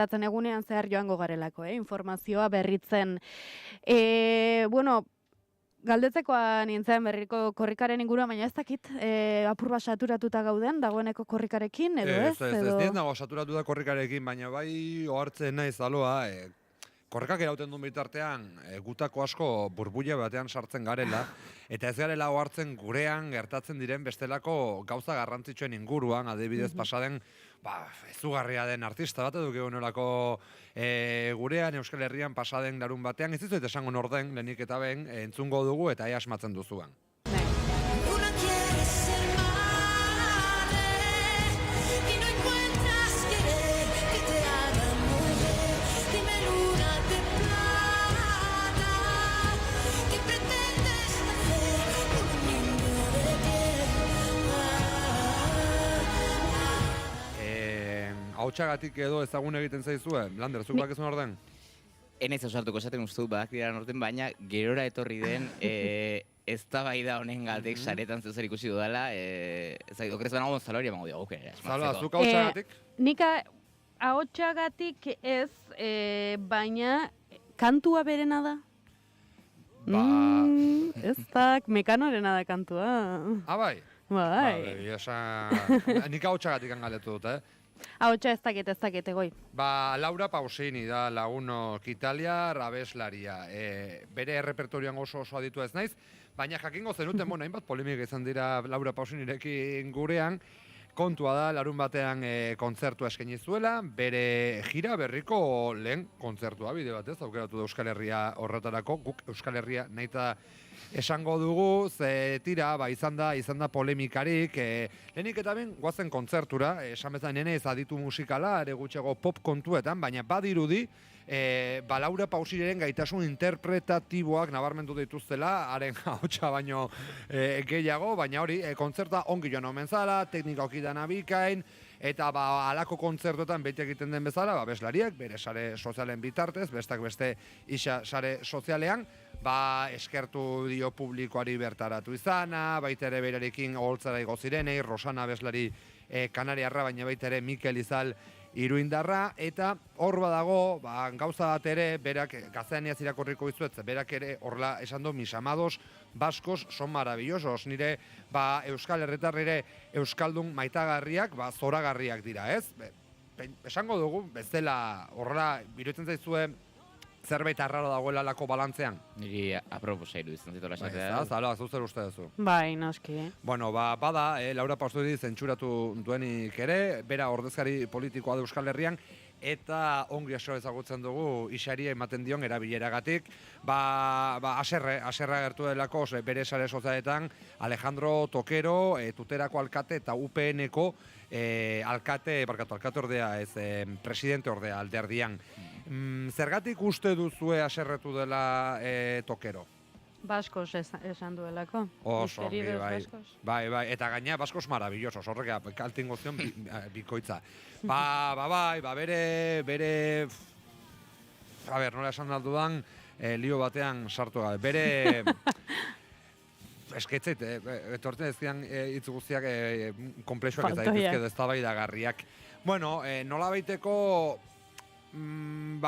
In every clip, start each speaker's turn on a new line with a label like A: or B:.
A: Zaten egunean zehar joango garelako, informazioa berritzen. Bueno, galdetzekoa nintzen berriko korrikaren inguruan, baina ez dakit apur bat saturatuta gauden, dagoeneko korrikarekin, edo ez?
B: Ez nien dago saturatuta korrikarekin, baina bai ohartzen naiz aloa, korrikak erauten duen bitartean, gutako asko burbuila batean sartzen garela, eta ez garela ohartzen gurean gertatzen diren bestelako gauza garrantzitsuen inguruan, adibidez pasaden, ezugarria den artista bat edo gehonolako gurean Euskal Herrian pasaden larun batean, ez dizuet esango norden, lehenik eta ben, entzungo dugu eta ea asmatzen duzuan. Ahotsagatik edo ezagun egiten zaizue, Lander, zuk bakizun orden?
C: Enaiz osartuko esaten uste dut badak dira orden, baina gerora etorri den eztabaida honen gatek saretan zer ikusi dudala, okrez banago Gonzalo hori emango dio,
B: Zalba, zuk ahotsagatik?
A: Nik ahotsagatik ez, baina kantua berena da. Ez da, mekanorena da kantua.
B: Bai?
A: Bai.
B: Nik ahotsagatik angaletu dut,
A: Ahotsa ez dakit, egoi.
B: Laura Pausini da lagunok italiar abeslaria. Bere errepertorioan oso aditua ez naiz, baina jakingo zenuten, hainbat polemika izan dira Laura Pausinirekin gurean. Kontua da, larun batean kontzertua eskaini zuela, bere gira berriko lehen kontzertua bide batez, aukeratu da Euskal Herria horretarako, guk Euskal Herria nahita esango dugu, ze tira, izan da polemikarik, lehenik eta ben, guazen kontzertura, esan bezan nene ez aditu musikala, ere gutxego pop kontuetan, baina badirudi, Laura Pausiniren gaitasun interpretatiboak nabarmendu dituztela, haren ahotsa baino gehiago, baina hori, kontzerta ongi joan omen zala, teknikoki dana bikain, eta alako kontzertuetan beti egiten den bezala, abeslariak, bere sare sozialen bitartez, bestak beste isa sare sozialean, eskertu dio publikoari bertaratu izana, baita ere berarekin oholtzara igo zirenei, Rosana abeslari kanariarra, baina baita ere Mikel Izal iruindarra, eta hor badago, gauza bat ere, berak, gazteaniaz irakurriko izuetz, berak ere horrela esan du, mis amados baskos son maravillosos, nire Euskal Herritarrire Euskaldun maitagarriak, zoragarriak dira, ez? Esango dugu, bezala horrela, iruditzen zaizue, zerbait arraro dagoela lako balantzean?
C: Niri aproposa iruditzen zitola esatea.
B: Zala, zuzer uste duzu.
A: Bai, noski.
B: Bueno, bada, Laura Pausini zentzuratu duenik ere, bera ordezkari politikoa da Euskal Herrian, eta ongi aso ezagutzen dugu isari ematen dion erabileragatik, aserra gertu delako bere sare sozialetan Alejandro Tokero, Tuterako alkate eta UPN-eko alkate ordea, ez presidente ordea alderdian. Zergatik uste duzue aserretu dela Tokero?
A: Baskos esan duelako.
B: Oso, bai, eta gaina baskos maravillosos, horrek kaltingo zion bikoitza. Bere, nola esan aldudan, lio batean sartu gabe. Bere, esketzeit, etortzen ezkidan hitz guztiak komplexuak ez daitezke eztabaidagarriak. Bueno, nola baiteko,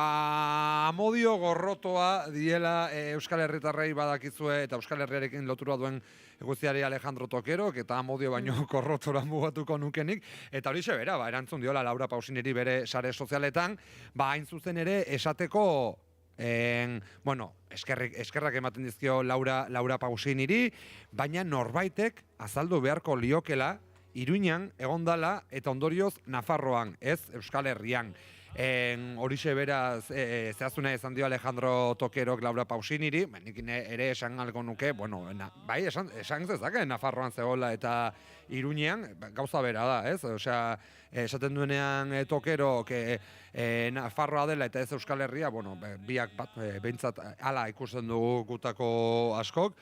B: amodio gorrotoa diela Euskal Herritarrei badakizue eta Euskal Herriarekin lotura duen guztiari Alejandro Tokerok eta amodio baino gorrotora mugatuko nukenik, eta hori bera, erantzun diola Laura Pausiniri bere sare sozialetan, hain zuzen ere esateko eskerrak ematen dizkio Laura Pausiniri, baina norbaitek azaldu beharko liokela Iruinan egondala eta ondorioz Nafarroan, ez Euskal Herrian. Horixe beraz zehazuna esan dio Alejandro Tokerok Laura Pausiniri, nik ere esan algo nuke, bai esan zezake Nafarroan zegoela eta Iruñean, gauza bera da, ez? Osea, esaten duenean Tokerok Nafarroa dela eta ez Euskal Herria, biak bat, behintzat hala ikusten dugu gutako askok.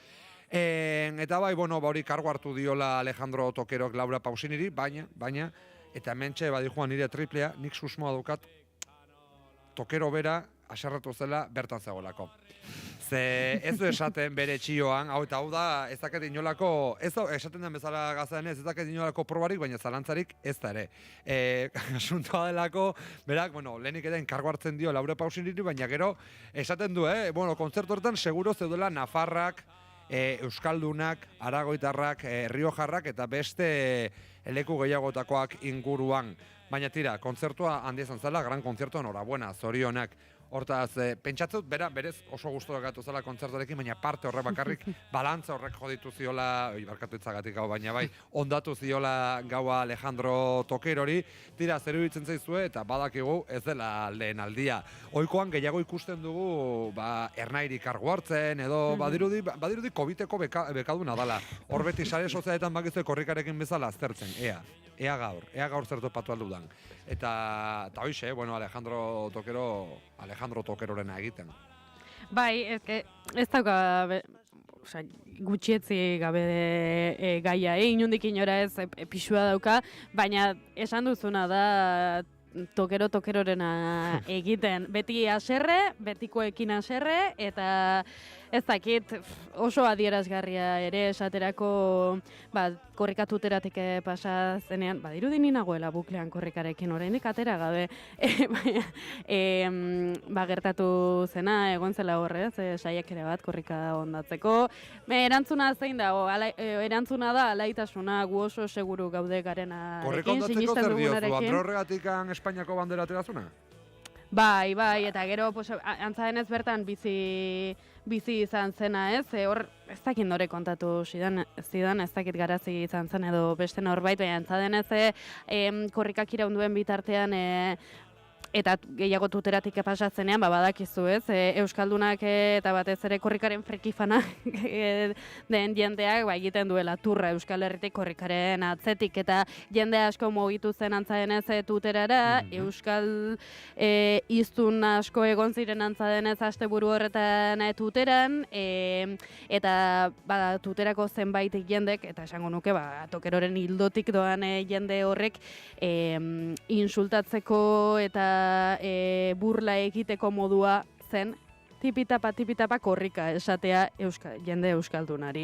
B: Eta hori kargo hartu diola Alejandro Tokerok Laura Pausiniri, baina, eta hementxe badijoan nire triplea, nik susmoa dukat Tokero bera aserratu zela bertan zegoelako. Ze ez du esaten bere txioan, hau da, ez daket inolako, ez da, esaten den bezala gazaren ez daket inolako probarik, baina zalantzarik ez da ere. Asuntoa delako, berak, lehenik ere enkargo hartzen dio Laura Pausiniri, baina gero esaten du, kontzertu horretan seguro zeudela Nafarrak, Euskaldunak, Aragoitarrak, Riojarrak eta beste leku gehiagotakoak inguruan. Baina tira, kontzertua handia izan zela, gran kontzertua, enhorabuena, zorionak. Hortaz, pentsatzen dut, berez oso gustora gatu zela kontzertuarekin, baina parte horrek bakarrik, balantza horrek joditu ziola, barkatu itzagatik gau, baina bai, ondatu ziola gaua Alejandro Tokerori, tira, zer iruditzen zaizue, eta badakigu ez dela lehen aldia. Ohikoan gehiago ikusten dugu, ernairik kargu hartzen, edo badirudi COVID-eko bekaduna dala. Hor beti sare sozialetan bakizue korrikarekin bezala aztertzen, ea gaur zertu patu aldudan. Eta hoize, Alejandro Tokerorena egiten.
A: Bai, ez dauka gutxietzi gabe gaia, inundik inora ez pixua dauka, baina esan duzuna da Tokerorena egiten. Beti haserre, betikoekin haserre, eta ez dakit oso adierazgarria ere esaterako korrikatuteratik pasa zenean, badirudi ni nagoela buklean korrikarekin oraindik atera gabe, gertatu zena, egon zela horrez, saiakera bat korrika ondatzeko. Erantzuna zein dago, erantzuna da alaitasuna, gu oso seguru gaude garenarekin,
B: korrika ondatzeko zer diozu, androrregatik Espainiako bandera aterazuna?
A: Bai, eta gero antza denez bertan bizi izan zena, ez? Hor ez dakit nore kontatu zidan, ez dakit garazi izan zen edo beste norbait, baina antza denez korrikak iraunduen bitartean eta gehiago tuteratik pasatzenean, badakizu ez, Euskaldunak eta batez ere korrikaren frekifana den jendeak egiten duela turra Euskal Herritik korrikaren atzetik, eta jende asko mugitu zen antza denez tuterara, Euskal hiztun asko egon ziren antza denez asteburu horretan tuteran, eta tuterako zenbait jendek, eta esango nuke, Tokeroren hildotik doan jende horrek insultatzeko eta burla egiteko modua zen tipitapa korrika esatea jende euskaldunari.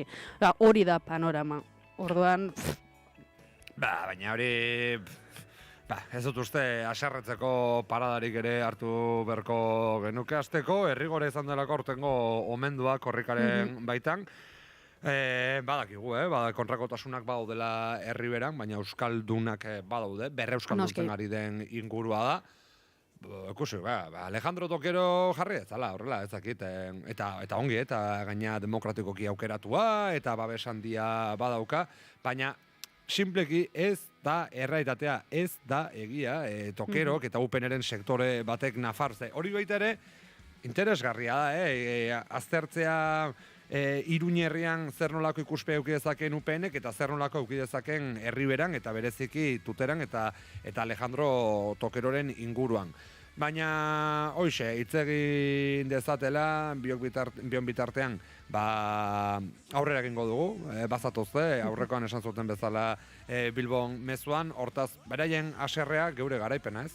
A: Hori da panorama. Orduan...
B: Baina hori... ez dut uste haserretzeko paradarik ere hartu berko genuke azteko, herrigore izan delako aurtengo omendua korrikaren baitan. Badakigu, kontrakotasunak badaudela herriberan, baina euskaldunak badaude, berre euskalduntzen ari den ingurua da. Ikusi, Alejandro Tokero jarri ez zala, horrela, ez dakit, eta ongi, eta gaina demokratikoki aukeratua, eta babes handia badauka, baina simpleki ez da erraitatea, ez da egia Tokerok eta UPNren sektore batek nafarze. Hori baita ere, interesgarria da, aztertzea Iruñerrian zer nolako ikuspe eukidezaken UPNek eta zer nolako eukidezaken herriberan eta bereziki tuteran eta Alejandro Tokeroren inguruan. Baina, hoxe, hitz egin dezatela, bion bitartean, aurrera egingo dugu, bazatozte, aurrekoan esan zuten bezala Bilbon mezuan, hortaz, beraien haserrea geure garaipena, ez?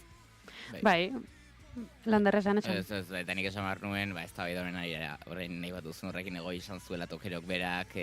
A: Bai. Landerra esan esan.
C: Ez, eta nik esan behar nuen, ez da baida horrein nahi bat duzun horrekin egoi izan zuela Tokerok berak,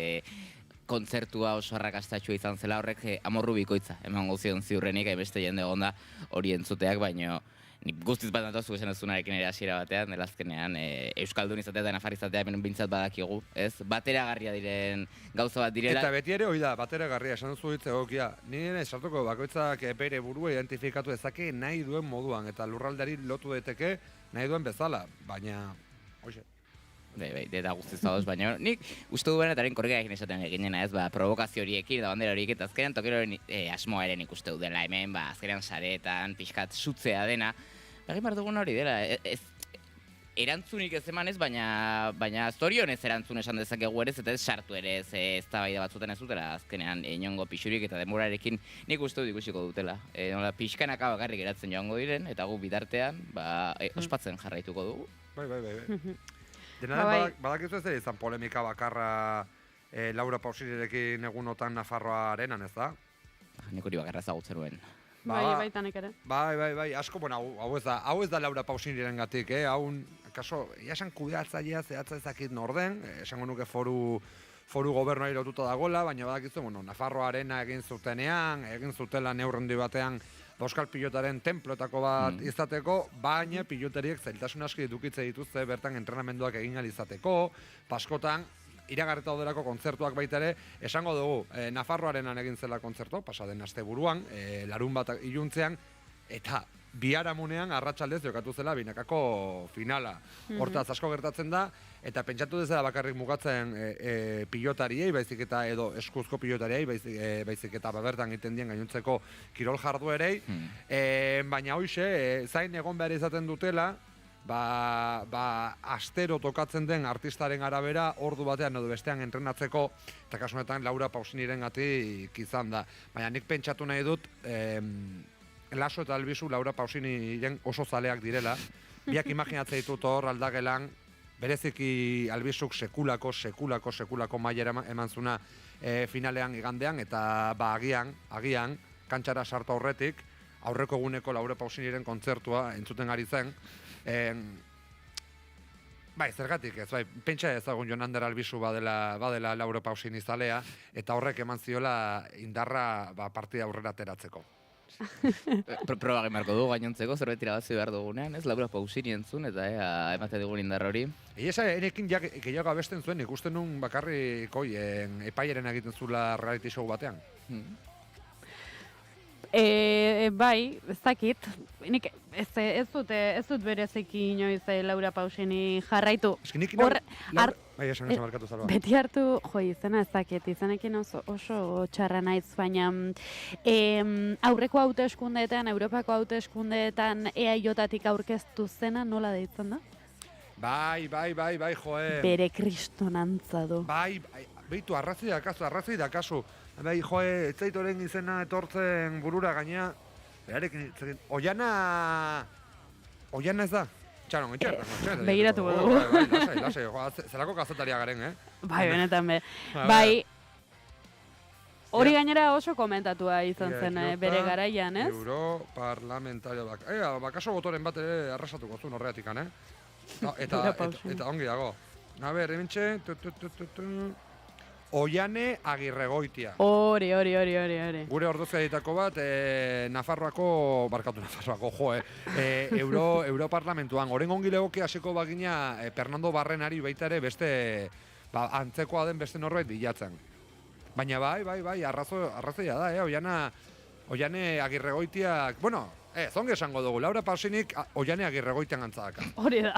C: kontzertua oso arrakastatxua izan zela horrek amorru bikoitza, eman gozion ziurrenik, beste jende onda hori entzuteak, baina nik guztiz bat natozu esan ezunarekin ere hasiera batean, dela azkenean Euskaldun izatea eta Nafar izatea hemen bintzat badakigu, ez? Bateragarria diren gauza bat direla.
B: Eta beti ere hori da, bateragarria, esan duzu hitz egokia. Nire sartuko bakoitzak bere burua identifikatu dezake nahi duen moduan, eta lurraldeari lotu daiteke nahi duen bezala, baina, hoxe.
C: Bai, eta guztiz dagoz, baina nik uste duen eta korrikarekin esaten eginena, ez, provokazio horiekin, da bandera horiek, eta azkenean Tokeroren asmoa ere nik uste dela hemen, azkenean saretan, pixkat sutzea dena, egin behar dugun hori dela, erantzunik ez emanez, baina zorionez erantzun esan dezakegu ere, eta ez sartu ere, ez tabaida batzuten ez dutela, azkenean inongo pixurik eta denborarekin nik uste dut ikusiko dutela. Nola, pixkanaka bakarrik geratzen joango diren, eta gu bitartean, ospatzen jarraituko dugu.
B: Bai. Dena badakizu ez izan polemika bakarra Laura Pausinirekin egunotan Nafarroarenan, ez da?
C: Nik hori bakarra ezagutzen nuen.
A: Baitanik ere.
B: Bai, asko, hau ez da Laura Pausinirengatik, hau kaso, esan kudeatzailea zehatza ezakit norden, esango nuke foru gobernuari lotuta dagoela, baina badakizu, bueno, Nafarroarena egin zutela neurrendi batean Euskal pilotaren temploetako bat izateko, baina pilotariek zailtasun aski edukitze dituzte bertan entrenamenduak egin ahal izateko, paskotan, iragarreta daudelako kontzertuak baita ere, esango dugu, Nafarroarenan egin zela kontzertu, pasaden asteburuan, larun bat iluntzean, eta biharamunean arratsaldez jokatu zela binakako finala. Hortaz asko gertatzen da, eta pentsatu dezela bakarrik mugatzen pilotariei, baizik eta edo eskuzko pilotariei, baizik eta bertan egiten dien gainontzeko kirol jarduerei, baina hoxe, zain egon behar izaten dutela, astero tokatzen den artistaren arabera, ordu batean edo bestean entrenatzeko, eta kasu honetan Laura Pausinirengatik izan da. Baina nik pentsatu nahi dut, Laso eta Albizu Laura Pausiniren oso zaleak direla, biak imaginatzen ditut hor aldagelan, bereziki Albizuk sekulako mailera eman zuna finalean igandean, eta agian, kantxara sartu aurretik, aurreko eguneko Laura Pausiniren kontzertua entzuten ari zen, bai, zergatik ez, bai, pentsa ezagun Jonander Albizu badela Laura Pausini zalea, eta horrek eman ziola indarra partida aurrera ateratzeko.
C: Proba egin beharko dugu gainontzeko, zerbait irabazi behar dugunean, ez? Laura Pausini entzun, eta ematen dugun indar hori.
B: Eza, enekin gehiago abesten zuen, ikusten nun bakarrik epaiaren egiten zula reality show batean.
A: Bai, ez dakit, nik ez dut bereziki inoiz Laura Pausini jarraitu.
B: Bai, esan markatu zalba.
A: Beti hartu, izena ez dakit, izanekin oso txarra naiz, baina aurreko hauteskundeetan, Europako hauteskundeetan EAJ-tatik aurkeztu zena nola deitzen da?
B: Bai, joe.
A: Bere kristonantza du.
B: Bai, beitu, arrazoi dakazu. Bai, joe, etzaitoren izena etortzen burura gaina, berarekin, Oiana ez da? Txaron, etxertan.
A: Begiratuko dugu.
B: Bai, lasai, zelako kazetaria garen,
A: Bai, benetan be. Bai, hori gainera oso komentatua izan zen bere garaian, ez?
B: Europarlamentario bakaso botoren bat ere arrasatuko zuen horreatik, Eta ongi dago. A ber, hementxe, Oiane Agirregoitia.
A: Hori.
B: Gure ordezkarietako bat, Nafarroako, joe, Europarlamentuan. Oren ongi legoke hasiko bagina Fernando Barrenari baita ere beste, antzekoa den beste norbait bilatzen. Baina bai, arrazoia da, Oiane Agirregoitiak, bueno, zonge esango dugu, Laura Pausinik Oiane Agirregoitian antzadaka.
A: Hori da.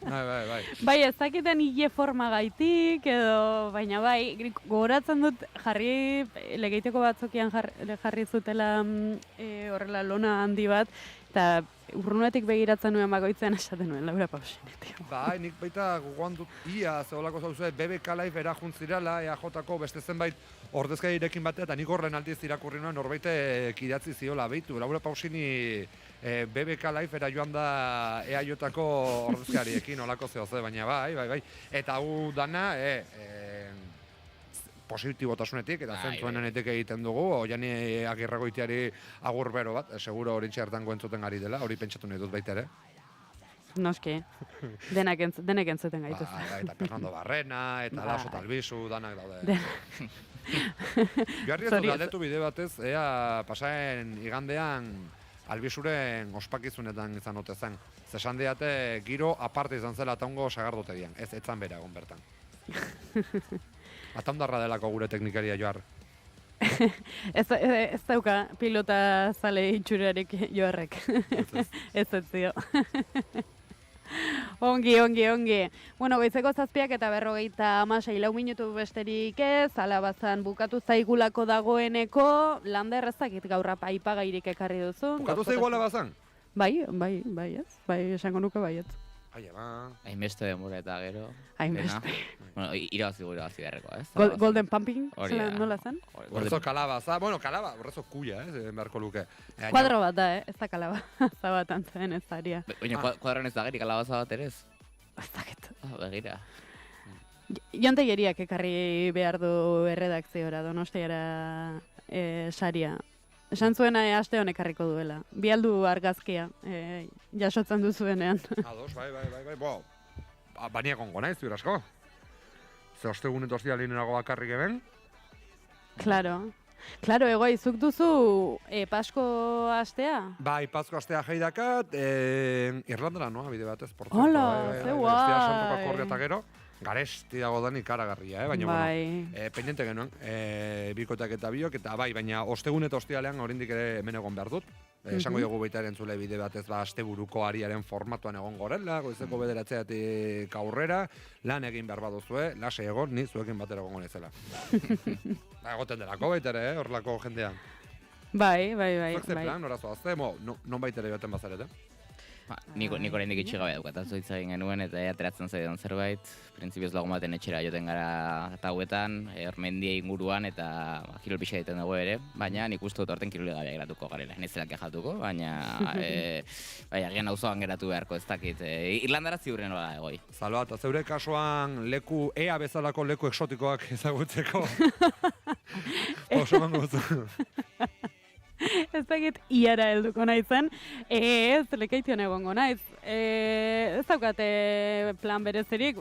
B: Bai.
A: Bai, ez dakiten hile forma gaitik, edo, baina bai, gogoratzen dut legeiteko batzokian jarri zutela horrela lona handi bat, eta urrunetik begiratzen nuen bakoitzen esaten nuen Laura Pausini.
B: Bai, nik baita gogoan dut ia zeholako zauzue BBK Live erajun zirala, EAJ-ko beste zenbait ordezkarirekin batea, eta nik horren aldiz irakurri nuen norbaitek idatzi ziola beitu. Laura Pausini BBK Live era joan da EAJ-ko ordezkariekin olako zehoze, baina bai. Eta hu dana, positibotasunetik eta zentzuenenetik egiten dugu, Oiane Agirregoitiari agur bero bat, seguro hori txertango entzuten ari dela, hori pentsatu nahi dut baita ere.
A: Noski, denek entzuten gaituzte.
B: Eta Fernando Barrena, eta Laso eta Albizu, danak daude. Joarri ez dut galdetu bide batez, ea pasaen igandean Albizuren ospakizunetan izan ote zen. Zesan diate giro aparte izan zela eta ongo sagardotegian, ez etzan bera egon bertan. Ataundarra delako gure teknikaria Joar.
A: Ez dauka pilota zale itxurarik Joarrek. Ez zio. Ongi. Bueno, goizeko 7 eta 56 minutu besterik ez, alabazan bukatu zaigulako dagoeneko, Lander ez dakit gaur aipagairik ekarri duzu.
B: Bukatu zaigu alabazan?
A: Bai, ez. Bai, esango nuke baiet.
C: Hainbeste denbora eta gero.
A: Hainbeste.
C: Bueno, irabazi beharreko, ez?
A: Golden Pumping, nola zen?
B: Horrezo kalabaza, horrezo kuia, beharko luke.
A: Kuadro bat da, ez da kalabaza bat antzen ez daria.
C: Baina kuadroan ez da geri kalabaza bat ere ez?
A: Ez dakit.
C: Begira.
A: Jontegeriak ekarri behar du erredakziora, Donostiara saria. Esan zuen aste honek harriko duela. Bi aldu argazkia jasotzen duzuenean.
B: Ados, bai. Bo, bania gongo naiz, ziur asko. Ze ostegun eta ostia lehenago bakarrik eben.
A: Claro, egoi, zuk duzu Pasko astea?
B: Bai, Pasko astea jaidakat, Irlandara noa, bide batez, portzerto.
A: Hola, ze guai.
B: Bestia Santoko akordia eta gero, garesti dago da ikaragarria, baina,
A: bai.
B: bueno, pendiente genuen, bikotak eta biok, eta bai, baina ostegun eta ostialean oraindik ere hemen egon behar dut. Esango dugu baita entzule bide batez, asteburuko ariaren formatuan egon gorela, goizeko bederatzeatik aurrera, lan egin behar baduzue, lase egon, ni zuekin batera egongo nezela. Egoten delako baita ere, horrelako jendean.
A: Bai.
B: Zuek ze plan, horazo azte, non baita ere joaten bazarete?
C: Nik oraindik itxi gabe daukat, atzo egin genuen eta ateratzen zaidan zerbait. Printzipioz lagun baten etxera joten gara eta hauetan, Ormendia inguruan eta kirol pixa egiten dugu ere, baina nik uste dut horten kirole gabe geratuko garela. Ez zela kejatuko, baina agian auzoan geratu beharko ez dakit. Irlandara ziurren nola egoi.
B: Zaloa, eta zeure kasuan leku, ea bezalako leku exotikoak ezagutzeko. Oso mango zu.
A: Ez dakit iara helduko naizen, ez lekaition egongo naiz. Ez daukate plan berezirik,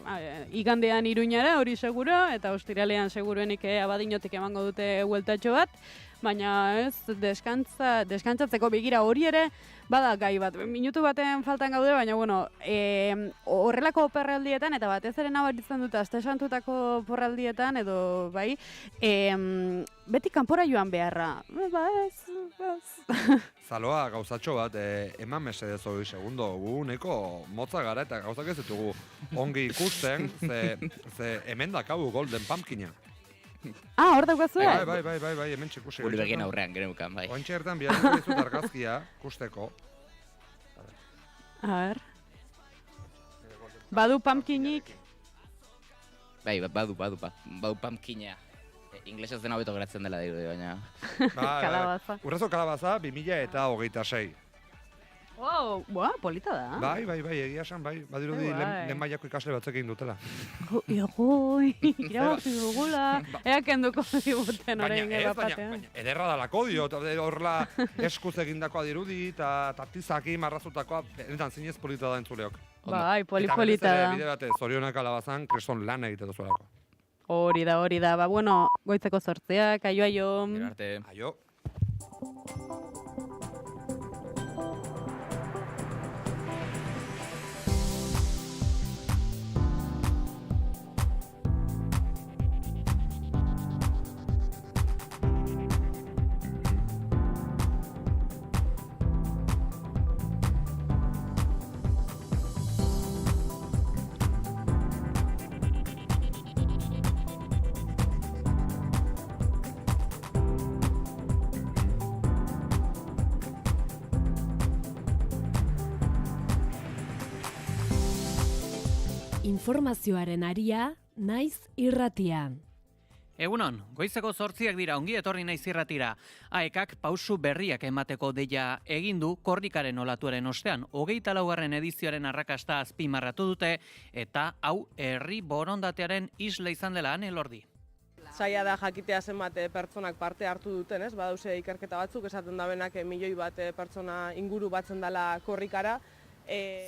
A: igandean Iruñara hori seguro, eta ostiralean seguruenik Abadinotik emango dute hueltatxo bat, baina ez deskantzatzeko begira hori ere, bada gai bat, minutu baten faltan gaude, baina bueno, horrelako operraldietan, eta batez ere nabaritzen dut aste santutako porraldietan, edo bai, beti kanpora joan beharra.
B: Zaloa, gauzatxo bat, eman mesedez hori segundo, gu neko motza gara eta gauzak ez ditugu ongi ikusten, ze hemen dakagu Golden Pumpkina.
A: Hor daukazue?
B: Bai, hemen txikusi.
C: Gure begien aurrean geneukan, bai.
B: Ointxe ertan biharko dizut argazkia, kusteko.
A: A ber. Badu pumpkinik?
C: Bai, badu pumpkina. Inglesez dena hobeto geratzen dela dirudi, baina...
A: Kalabaza.
B: Urrezo kalabaza, 2026.
A: Wow, polita da.
B: Bai, egia esan, bai. Badirudi lehen mailako ikasle batzekin dutela.
A: Egoi, irabazi dugula. Ea kenduko diguten orain
B: baina
A: batean.
B: ederra dalako dio, horrela eskuz egindako dirudi, eta tatizaki marrazutakoa, benetan zinez polita da entzuleok.
A: Bai, polita da.
B: Eta bide batez, zorionak kalabazan, kriston lan egite duzuelako.
A: Hori da. Ba, bueno, goitzeko sortzeak, aio.
C: Gero arte.
B: Aio.
D: Informazioaren aria, naiz irratia.
E: Egunon, goizeko 8 dira, ongi etorri naiz irratira. AEKak pausu berriak emateko deia egin du korrikaren olatuaren ostean. 24. edizioaren arrakasta azpimarratu dute eta hau herri borondatearen isla izan dela, Elordi.
F: Zaila da jakitea zenbat pertsonak parte hartu duten, ez? Badauze ikerketa batzuk esaten da benak milioi bat pertsona inguru batzen dela korrikara.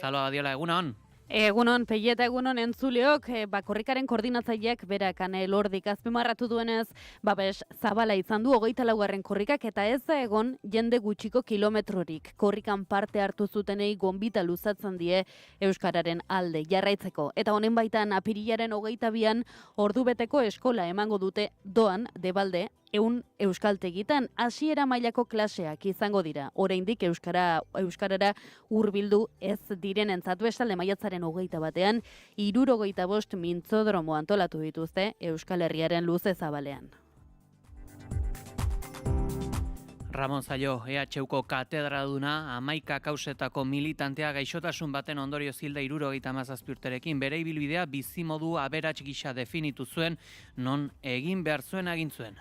E: Zaloa badiola, egunon.
A: Egunon, Peieta egunon entzuleok, korrikaren koordinatzaileak berak Elordik azpimarratu duenez, babes zabala izan du 24. korrikak eta ez da egon jende gutxiko kilometrorik. Korrikan parte hartu zutenei gonbita luzatzen die euskararen alde jarraitzeko. Eta honen baitan apirilaren 22an ordubeteko eskola emango dute doan debalde 100 euskaltegitan hasiera mailako klaseak izango dira. Oraindik euskarara hurbildu ez direnentzat bestalde maiatzaren 21ean 75 mintzodromo antolatu dituzte Euskal Herriaren luze zabalean.
E: Ramon Zaio, EHUko katedraduna, 11 kausetako militantea gaixotasun baten ondorio zilda 77 urterekin bere ibilbidea bizimodu aberats gisa definitu zuen, non egin behar zuen agin zuen.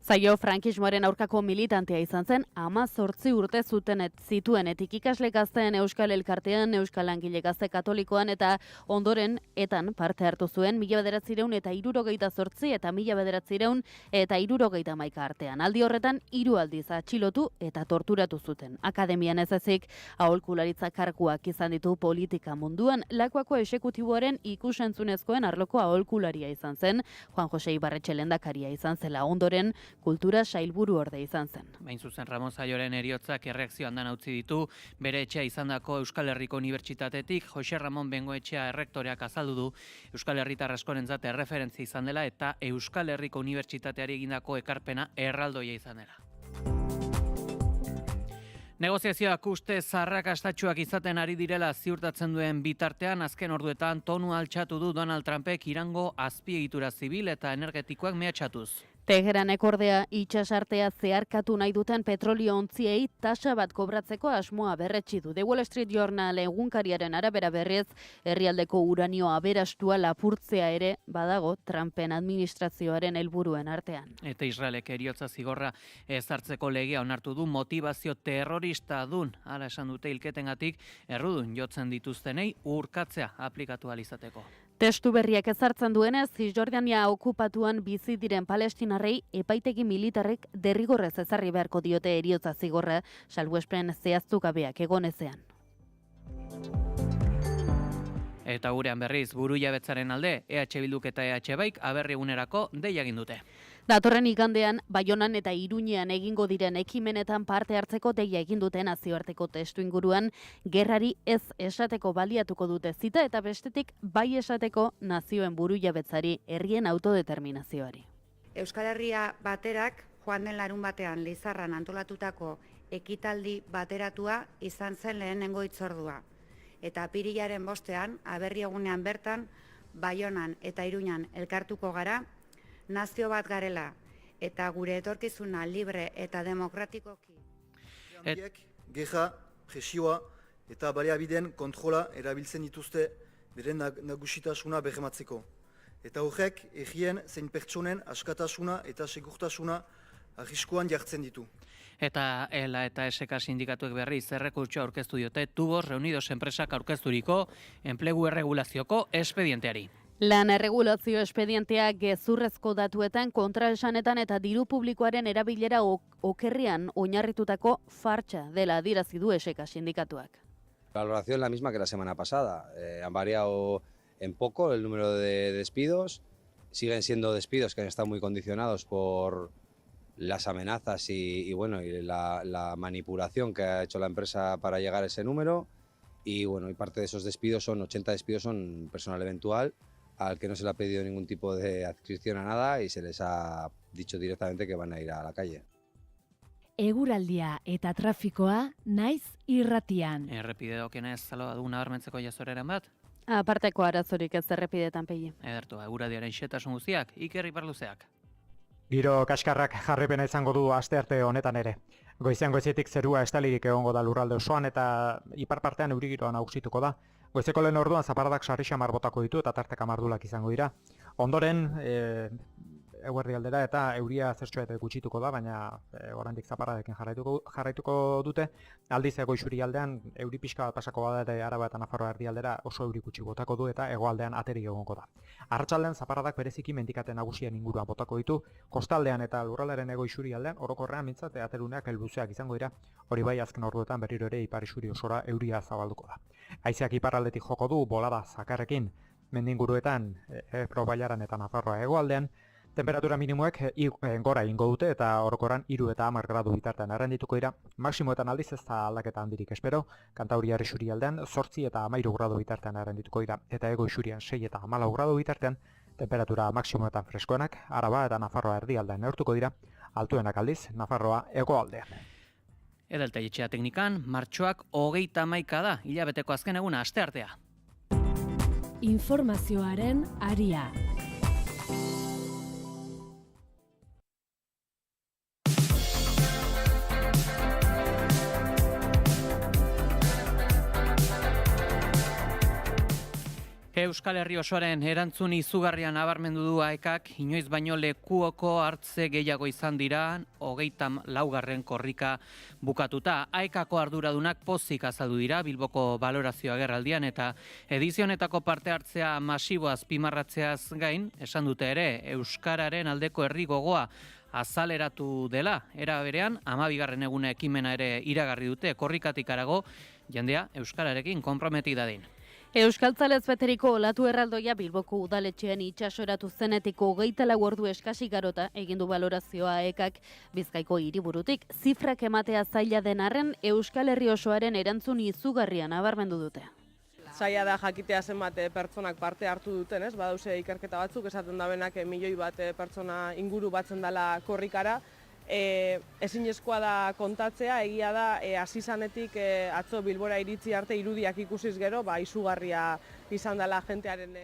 A: Zaio frankismoaren aurkako militantea izan zen, 18 urte zituenetik ikasle gazteen Euskal Elkartean, Euskal Langile Gazte Katolikoan eta ondoren etan parte hartu zuen 1968 eta 1971 artean. Aldi horretan 3 aldiz atxilotu eta torturatu zuten. Akademian ez ezik, aholkularitza karguak izan ditu politika munduan, Lakuako exekutiboaren ikusentzunezkoen arloko aholkularia izan zen, Juan Jose Ibarretxe lehendakaria izan zela ondoren, kultura sailburu orde izan zen.
E: Bain zuzen Ramon Zaioren heriotzak erreakzio handan utzi ditu, bere etxea izandako Euskal Herriko Unibertsitatetik Jose Ramon Bengoetxea errektoreak azaldu du Euskal Herritar askorentzat erreferentzia izan dela eta Euskal Herriko Unibertsitateari egindako ekarpena erraldoia izan dela. Negoziazioak uste arrakastatsuak izaten ari direla ziurtatzen duen bitartean, azken orduetan tonu altxatu du Donald Trumpek Irango azpiegitura zibil eta energetikoak mehatxatuz.
A: Teheranek ordea itsasartea zeharkatu nahi duten petrolio ontziei tasa bat kobratzeko asmoa berretsi du. The Wall Street Journal egunkariaren arabera berriz, herrialdeko uranio aberastua lapurtzea ere badago Trumpen administrazioaren helburuen artean.
E: Eta Israelek heriotza zigorra ezartzeko legea onartu du motivazio terrorista dun, hala esan dute hilketengatik errudun jotzen dituztenei urkatzea aplikatu ahal izateko.
A: Testu berriak ezartzen duenez, Cisjordania okupatuan bizi diren palestinarrei epaitegi militarrek derrigorrez ezarri beharko diote heriotza zigorra, salbuespen zehaztu gabeak egonezean.
E: Eta gurean berriz, burujabetzaren alde, EH Bilduk eta EH Baik aberri egunerako deia egin dute.
A: Datorren igandean, Baionan eta Iruñean egingo diren ekimenetan parte hartzeko deia egin duten nazioarteko testu inguruan, gerrari ez esateko baliatuko dute zita eta bestetik bai esateko nazioen burujabetzari, herrien autodeterminazioari.
G: Euskal Herria baterak joan den larun batean Lizarran antolatutako ekitaldi bateratua izan zen lehenengo hitzordua. Eta apirilaren 5ean, aberri egunean bertan, Baionan eta Iruñan elkartuko gara, nazio bat garela eta gure etorkizuna libre eta demokratikoki.
H: Gerra, presioa eta baliabideen kontrola erabiltzen dituzte beren nagusitasuna berrematzeko. Eta horrek herrien zein pertsonen askatasuna eta segurtasuna arriskuan jartzen ditu.
E: Eta ELA eta SK sindikatuek berriz errekurtsoa aurkeztu diote Tubos Reunidos enpresak aurkezturiko enplegu erregulazioko espedienteari.
A: Lan erregulazio espedientea gezurrezko datuetan, kontraesanetan eta diru publikoaren erabilera okerrian oinarritutako fartsa dela adierazi du SK sindikatuak.
I: La valoración es la misma que la semana pasada. Han variado en poco el número de despidos. Siguen siendo despidos que han estado muy condicionados por las amenazas y la manipulación que ha hecho la empresa para llegar a ese número. Y parte de esos despidos 80 despidos son personal eventual, al que no se le ha pedido ningún tipo de adscripción a nada y se les ha dicho directamente que van a ir a la calle.
D: Eguraldia eta trafikoa naiz irratian.
E: Errepide dokenez zaloa du nabarmentzeko jazoreren bat?
A: Aparteko arazorik ez errepidetan pegi.
E: Edertu, eguraldiaren xetasun guztiak, Iker Iparluzeak.
J: Giro kaskarrak jarripena izango du astearte honetan ere. Goizean goizetik zerua estalirik egongo da lurralde osoan eta ipar partean euri giroa nagusituko da. Goizeko lehen orduan zaparradak sarri xamar botako ditu eta tarteka mardulak izango dira. Ondoren, eguerdi aldera eta euria zertxoet gutxituko da, baina oraindik zaparradekin jarraituko dute. Aldiz goizuri aldean euri pixka bat pasako bada eta Araba eta Nafarroa erdialdera oso euri gutxi botako du eta hegoaldean ateri egongo da. Arratsaldean zaparradak bereziki mendikaten nagusien inguruan botako ditu, kostaldean eta lurraldearen hego-isuri aldean orokorrean mintzat ateruneak helbuzeak izango dira. Hori bai azken orduetan berriro ere ipar isuri osora euria zabalduko da. Haizeak iparraldetik joko du bolada zakarrekin mendinguruetan Ebro-Bailaran eta Nafarroa hegoaldean. Temperatura minimoek gora egingo dute eta orokorran 3 eta 10 gradu bitartean errendituko dira. Maximoetan aldiz ez da aldaketa handirik espero. Kantauriar isurialdean 8 eta 13 gradu bitartean errendituko dira eta hego isurian 6 eta 14 gradu bitartean. Temperatura maximoetan freskoenak Araba eta Nafarroa erdialdean neurtuko dira. Altuenak aldiz Nafarroa hegoaldean.
E: Edelta etxea teknikan, martxoak 31 da, hilabeteko azken eguna asteartea.
D: Informazioaren aria.
E: Euskal Herri osoaren erantzun izugarria nabarmendu du AEKak, inoiz baino lekuoko hartze gehiago izan dira, 24. korrika bukatuta. AEKako arduradunak pozik azaldu dira Bilboko balorazio agerraldian eta edizionetako parte hartzea masibo azpimarratzeaz gain, esan dute ere, euskararen aldeko herri gogoa azaleratu dela. Era berean, 12. eguna ekimena ere iragarri dute, korrikatik harago, jendea euskararekin konprometi dadin.
A: Euskaltzalez beteriko olatu erraldoia Bilboko udaletxean itxasoratu zenetik 24 ordu eskasi garota egindu balorazioa AEKak Bizkaiko hiriburutik. Zifrak ematea zaila den arren Euskal Herri osoaren erantzun izugarria nabarmendu dute.
F: Zaila da jakitea zenbat pertsonak parte hartu duten, ez? Badauze ikerketa batzuk esaten dabenak 1 milioi bat pertsona inguru batzen dela korrikara. Ezinezkoa da kontatzea, egia da hasi zanetik atzo Bilbora iritzi arte irudiak ikusiz gero, izugarria izan dela jentearen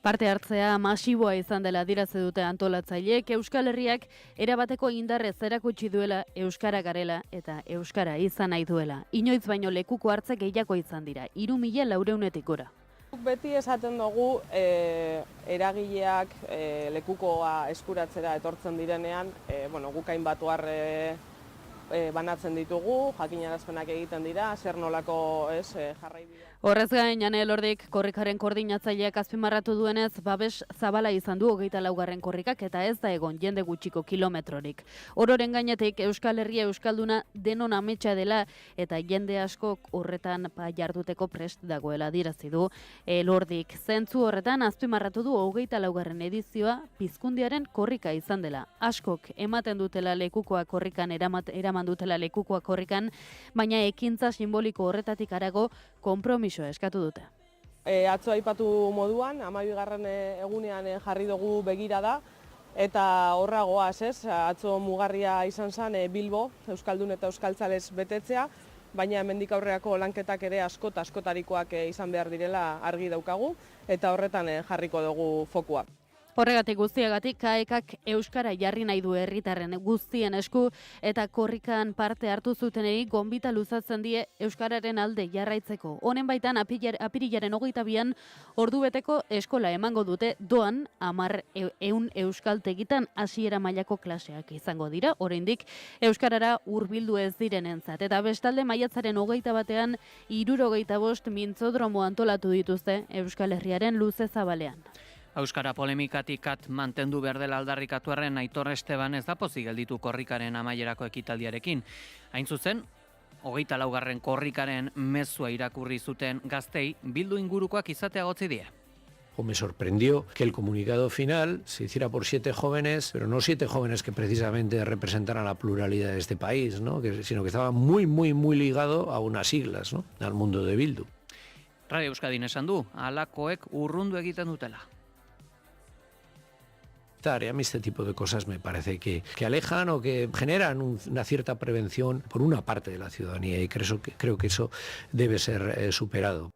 A: Parte hartzea masiboa izan dela adierazi dute antolatzaileek. Euskal Herriak erabateko indarrez erakutsi duela euskara garela eta euskara izan nahi duela. Inoiz baino lekuko hartze gehiago izan dira, 3.400-etik gora.
F: Beti esaten dugu eragileak lekukoa eskuratzera etortzen direnean, guk hainbat ohar banatzen ditugu, jakinarazpenak egiten dira, zer nolako jarraibidea.
A: Horrez gain, Jane Elordik korrikaren koordinatzaileak azpimarratu duenez, babes zabala izan du 24. korrikak eta ez da egon jende gutxiko kilometrorik. Ororen gainetik Euskal Herria euskalduna denon ametsa dela eta jende askok horretan jarduteko prest dagoela adierazi du Elordik. Zentzu horretan azpimarratu du 24. edizioa Pizkundiaren korrika izan dela. Askok ematen dutela lekukoa korrikan eraman dutela lekukoa korrikan, baina ekintza simboliko horretatik harago konpromisoa eskatu dute.
F: Atzo aipatu moduan, 12. egunean jarri dugu begirada, eta horra goaz, ez? Atzo mugarria izan zen Bilbo, Euskaldun eta Euskaltzalez betetzea, baina hemendik aurrerako lanketak ere askotarikoak izan behar direla argi daukagu, eta horretan jarriko dugu fokua.
A: Horregatik guztiagatik AEKak euskara jarri nahi du herritarren guztien esku eta korrikan parte hartu zutenei gonbita luzatzen die euskararen alde jarraitzeko. Honen baitan apirilaren 22an ordubeteko eskola emango dute doan 10 euskaltegitan hasiera mailako klaseak izango dira, oraindik euskarara hurbildu ez direnentzat. Eta bestalde maiatzaren 21an 65 mintzodromo antolatu dituzte Euskal Herriaren luze zabalean.
E: Euskara polemikatik mantendu behar dela aldarrikatu arren Aitor Esteban ez da pozik gelditu korrikaren amaierako ekitaldiarekin. Hain zuzen, 24. korrikaren mezua irakurri zuten gaztei bildu ingurukoak izatea gotzi die.
K: Me sorprendió que el comunicado final se hiciera por 7 jóvenes, pero no 7 jóvenes que precisamente representaran la pluralidad de este país, ¿no? Sino que estaba muy ligado a unas siglas, ¿no? Al mundo de Bildu.
E: Radio Euskadin esan du, halakoek urrundu egiten dutela.
K: A mí este tipo de cosas me parece que alejan o que generan una cierta prevención por una parte de la ciudadanía y creo que eso debe ser superado.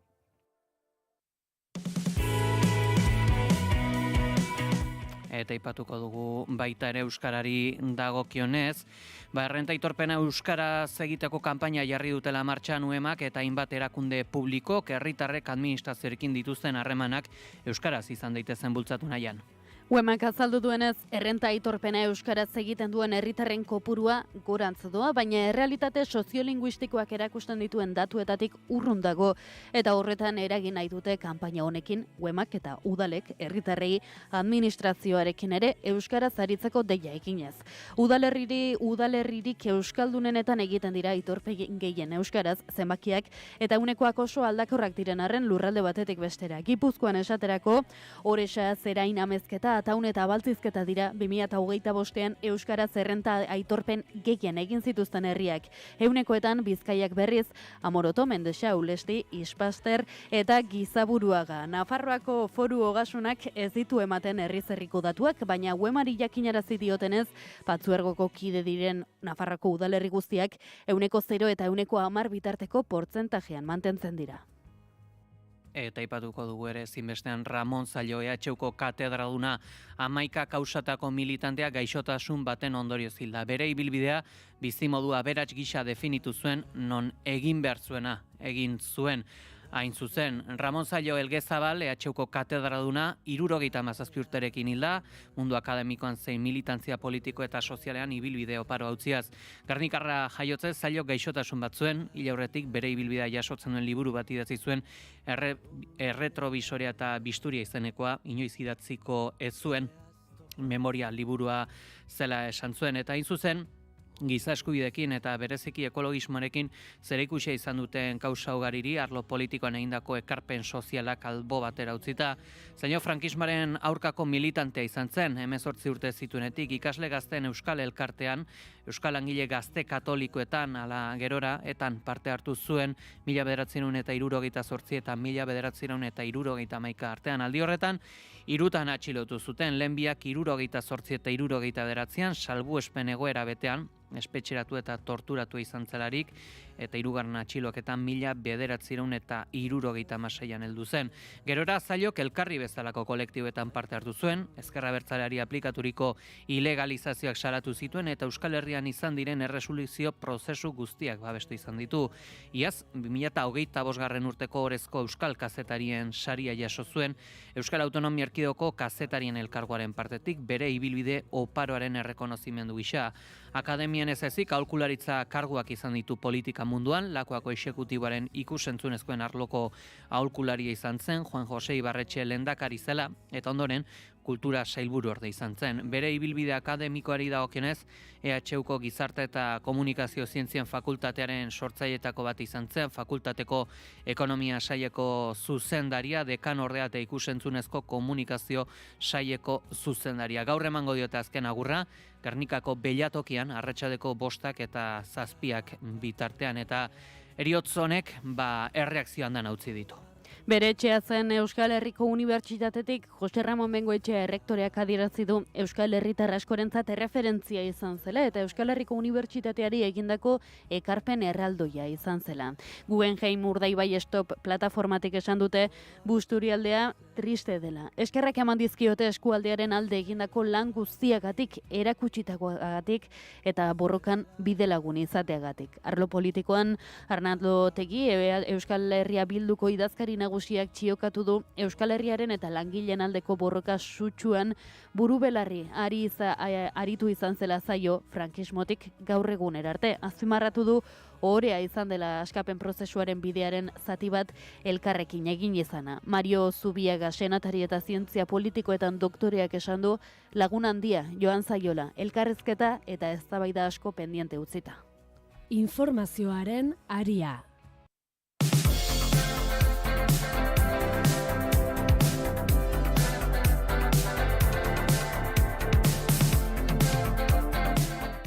E: Eta aipatuko dugu baita ere euskarari dagokionez, errenta aitorpena euskaraz egiteko kanpaina jarri dutela martxan UEMak eta hainbat erakunde publiko, herritarrek administrazioarekin dituzten harremanak euskaraz izan daitezen bultzatu nahian.
A: UEMak azaldu duenez, errenta aitorpena euskaraz egiten duen herritarren kopurua gorantz doa, baina errealitate soziolinguistikoak erakusten dituen datuetatik urrun dago eta horretan eragin nahi dute kanpaina honekin UEMak eta udalek herritarrei administrazioarekin ere euskaraz aritzeko deia eginez. Udalerririk euskaldunenetan egiten dira aitorpen gehien euskaraz zenbakiak eta unekoak oso aldakorrak diren arren lurralde batetik bestera. Gipuzkoan esaterako, Orexa, Zerain, Amezketa, Ataun eta Abaltzizketa dira 2025ean euskaraz errenta aitorpen gehien egin zituzten herriak. Eunekoetan Bizkaiak berriz Amoroto, Mendexa, Ulesti, Ispaster eta Gizaburuaga. Nafarroako Foru Ogasunak ez ditu ematen herriz-herriko datuak, baina UEMari jakinarazi diotenez, Patzuergoko kide diren Nafarroako udalerri guztiak 0 eta 10 bitarteko portzentajean mantentzen dira.
E: Eta aipatuko dugu ere zinbestean Ramon Zailo EHUko katedraduna 11 kausatako militantea gaixotasun baten ondorioz hilda. Bere ibilbidea bizimodua aberats gisa definitu zuen non egin behar zuena egin zuen. Hain zuzen, Ramon Zailo Elgezabal, EHUko katedraduna, 77 urterekin hilda, mundu akademikoan zein militantzia politiko eta sozialean ibilbide oparo hautziaz. Gernikarra jaiotzez, Zailo gaixotasun bat zuen, hil aurretik bere ibilbidea jasotzen duen liburu bat idatzi zuen, erretrobisorea eta bisturia izenekoa, inoiz idatziko ez zuen, memoria liburua zela esan zuen, eta hain zuzen, giza eskubideekin eta bereziki ekologismoarekin zerikusia izan duten kausa ugariri arlo politikoan egindako ekarpen sozialak albo batera utzita. Zaino frankismoaren aurkako militantea izan zen, 18 urte zituenetik ikasle gazteen Euskal Elkartean, Euskal Langile Gazte Katolikoetan ala gerora, etan parte hartu zuen 1968 eta 1971 artean. Aldi horretan, 3 atxilotu zuten, lehen biak 68 eta 69an salbuespen egoera betean, espetxeratu eta torturatu izan zelarik, eta 3. atxiloketan 1976an heldu zen. Gerora Zailok Elkarri bezalako kolektiboetan parte hartu zuen, Ezker Abertzaleari aplikaturiko ilegalizazioak salatu zituen eta Euskal Herrian izan diren erresoluzio prozesu guztiak babestu izan ditu. Iaz, 2025 urteko orezko Euskal Kazetarien saria jaso zuen, Euskal Autonomia Erkidegoko Kazetarien Elkargoaren partetik bere ibilbide oparoaren errekonozimendu gisa. Akademian ez ezik aholkularitza karguak izan ditu politika munduan, Lakuako exekutiboaren ikusentzunezkoen arloko aholkularia izan zen, Juan Jose Ibarretxe lehendakari zela, eta ondoren kultura sailburu orde izan zen. Bere ibilbide akademikoari dagokionez, EHUko Gizarte eta Komunikazio Zientzien Fakultatearen sortzailetako bat izan zen, fakultateko ekonomia saileko zuzendaria, dekan ordea eta ikusentzunezko komunikazio saileko zuzendaria. Gaur emango diote azken agurra, Gernikako Bellatokian, arratsaldeko 5 eta 7 bitartean, eta heriotz honek erreakzio handan utzi ditu.
A: Bere etxea zen Euskal Herriko Unibertsitatetik Jose Ramon Bengoetxea errektoreak adierazi du Euskal Herritar askorentzat erreferentzia izan zela eta Euskal Herriko Unibertsitateari egindako ekarpen erraldoia izan zela. Guggenheim Urdaibai Stop plataformatik esan dute Busturialdea triste dela. Eskerrak eman dizkiote eskualdearen alde egindako lan guztiagatik, erakutsitakoagatik eta borrokan bidelagun izateagatik. Arlo politikoan Arnaldo Otegi Euskal Herria Bilduko idazkari nagusiak txiokatu du Euskal Herriaren eta langileen aldeko borroka sutsuan burubelarri aritu izan zela Zaio frankismotik gaur egunera arte. Azpimarratu du ohorea izan dela askapen prozesuaren bidearen zati bat elkarrekin egin izana. Mario Zubiaga senatari eta zientzia politikoetan doktoreak esan du lagun handia Joan Zaiola, elkarrezketa eta eztabaida asko pendiente utzita.
D: Informazioaren aria.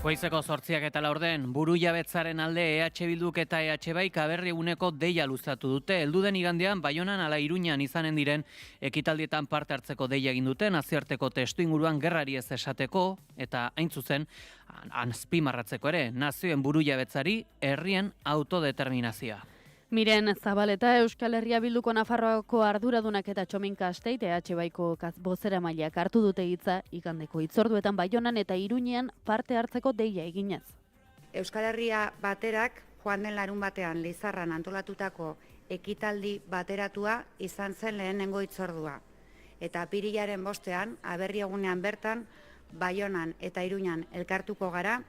E: Goizeko 8 eta 4 burujabetzaren alde EH Bilduk eta EH Baik aberri eguneko deia luzatu dute. Helduden igandean Baionan ala Iruñan izanen diren ekitaldietan parte hartzeko deia egin dute, nazioarteko testuinguruan gerrari ez esateko eta hain zuzen azpimarratzeko ere, nazioen burujabetzari herrien autodeterminazioa.
A: Miren Zabaleta Euskal Herria Bilduko Nafarroako arduradunak eta Txominka Asteit EH Baiko bozeramaileak hartu dute hitza igandeko hitzorduetan Baionan eta Iruñean parte hartzeko deia eginez.
G: Euskal Herria baterak joan den larunbatean Lizarran antolatutako ekitaldi bateratua izan zen lehenengo hitzordua. Eta apirilaren 5 aberri egunean bertan Baionan eta Iruñan elkartuko gara,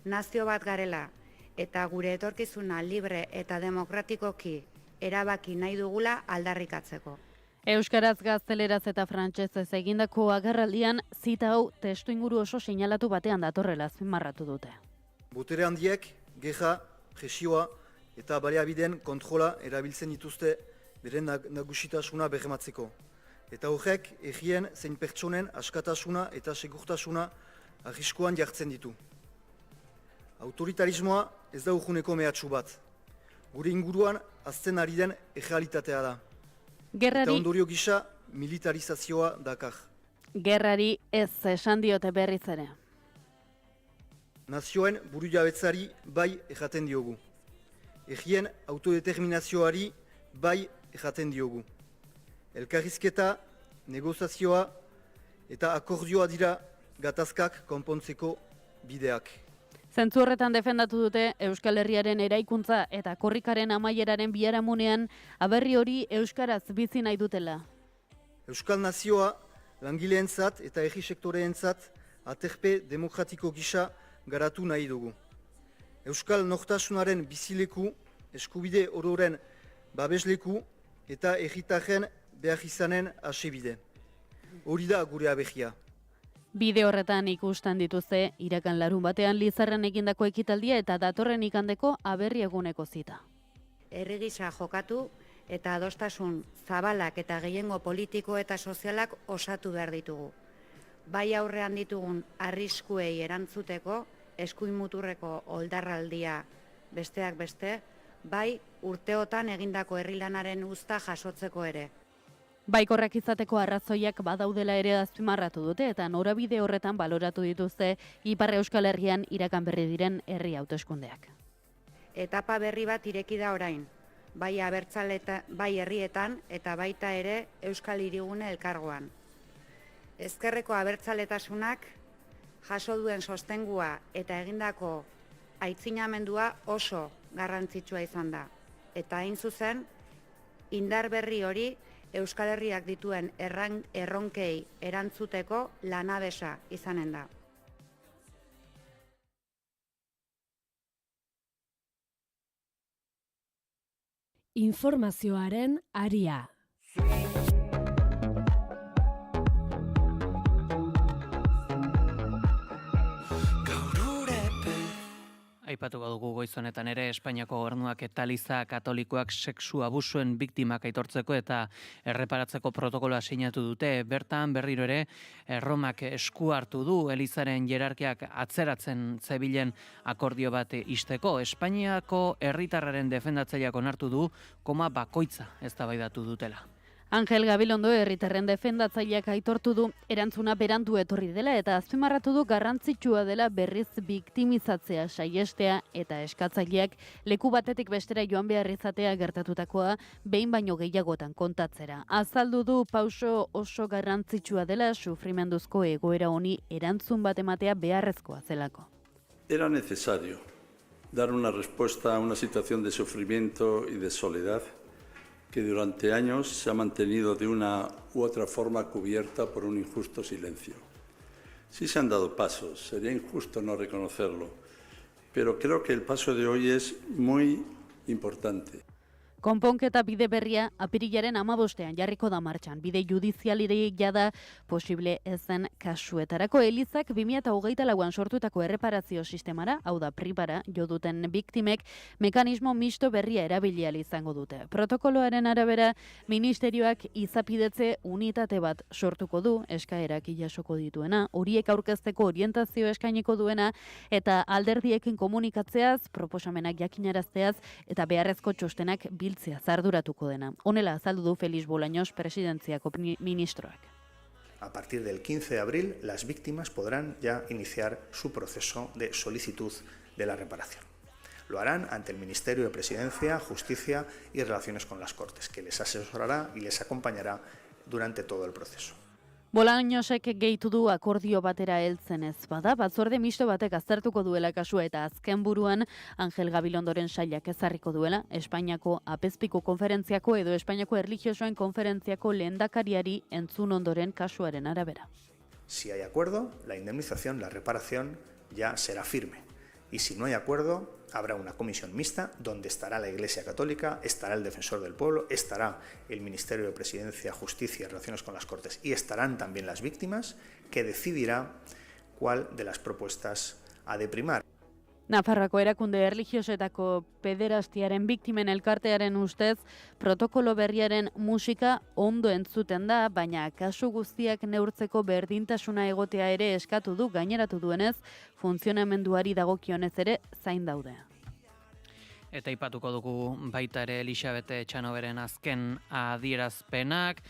G: nazio bat garela, eta gure etorkizuna libre eta demokratikoki erabaki nahi dugula aldarrikatzeko.
A: Euskaraz, gazteleraz eta frantsesez egindako agerraldian zita hau testuinguru oso seinalatu batean datorrela azpimarratu dute.
H: Botere handiek, geha, presioa eta baliabideen kontrola erabiltzen dituzte beren nagusitasuna berrematzeko. Eta horrek, egien zein pertsonen askatasuna eta segurtasuna arriskuan jartzen ditu. Autoritarismoa ez da urjuneko mehatxu bat. Gure inguruan azten ari den errealitatea da. Eta ondorio gisa militarizazioa dakar.
A: Gerrari ez esan diote berriz ere.
H: Nazioen burujabetzari bai erraten diogu. Egien autodeterminazioari bai erraten diogu. Elkarrizketa, negozazioa eta akordioa dira gatazkak konpontzeko bideak.
A: Zentzu horretan defendatu dute Euskal Herriaren eraikuntza eta korrikaren amaieraren biharamunean aberri hori euskaraz bizi nahi dutela.
H: Euskal Nazioa langileentzat eta herri sektoreentzat aterpe demokratiko gisa garatu nahi dugu. Euskal nortasunaren bizileku, eskubide ororen babesleku eta herritarren behar izanen asebide. Hori da gure aberria.
A: Bide horretan ikusten dituzte iragan larun batean Lizarran egindako ekitaldia eta datorren ikandeko aberri eguneko zita.
G: Herri gisa jokatu eta adostasun zabalak eta gehiengo politiko eta sozialak osatu behar ditugu. Bai aurrean ditugun arriskuei erantzuteko, eskuin muturreko oldarraldia besteak beste, bai urteotan egindako herri lanaren uzta jasotzeko ere.
A: Baikorrak izateko arrazoiak badaudela ere azpimarratu dute eta norabide horretan baloratu dituzte Ipar Euskal Herrian iragan berri diren herri hauteskundeak.
G: Etapa berri bat ireki da orain, bai bai herrietan eta baita ere Euskal Hirigune elkargoan. Ezkerreko abertzaletasunak jaso duen sostengua eta egindako aitzinamendua oso garrantzitsua izan da. Eta hain zuzen, indar berri hori Euskal Herriak dituen erronkei erantzuteko lanabesa izanen da.
D: Informazioaren aria.
E: Aipatuko dugu goiz honetan ere Espainiako gobernuak eta Eliza Katolikoak sexu abusuen biktimak aitortzeko eta erreparatzeko protokoloa sinatu dute. Bertan berriro ere Erromak esku hartu du Elizaren hierarkiak atzeratzen zebilen akordio bat isteko. Espainiako herritarraren defendatzaileak onartu du koma bakoitza eztabaidatu dutela.
A: Angel Gabilondo herritarren defendatzaileak aitortu du erantzuna berandu etorri dela eta azpimarratu du garrantzitsua dela berriz biktimizatzea saihestea eta eskatzaileak leku batetik bestera joan behar izatea gertatutakoa behin baino gehiagotan kontatzera. Azaldu du pauso oso garrantzitsua dela sufrimenduzko egoera honi erantzun bat ematea beharrezkoa zelako.
L: Era necesario dar una respuesta a una situación de sufrimiento y de soledad que durante años se ha mantenido de una u otra forma cubierta por un injusto silencio. Sí se han dado pasos, sería injusto no reconocerlo, pero creo que el paso de hoy es muy importante.
A: Konponketa bide berria apirilaren 15ean jarriko da martxan. Bide judizialirik jada posible ezen kasuetarako. Elizak 2024an sortutako erreparazio sistemara, hau da pribara, jo duten biktimek mekanismo misto berria erabili ahal izango dute. Protokoloaren arabera, ministerioak izapidetze unitate bat sortuko du, eskaerak jasoko dituena, horiek aurkezteko orientazio eskainiko duena, eta alderdiekin komunikatzeaz, proposamenak jakinarazteaz, eta beharrezko txostenak biltzea arduratuko dena. Honela azaldu du Felix Bolaños, presidentziako ministroak.
M: A partir del 15 de abril, las víctimas podrán ya iniciar su proceso de solicitud de la reparación. Lo harán ante el Ministerio de Presidencia, Justicia y Relaciones con las Cortes, que les asesorará y les acompañará durante todo el proceso.
A: Bolañosek gehitu du akordio batera heltzen ez bada, batzorde misto batek aztertuko duela kasua eta azken buruan Angel Gabilondoren sailak ezarriko duela Espainiako apezpiku konferentziako edo Espainiako erlijiosoen konferentziako lehendakariari entzun ondoren kasuaren arabera.
M: Si hay acuerdo, la indemnización, la reparación ya será firme. Y si no hay acuerdo, habrá una comisión mixta donde estará la Iglesia Católica, estará el Defensor del Pueblo, estará el Ministerio de Presidencia, Justicia y Relaciones con las Cortes y estarán también las víctimas, que decidirá cuál de las propuestas ha de primar.
A: Nafarroako erakunde erlijiosetako pederastiaren biktimen elkartearen ustez, protokolo berriaren musika ondo entzuten da, baina kasu guztiak neurtzeko berdintasuna egotea ere eskatu du, gaineratu duenez, funtzionamenduari dagokionez ere zain daude.
E: Eta ipatuko dugu baita ere Elixabete Etxanoberen azken adierazpenak,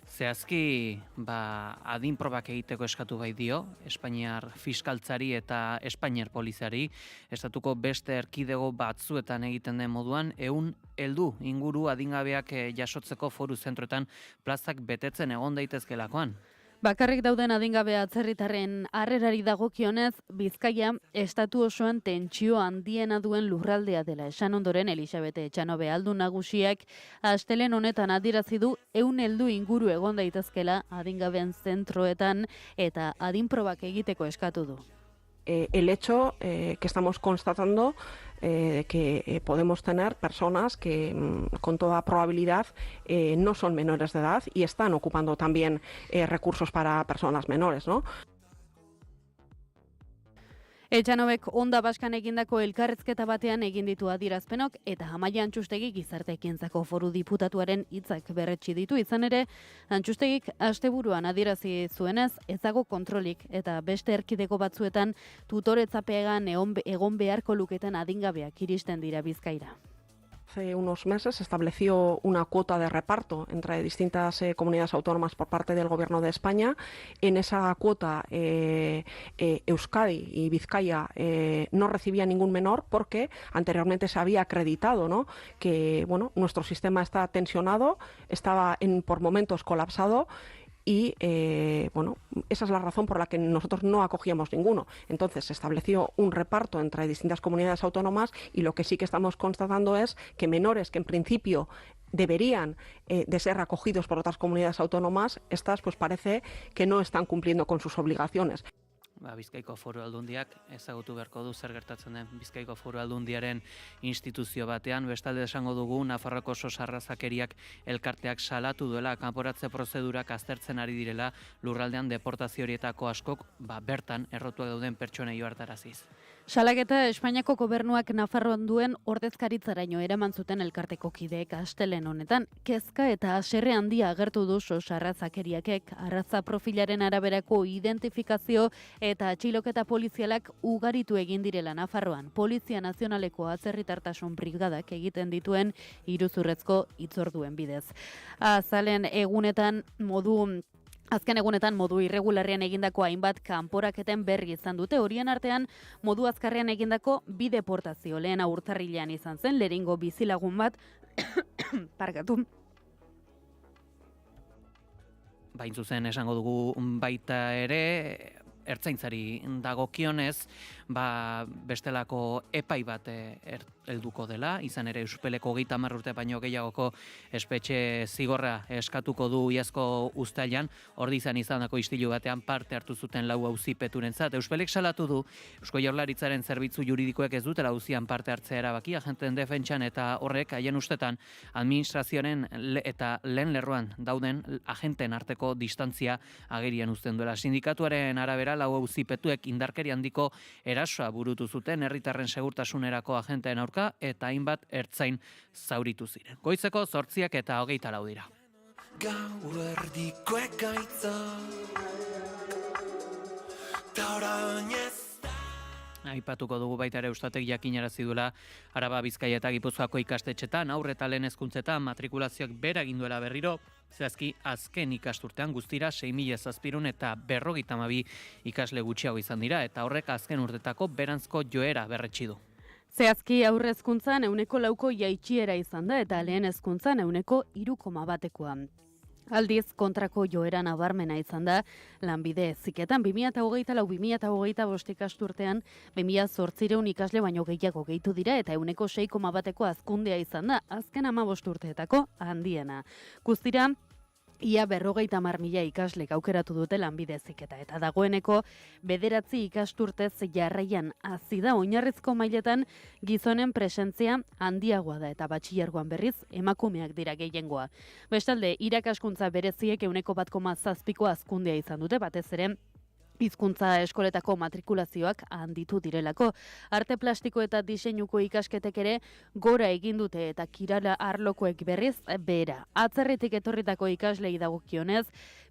E: zehazki adinprobak egiteko eskatu bai dio, Espainiar fiskaltzari eta Espainiar poliziari, estatuko beste erkidego batzuetan egiten den moduan, 100 heldu inguru adingabeak jasotzeko foru zentroetan plazak betetzen egon daitezkelakoan.
A: Bakarrik dauden adingabe atzerritarren harrerari dagokionez, Bizkaia estatu osoan tentsio handiena duen lurraldea dela esan ondoren Elisabete Etxanobe aldun nagusiak astelen honetan adierazi du 100 heldu inguru egon daitezkela adingabeen zentroetan eta adinprobak egiteko eskatu du.
N: El hecho que estamos constatando que podemos tener personas que con toda probabilidad no son menores de edad y están ocupando también recursos para personas menores, ¿no?
A: Etxanobek Onda Baskan egindako elkarrezketa batean egin ditu adierazpenok eta Amaia Antxustegi Gizarte Ekintzako Foru Diputatuaren hitzak berretsi ditu. Izan ere, Antxustegik asteburuan adierazi zuenez, ez dago kontrolik eta beste erkidego batzuetan tutoretzapean egon beharko luketen adingabeak iristen dira Bizkaira.
N: Hace unos meses se estableció una cuota de reparto entre distintas comunidades autónomas por parte del Gobierno de España. En esa cuota Euskadi y Vizcaya no recibían ningún menor porque anteriormente se había acreditado, ¿no?, que bueno, nuestro sistema está tensionado, estaba por momentos colapsado. Y bueno, esa es la razón por la que nosotros no acogíamos ninguno. Entonces se estableció un reparto entre distintas comunidades autónomas y lo que sí que estamos constatando es que menores que en principio deberían de ser acogidos por otras comunidades autónomas, estas pues parece que no están cumpliendo con sus obligaciones.
E: Bizkaiko Foru Aldundiak ezagutu beharko du zer gertatzen den Bizkaiko Foru Aldundiaren instituzio batean. Bestalde esango dugu Nafarroako sosarrazakeriak elkarteak salatu duela kanporatze prozedurak aztertzen ari direla lurraldean deportazio horietako askok bertan errotuak dauden pertsonei hartaraziz.
A: Salaketa Espainiako gobernuak Nafarroan duen ordezkaritzaraino eraman zuten elkarteko kideek astelen honetan. Kezka eta haserre handia agertu du sosarrazakeriakek arraza profilaren araberako identifikazio eta atxiloketa polizialak ugaritu egin direla Nafarroan. Polizia Nazionaleko atzerritartasun brigadak egiten dituen iruzurrezko hitzorduen bidez. Azken egunetan modu irregularrean egindako hainbat kanporaketen berri izan dute. Horien artean modu azkarrean egindako bi deportazio. Lehena urtarrilean izan zen, lehenengo bizilagun bat parkatu.
E: Bain zuzen esango dugu baita ere, ertzaintzari dagokionez, bestelako epai bat helduko dela, izan ere Euspeleko 30 urte baino gehiagoko espetxe zigorra eskatuko du iazko uztailan, ordi izandako istilu batean parte hartu zuten 4 auzipeturentzat. Euspelek salatu du Eusko Jaurlaritzaren zerbitzu juridikoek ez dutela auzian parte hartzea erabaki, agenten defentsan eta horrek haien ustetan administrazioaren eta lehen lerroan dauden agenten arteko distantzia agerian uzten duela. Sindikatuaren arabera 4 auzipetuek indarkeria handiko erasoa burutu zuten herritarren segurtasunerako agenteen aurka eta hainbat ertzain zauritu ziren. Goizeko 8:24 dira.
O: Gauerdiko ekaitza ta orain ez.
E: Aipatuko dugu baita ere Eustatek jakinarazi duela Araba, Bizkaia eta Gipuzkoako ikastetxetan aurre eta lehen hezkuntzetan matrikulazioak behera egin duela berriro. Zehazki azken ikasturtean guztira 6.700 eta 52 ikasle gutxiago izan dira eta horrek azken urtetako beranzko joera berretsi du.
A: Zehazki aurre hezkuntzan 4ko jaitsiera izan da eta lehen hezkuntzan 3,1. Aldiz, kontrako joera nabarmena izan da lanbide heziketan 2024-2025 ikasturtean 2.800 ikasle baino gehiago gehitu dira eta 6,1ko hazkundea izan da azken 15 urteetako handiena. Guztira, ia 50.000 ikaslek aukeratu dute lanbide heziketa eta dagoeneko 9 ikasturtez jarraian hasi da. Oinarrizko mailetan gizonen presentzia handiagoa da eta batxilergoan berriz emakumeak dira gehiengoa. Bestalde, irakaskuntza bereziek 1,7ko hazkundea izan dute, batez ere hizkuntza eskoletako matrikulazioak handitu direlako. Arte plastiko eta diseinuko ikasketek ere gora egin dute eta kirala arlokoek berriz behera. Atzerritik etorritako ikaslei dagokionez,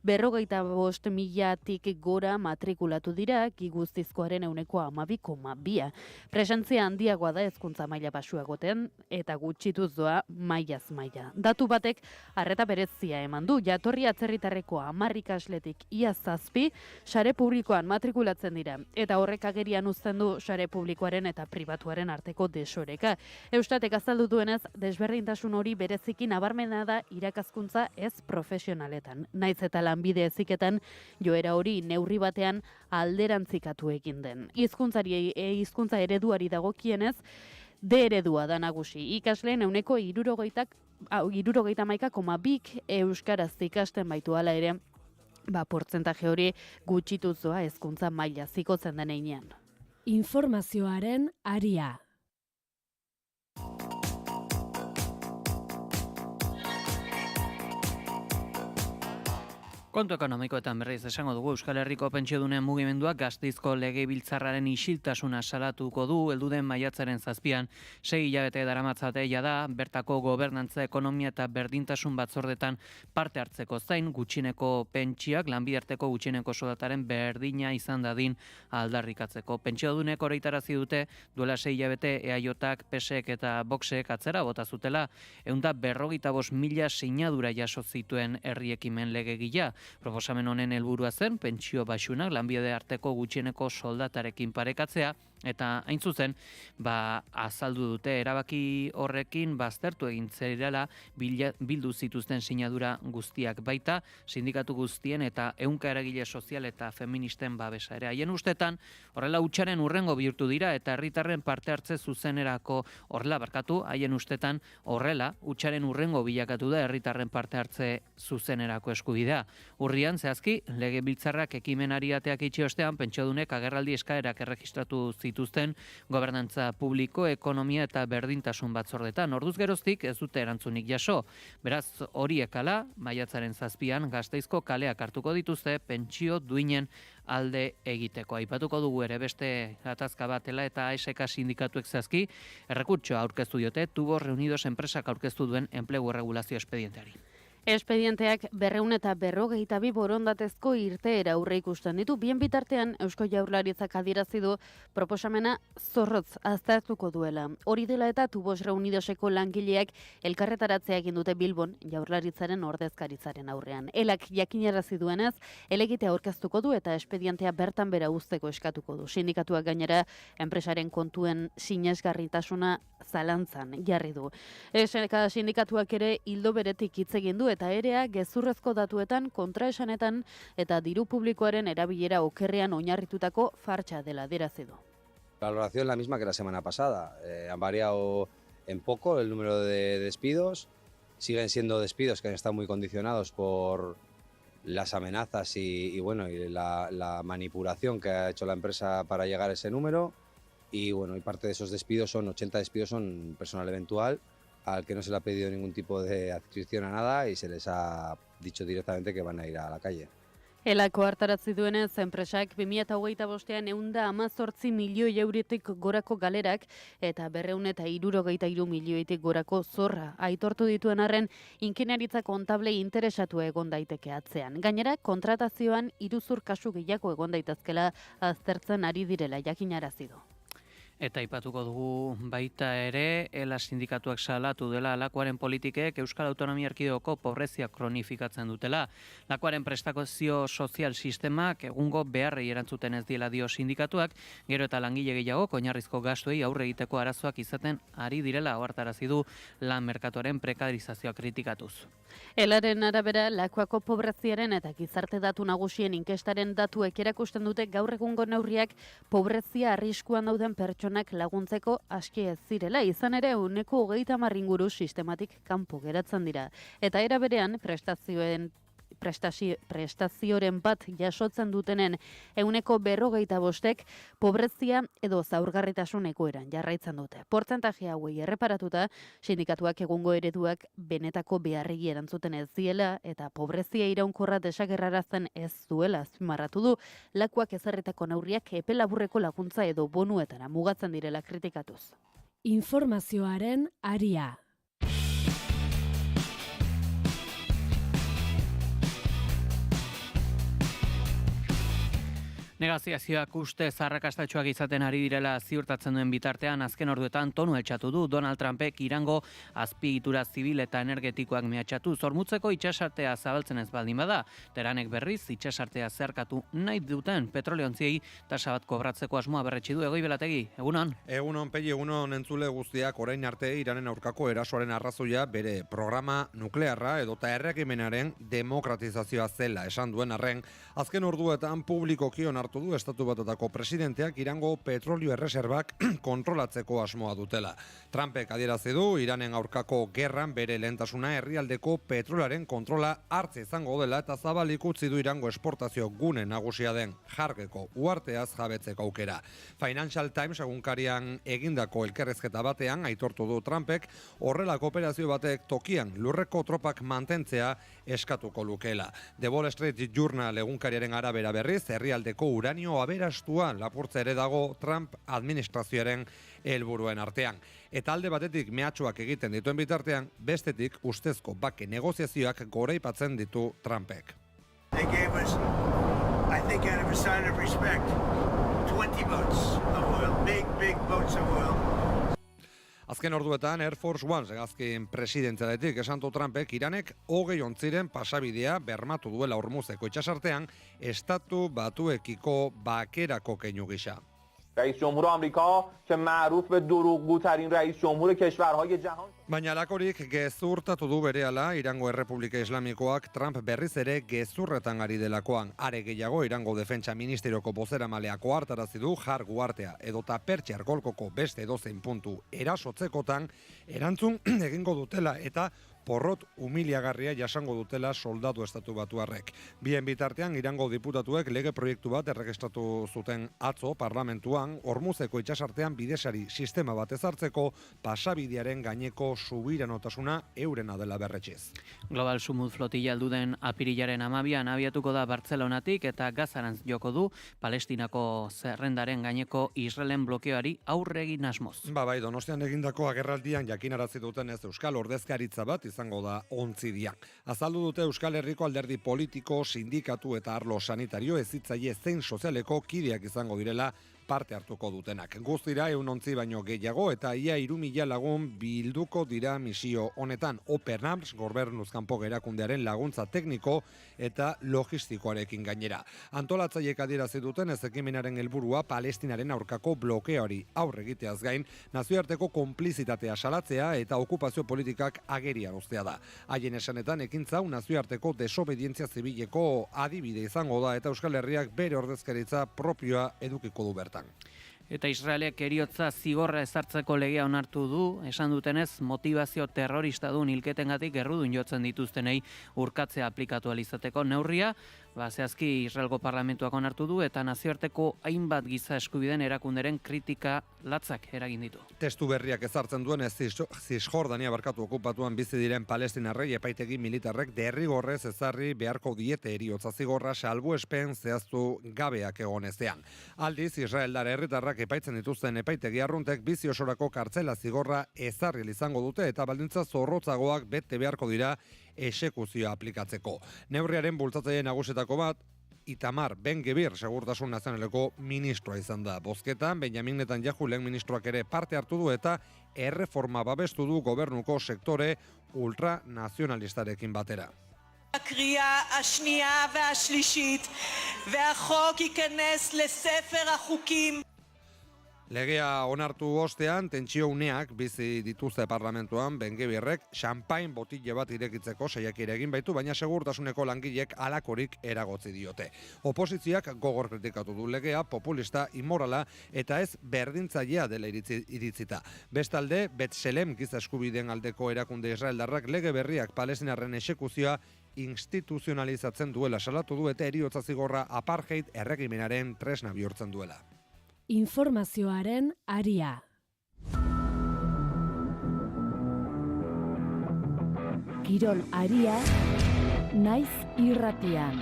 A: 55.000tik gora matrikulatu dira, guztizkoaren 12,2. Presentzia handiagoa da hezkuntza maila baxuagoten eta gutxituz doa mailaz maila. Datu batek arreta berezia eman du, jatorri atzerritarreko 10 ikasletik ia 7 sare publikoan matrikulatzen dira eta horrek agerian uzten du sare publikoaren eta pribatuaren arteko desoreka. Eustatek azaldu duenez, desberdintasun hori bereziki nabarmena da irakaskuntza ez profesionaletan. Naiz eta lanbide heziketan joera hori neurri batean alderantzikatu egin den. Hizkuntza ereduari dagokienez, D eredua da nagusi. Ikasleen 70,2 euskaraz ikasten baitu hala ere, portzentaje hori gutxituz doa hezkuntza maila zikotzen den heinean.
D: Informazioaren aria.
E: Kontu ekonomikoetan berriz esango dugu Euskal Herriko pentsiodunen mugimenduak Gasteizko legebiltzarraren isiltasuna salatuko du helduden maiatzaren 7an 6 hilabete daramatzate jada bertako gobernantza, ekonomia eta berdintasun batzordetan parte hartzeko zain gutxineko pentsioak lanbiderteko gutxineko soldataren berdina izan dadin aldarrikatzeko. Pentsiodunek oraitarazi dute duela 6 hilabete EAJak, PSek eta Voxek atzera bota zutela 145.000 sinadura jaso zituen herri ekimen legegilea. Proposamen honen helburua zen pentsio baxunak lanbide arteko gutxieneko soldatarekin parekatzea eta hain zuzen azaldu dute erabaki horrekin baztertu egin zirela bildu zituzten sinadura guztiak baita sindikatu guztien eta ehunka eragile sozial eta feministen babesa ere. Haien ustetan horrela hutsaren hurrengo bihurtu dira eta herritarren parte hartze zuzenerako haien ustetan horrela hutsaren hurrengo bilakatu da herritarren parte hartze zuzenerako eskubidea. Urrian zehazki legebiltzarrak ekimenari ateak itxi ostean pentsiodunek agerraldi eskaerak erregistratu zituzten gobernantza publiko, ekonomia eta berdintasun batzordetan. Orduz geroztik ez dute erantzunik jaso. Beraz horiek ala, maiatzaren 7an Gasteizko kaleak hartuko dituzte pentsio duinen alde egiteko. Aipatuko dugu ere beste gatazka batela eta ASK sindikatuek zehazki errekurtsoa aurkeztu diote Tubos Reunidos enpresak aurkeztu duen enplegu erregulazio espedienteari.
A: Espedienteak 242 borondatezko irteera aurre ikusten ditu. Bien bitartean, Eusko Jaurlaritzak adierazi du proposamena zorrotz aztertuko duela. Hori dela eta Tubos Reunidoseko langileak elkarretaratzea egin dute Bilbon Jaurlaritzaren ordezkaritzaren aurrean. Elak jakinarazi duenez, elegitea aurkeztuko du eta espedientea bertan bera uzteko eskatuko du. Sindikatuak gainera enpresaren kontuen sinesgarritasuna zalantzan jarri du. Sindikatuak ere ildo beretik hitz egin du eta erea gezurrezko datuetan, kontraesanetan eta diru publikoaren erabilera okerrean oinarritutako fartsa dela adierazi du.
I: La valoración es la misma que la semana pasada. Han variado en poco el número de despidos. Siguen siendo despidos que han estado muy condicionados por las amenazas y la manipulación que ha hecho la empresa para llegar a ese número. Y parte de esos despidos 80 despidos son personal eventual, al que no se le ha pedido ningún tipo de adscripción a nada y se les ha dicho directamente que van a ir a la calle.
A: Elako hartarazi duenez, enpresak 2025ean 118 milioi eurotik gorako galerak eta 263 milioitik gorako zorra aitortu dituen arren inkineritza kontable interesatu egon daiteke atzean. Gainera, kontratazioan iruzur kasu gehiago egon daitezkela aztertzen ari direla jakinarazi du.
E: Eta aipatuko dugu baita ere, ELA sindikatuak salatu dela lakuaren politikek Euskal Autonomia Erkidegoko pobrezia kronifikatzen dutela. Lakuaren prestakzio sozial sistemak egungo beharrei erantzuten ez diela dio sindikatuak, gero eta langile gehiago oinarrizko gastuei aurre egiteko arazoak izaten ari direla ohartarazi du lan merkatuaren prekarizazioa kritikatuz.
A: ELAren arabera, lakuako pobreziaren eta gizarte datu nagusien inkestaren datuek erakusten dute gaur egungo neurriak pobrezia arriskuan dauden pertsonak laguntzeko aski ez zirela, izan ere 30% inguru sistematik kanpo geratzen dira. Eta era berean prestazioren bat jasotzen dutenen 45% pobrezia edo zaurgarritasun egoeran jarraitzen dute. Portzentaje hauei erreparatuta, sindikatuak egungo ereduak benetako beharrei erantzuten ez diela eta pobrezia iraunkorra desagerrarazten ez duela azpimarratu du, lakuak ezarritako neurriak epe laburreko laguntza edo bonuetara mugatzen direla kritikatuz.
D: Informazioaren aria.
E: Negoziazioak ustez arrakastatsuak izaten ari direla ziurtatzen duen bitartean, azken orduetan tonu altxatu du Donald Trumpek Irango azpiegitura zibil eta energetikoak mehatxatu. Zormutzeko itsasartea zabaltzen ez baldin bada, Teheranek berriz itsasartea zeharkatu nahi duten petroliontziei tasa bat kobratzeko asmoa berretsi du. Egoi Belategi, egunon?
B: Egunon, Pei, egunon entzule guztiak orain arte Iranen aurkako erasoaren arrazoia bere programa nuklearra edota erregimenaren demokratizazioa zela esan duen arren, azken orduetan publikoki onartu du Estatu Batuetako presidenteak Irango petrolio erreserbak kontrolatzeko asmoa dutela. Trumpek adierazi du Iranen aurkako gerran bere lehentasuna herrialdeko petrolaren kontrola hartze izango dela eta zabalik utzi du Irango esportazio gune nagusia den Jargeko uharteaz jabetzeko aukera. Financial Times egunkarian egindako elkarrizketa batean aitortu du Trumpek horrelako operazio batek tokian lurreko tropak mantentzea eskatuko lukeela. The Wall Street Journal egunkariaren arabera berriz herrialdeko uranio aberastua lapurtza ere dago Trump administrazioaren helburuen artean. Eta alde batetik mehatxuak egiten dituen bitartean, bestetik ustezko bake negoziazioak goraipatzen ditu Trumpek.
P: They gave us, I think out of a sign of respect, 20 boats of oil, big boats of oil.
B: Azken orduetan Air Force One hegazkin presidentzialetik esan du Trumpek Iranek 20 ontziren pasabidea bermatu duela Hormuzeko itsasartean Estatu Batuekiko bakerako keinu gisa.
Q: رئیس جمهور آمریکا که معروف به دروغگوترین رئیس جمهور کشورهای جهان.
B: Baina alakorik gezurtatu du berehala Irango Errepublika Islamikoak Trump berriz ere gezurretan ari delakoan. Are gehiago Irango Defentsa Ministerioko bozeramaleako hartarazi du Jarguartea edota Pertsiar Golkoko beste edozein puntu erasotzekotan erantzun egingo dutela eta porrot humiliagarria jasango dutela soldadu estatu batuarrek. Bien bitartean Irango diputatuek lege proiektu bat erregistratu zuten atzo parlamentuan Hormuzeko itsasartean bidesari sistema bat ezartzeko pasabidearen gaineko subiranotasuna eurena dela berretsiz.
E: Global Sumut flotilla heldu den apirilaren 12an abiatuko da Bartzelonatik eta Gazarantz joko du Palestinako zerrendaren gaineko Israelen blokeoari aurre egin asmoz.
B: Bai, Donostian egindako agerraldian jakinarazi duten ez Euskal Ordezkaritza bat izango da ontzidia. Azaldu dute Euskal Herriko alderdi politiko, sindikatu eta arlo sanitario ezitzaile zein sozialeko kideak izango direla parte hartuko dutenak. Guztira 100 ontzi baino gehiago eta ia 3.000 lagun bilduko dira misio honetan. Opernams gobernuzkanpo erakundearen laguntza tekniko eta logistikoarekin gainera. Antolatzaileek adierazi duten ez ekimenaren helburua Palestinaren aurkako blokeoari aurre egiteaz gain, nazioarteko konplizitatea salatzea eta okupazio politikak agerian uztea da. Haien esanetan ekintza hau nazioarteko desobedientzia zibileko adibide izango da eta Euskal Herriak bere ordezkaritza propioa edukiko du bertan.
E: Eta Israelek heriotza zigorra ezartzeko legea onartu du, esan dutenez motivazio terrorista duen hilketengatik errudun jotzen dituztenei urkatzea aplikatu alizateko neurria, zehazki Israelgo parlamentuak onartu du eta nazioarteko hainbat giza eskubideen erakunderen kritika latzak eragin ditu.
B: Testu berriak ezartzen duen Zisjordania barkatu okupatuan bizi diren palestinarrei epaitegi militarrek derrigorrez ezarri beharko diete heriotza zigorra salbuespen zehaztu gabeak egon ezean. Aldiz, Israeldar herritarrak epaitzen dituzten epaitegi arruntek bizi osorako kartzela zigorra ezarri izango dute eta baldintza zorrotzagoak bete beharko dira exekuzioa aplikatzeko. Neurriaren bultzatzaile nagusietako bat Itamar Ben-Gvir segurtasun nazionaleko ministroa izan da. Bozketan Benjamin Netanyahu lehen ministroak ere parte hartu du eta erreforma babestu du gobernuko sektore ultranazionalistarekin batera.
O: הקריאה השנייה והשלישית והחוק ייכנס לספר החוקים.
B: Legea onartu ostean, tentsio uneak bizi dituzte parlamentuan Ben-Gvirrek xampain botile bat irekitzeko saiakera egin baitu, baina segurtasuneko langilek halakorik eragotzi diote. Oposizioak gogor kritikatu du legea, populista, inmorala eta ez berdintzailea dela iritzita. Bestalde, Betselem giza eskubideen aldeko erakunde israeldarrak lege berriak palestinarren exekuzioa instituzionalizatzen duela salatu du eta heriotza zigorra apartheid erregimenaren tresna bihurtzen duela.
D: Informazioaren aria. Kirol aria, naiz irratian.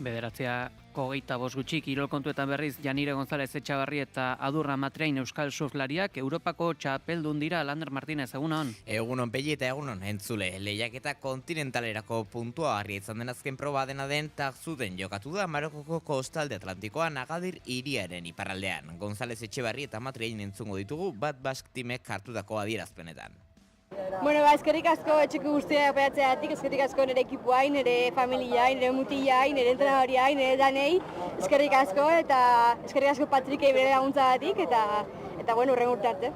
E: Bederatzea 5 gutxi, kirol kontuetan berriz Janire González Etxabarri eta Adurra Matrein euskal surflariak Europako txapeldun dira. Lander Martínez, egunon.
C: Egunon Pegi eta egunon entzule. Lehiaketa kontinentalerako puntua harri izan den azken proba dena den Taxuden jokatu da Marokoko kostalde Atlantikoan Agadir hiriaren iparraldean. González Etxabarri eta Matrein entzungo ditugu Bat Basque Teamek hartutako adierazpenetan.
R: Bueno, eskerrik asko etxeko guztia operatzeatik, eskerrik asko nire ekipuai, nire familiai, nire mutilai, nire entrenadoriai, nire danei, eskerrik asko eta eskerrik asko Patrikei bere laguntzagatik eta bueno, urren urte arte.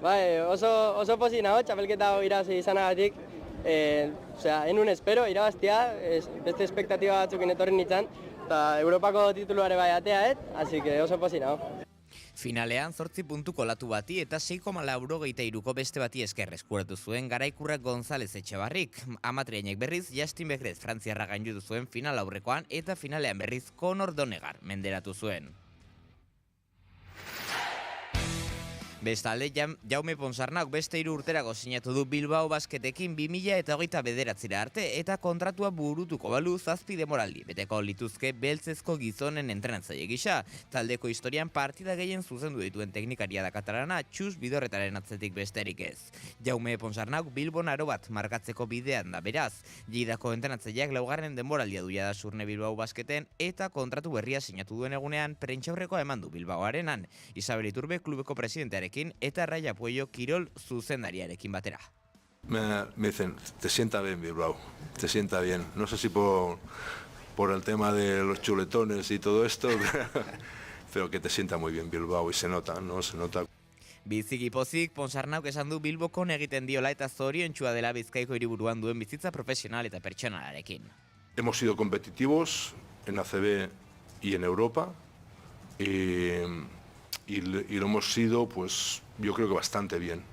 S: Bai, oso pozik nago, txapelketa irabazi izanagatik. Enun espero, irabaztia, beste espektatiba batzukin etorri nintzen, eta Europako tituluare bai atea, así que oso pozik nago.
C: Finalean 8 puntuko latu bati eta 6,83ko beste bati esker eskuratu zuen Garaikurrak González Etxabarrik. Amatreinek berriz Justin Begret Frantziarra gainditu zuen final aurrekoan eta finalean berriz Conor Donegar menderatu zuen. Bestalde, Jaume Ponsarnauk beste 3 urterako sinatu du Bilbao Basketekin 2029 arte eta kontratua burutuko balu 7 demoraldi. Beteko lituzke beltzezko gizonen entrenatzaile gisa. Taldeko historian partida gehien zuzendu dituen teknikaria da katalana, Txus Bidorretaren atzetik besterik ez. Jaume Ponsarnauk Bilbon aro bat markatzeko bidean da beraz. Lleidako entrenatzaileak 4. denboraldia duia da Surne Bilbao Basketen eta kontratu berria sinatu duen egunean prentxaurrekoa eman du Bilbao Arenan. Isabel Iturbe klubeko presidentearekin eta Raya Puello kirol zuzendariarekin batera.
T: Me dicen, te sienta bien Bilbao, te sienta bien. No sé si por el tema de los chuletones y todo esto, pero que te sienta muy bien Bilbao y se nota, ¿no? Se nota.
C: Biziki pozik, Ponsarnauk esan du Bilbokon egiten diola eta zoriontsua dela Bizkaiko hiriburuan duen bizitza profesional eta pertsonalarekin.
T: Hemos sido competitivos en ACB y en Europa y lo hemos sido, pues, yo creo que bastante bien.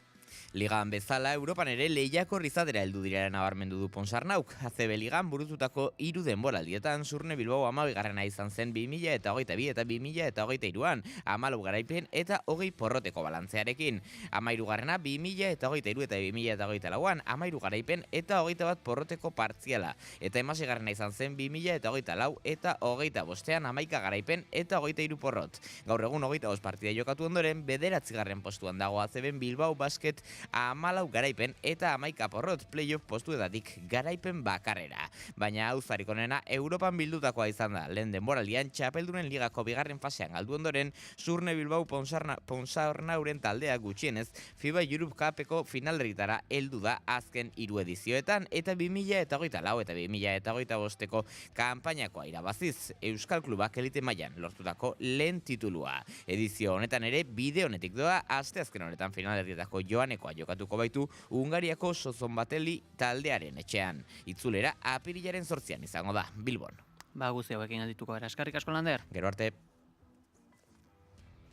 C: Ligan bezala, Europan ere lehiako rizadera heldu diraren nabarmendu du Ponsarnauk. ACB Ligan buruzutako 3 denboraldietan Surne Bilbao 12. izan zen 2022 eta 2023an, 14 garaipen eta 20 porroteko balantzearekin. 13. 2023 eta 2024an, 13 garaipen eta 21 porroteko partziala. Eta 16. izan zen 2024 eta 25ean 11 garaipen eta 23 porrot. Gaur egun 25 partida jokatu ondoren, 9. postuan dago ACB Bilbao Basket 14 garaipen eta 11 porrot playoff postuetatik garaipen bakarrera. Baina hau zarik onena Europan bildutakoa izan da. Lehen denboraldian txapeldunen ligako 2. fasean galdu ondoren, Surne Bilbao Ponsarnauren taldea gutxienez FIBA Europe Cupeko finalerritara heldu da azken 3 edizioetan eta 2024 eta 2025eko kanpainakoa irabaziz Euskal Klubak elite mailan lortutako lehen titulua. Edizio honetan ere bide honetik doa asteazken honetan finalerritako joanekoa jokatuko baitu Hungariako Sozonbateli taldearen etxean. Itzulera apirilaren 8an izango da, Bilbon.
E: Guzti hauekin aldituko gara. Eskerrik asko Lander.
C: Gero arte.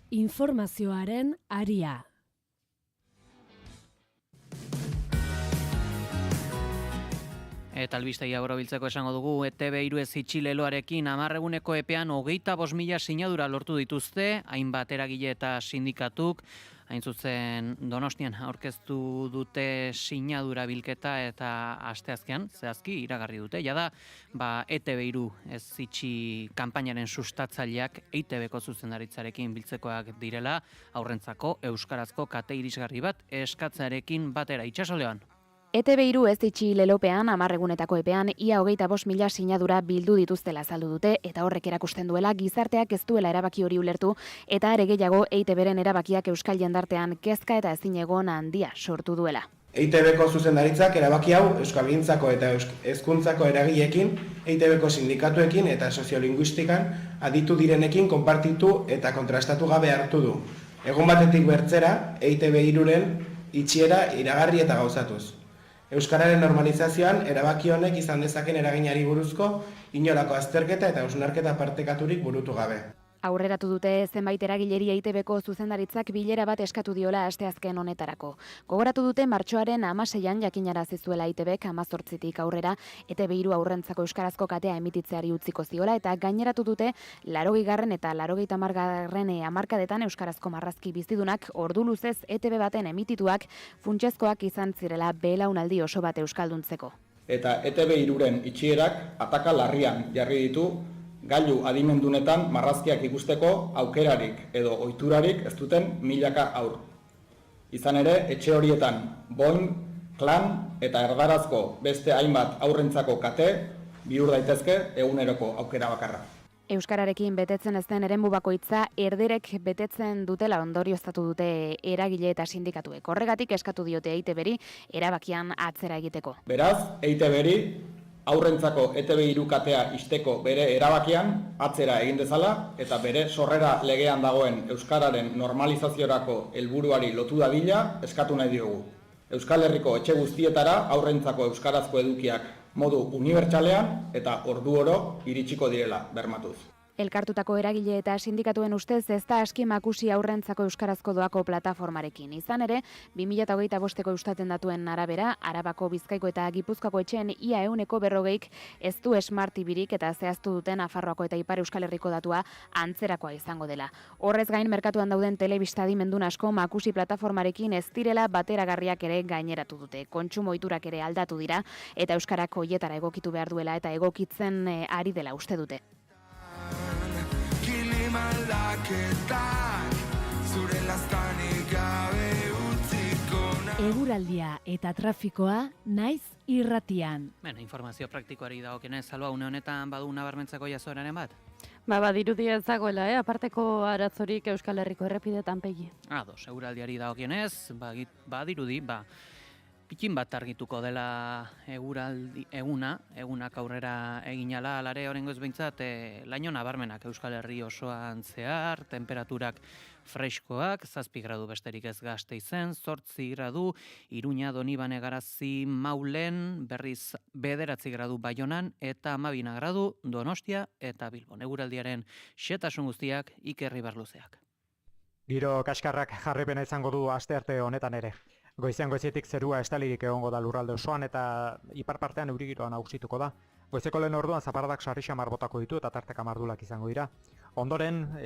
D: Informazioaren aria.
E: Eta albistegia borobiltzeko esango dugu, ETV3 ez itxileloarekin 10 eguneko epean 25.000 sinadura lortu dituzte, hainbat eragile eta sindikatuk, hain zuzen Donostian aurkeztu dute sinadura bilketa eta asteazkean, zehazki iragarri dute. Jada, ETV3 ez itxi kanpainaren sustatzaileak EITBko zuzendaritzarekin biltzekoak direla, aurrentzako euskarazko kate irisgarri bat eskatzearekin batera. Itxasolean.
U: ETV3 ez itxi lelopean 10 egunetako epean ia 25.000 sinadura bildu dituztela azaldu dute eta horrek erakusten duela gizarteak ez duela erabaki hori ulertu eta are gehiago EITBren erabakiak euskal jendartean kezka eta ezinegon handia sortu duela.
V: EITBko zuzendaritzak erabaki hau euskalgintzako eta hezkuntzako eragileekin, EITBko sindikatuekin eta soziolinguistikan aditu direnekin konpartitu eta kontrastatu gabe hartu du. Egun batetik bertzera, EITB3ren itxiera iragarri eta gauzatuz. Euskararen normalizazioan erabaki honek izan dezaken eraginari buruzko inolako azterketa eta hausnarketa partekaturik burutu gabe.
U: Aurreratu dute zenbait eragileri EITBko zuzendaritzak bilera bat eskatu diola asteazken honetarako. Gogoratu dute martxoaren 16an jakinarazi zuela EITBk 18tik aurrera ETV3 aurrentzako euskarazko katea emititzeari utziko ziola eta gaineratu dute 80. eta 90. hamarkadetan euskarazko marrazki bizidunak ordu luzez ETB baten emitituak funtsezkoak izan zirela belaunaldi oso bat euskalduntzeko.
W: Eta ETV3ren itxierak ataka larrian jarri ditu
F: gailu adimendunetan marrazkiak ikusteko aukerarik edo ohiturarik ez duten milaka haur. Izan ere, etxe horietan boin, klan eta erdarazko beste hainbat haurrentzako kate bihur daitezke eguneroko aukera bakarra.
U: Euskararekin betetzen ez den eremu bakoitza erderek betetzen dutela ondorioztatu dute eragile eta sindikatuek. Horregatik eskatu diote EITB-ri erabakian atzera egiteko.
F: Beraz, EITB-ri aurrentzako ETB3 katea ixteko bere erabakian atzera egin dezala eta bere sorrera legean dagoen euskararen normalizaziorako helburuari lotu dadila eskatu nahi diogu. Euskal Herriko etxe guztietara aurrentzako euskarazko edukiak modu unibertsalean eta ordu oro iritsiko direla bermatuz.
U: Elkartutako eragile eta sindikatuen ustez ez da aski makusi aurrentzako euskarazko doako plataformarekin. Izan ere, 2025ko Eustaten datuen arabera, Arabako, Bizkaiko eta Gipuzkoako etxeen ia 40%ik ez du Smart TV-rik eta zehaztu duten Nafarroako eta Ipar Euskal Herriko datua antzerakoa izango dela. Horrez gain, merkatuan dauden telebista adimendun asko makusi plataformarekin ez direla bateragarriak ere gaineratu dute. Kontsumo ohiturak ere aldatu dira eta euskarak hoietara egokitu behar duela eta egokitzen ari dela uste dute.
D: Eguraldia eta trafikoa naiz irratian.
E: Informazio praktikoari dagokionez, Salva, une honetan badu nabarmentzako jazoeraren bat?
A: Badirudi ez dagoela, aparteko arazorik Euskal Herriko errepidetan pegi.
E: Ados, eguraldiari dagokionez, badirudi, pikin bat argituko dela egunak aurrera eginala, alare horrengoz behintzat, laino nabarmenak Euskal Herri osoan zehar, temperaturak freskoak, 7 gradu besterik ez Gasteizen, 8 gradu, Iruña, Donibane, Garazi, Maulen, berriz 9 gradu Baionan, eta 12 gradu Donostia eta Bilbon. Eguraldiaren xehetasun guztiak Iker Ribarluzeak.
J: Giro kaskarrak jarripena izango du astearte honetan ere. Goizean goizetik zerua estalirik egongo da lurralde osoan eta ipar partean euri giroa nagusituko da. Goizeko lehen orduan zaparradak sarri xamar botako ditu eta tarteka mardulak izango dira. Ondoren,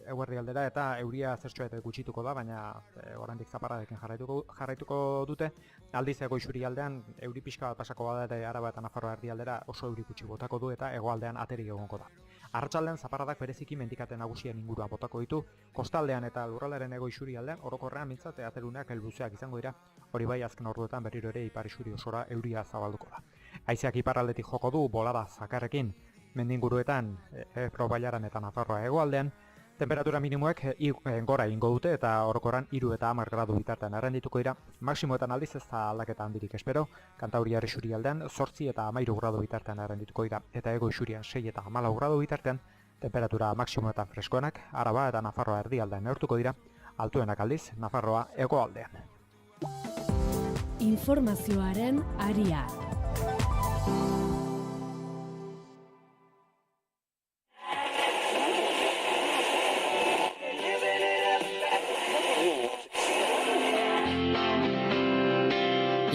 J: eguerdi aldera eta euria zertxoetek gutxituko da, baina oraindik zaparradekin jarraituko dute. Aldiz goizuri aldean euri pixka bat pasako bada ere Araba eta Nafarroa erdialdera oso euri gutxi botako du eta hegoaldean ateri egongo da. Arratsaldean zaparradak bereziki mendikaten nagusien ingurua botako ditu, kostaldean eta lurraldearen hego isurialdean orokorrean mintzat ateruneak helbuzeak izango dira, hori bai azken orduetan berriro ere ipar isuri osora euria zabalduko da. Haizeak iparraldetik joko du bolada zakarrekin, mendinguruetan Ebro, Bailaran eta Nafarroa hegoaldean, temperatura minimoek gora egingo dute eta orokorran 3 eta 10 gradu bitartean errendituko dira, maksimoetan aldiz ez da aldaketa handirik espero, Kantauriar isurialdean 8 eta 13 gradu bitartean errendituko dira, eta hego isurian 6 eta 14 gradu bitartean, temperatura maksimoetan freskoenak, Araba eta Nafarroa erdialdean neurtuko dira, altuenak aldiz Nafarroa hegoaldean.
D: Informazioaren aria.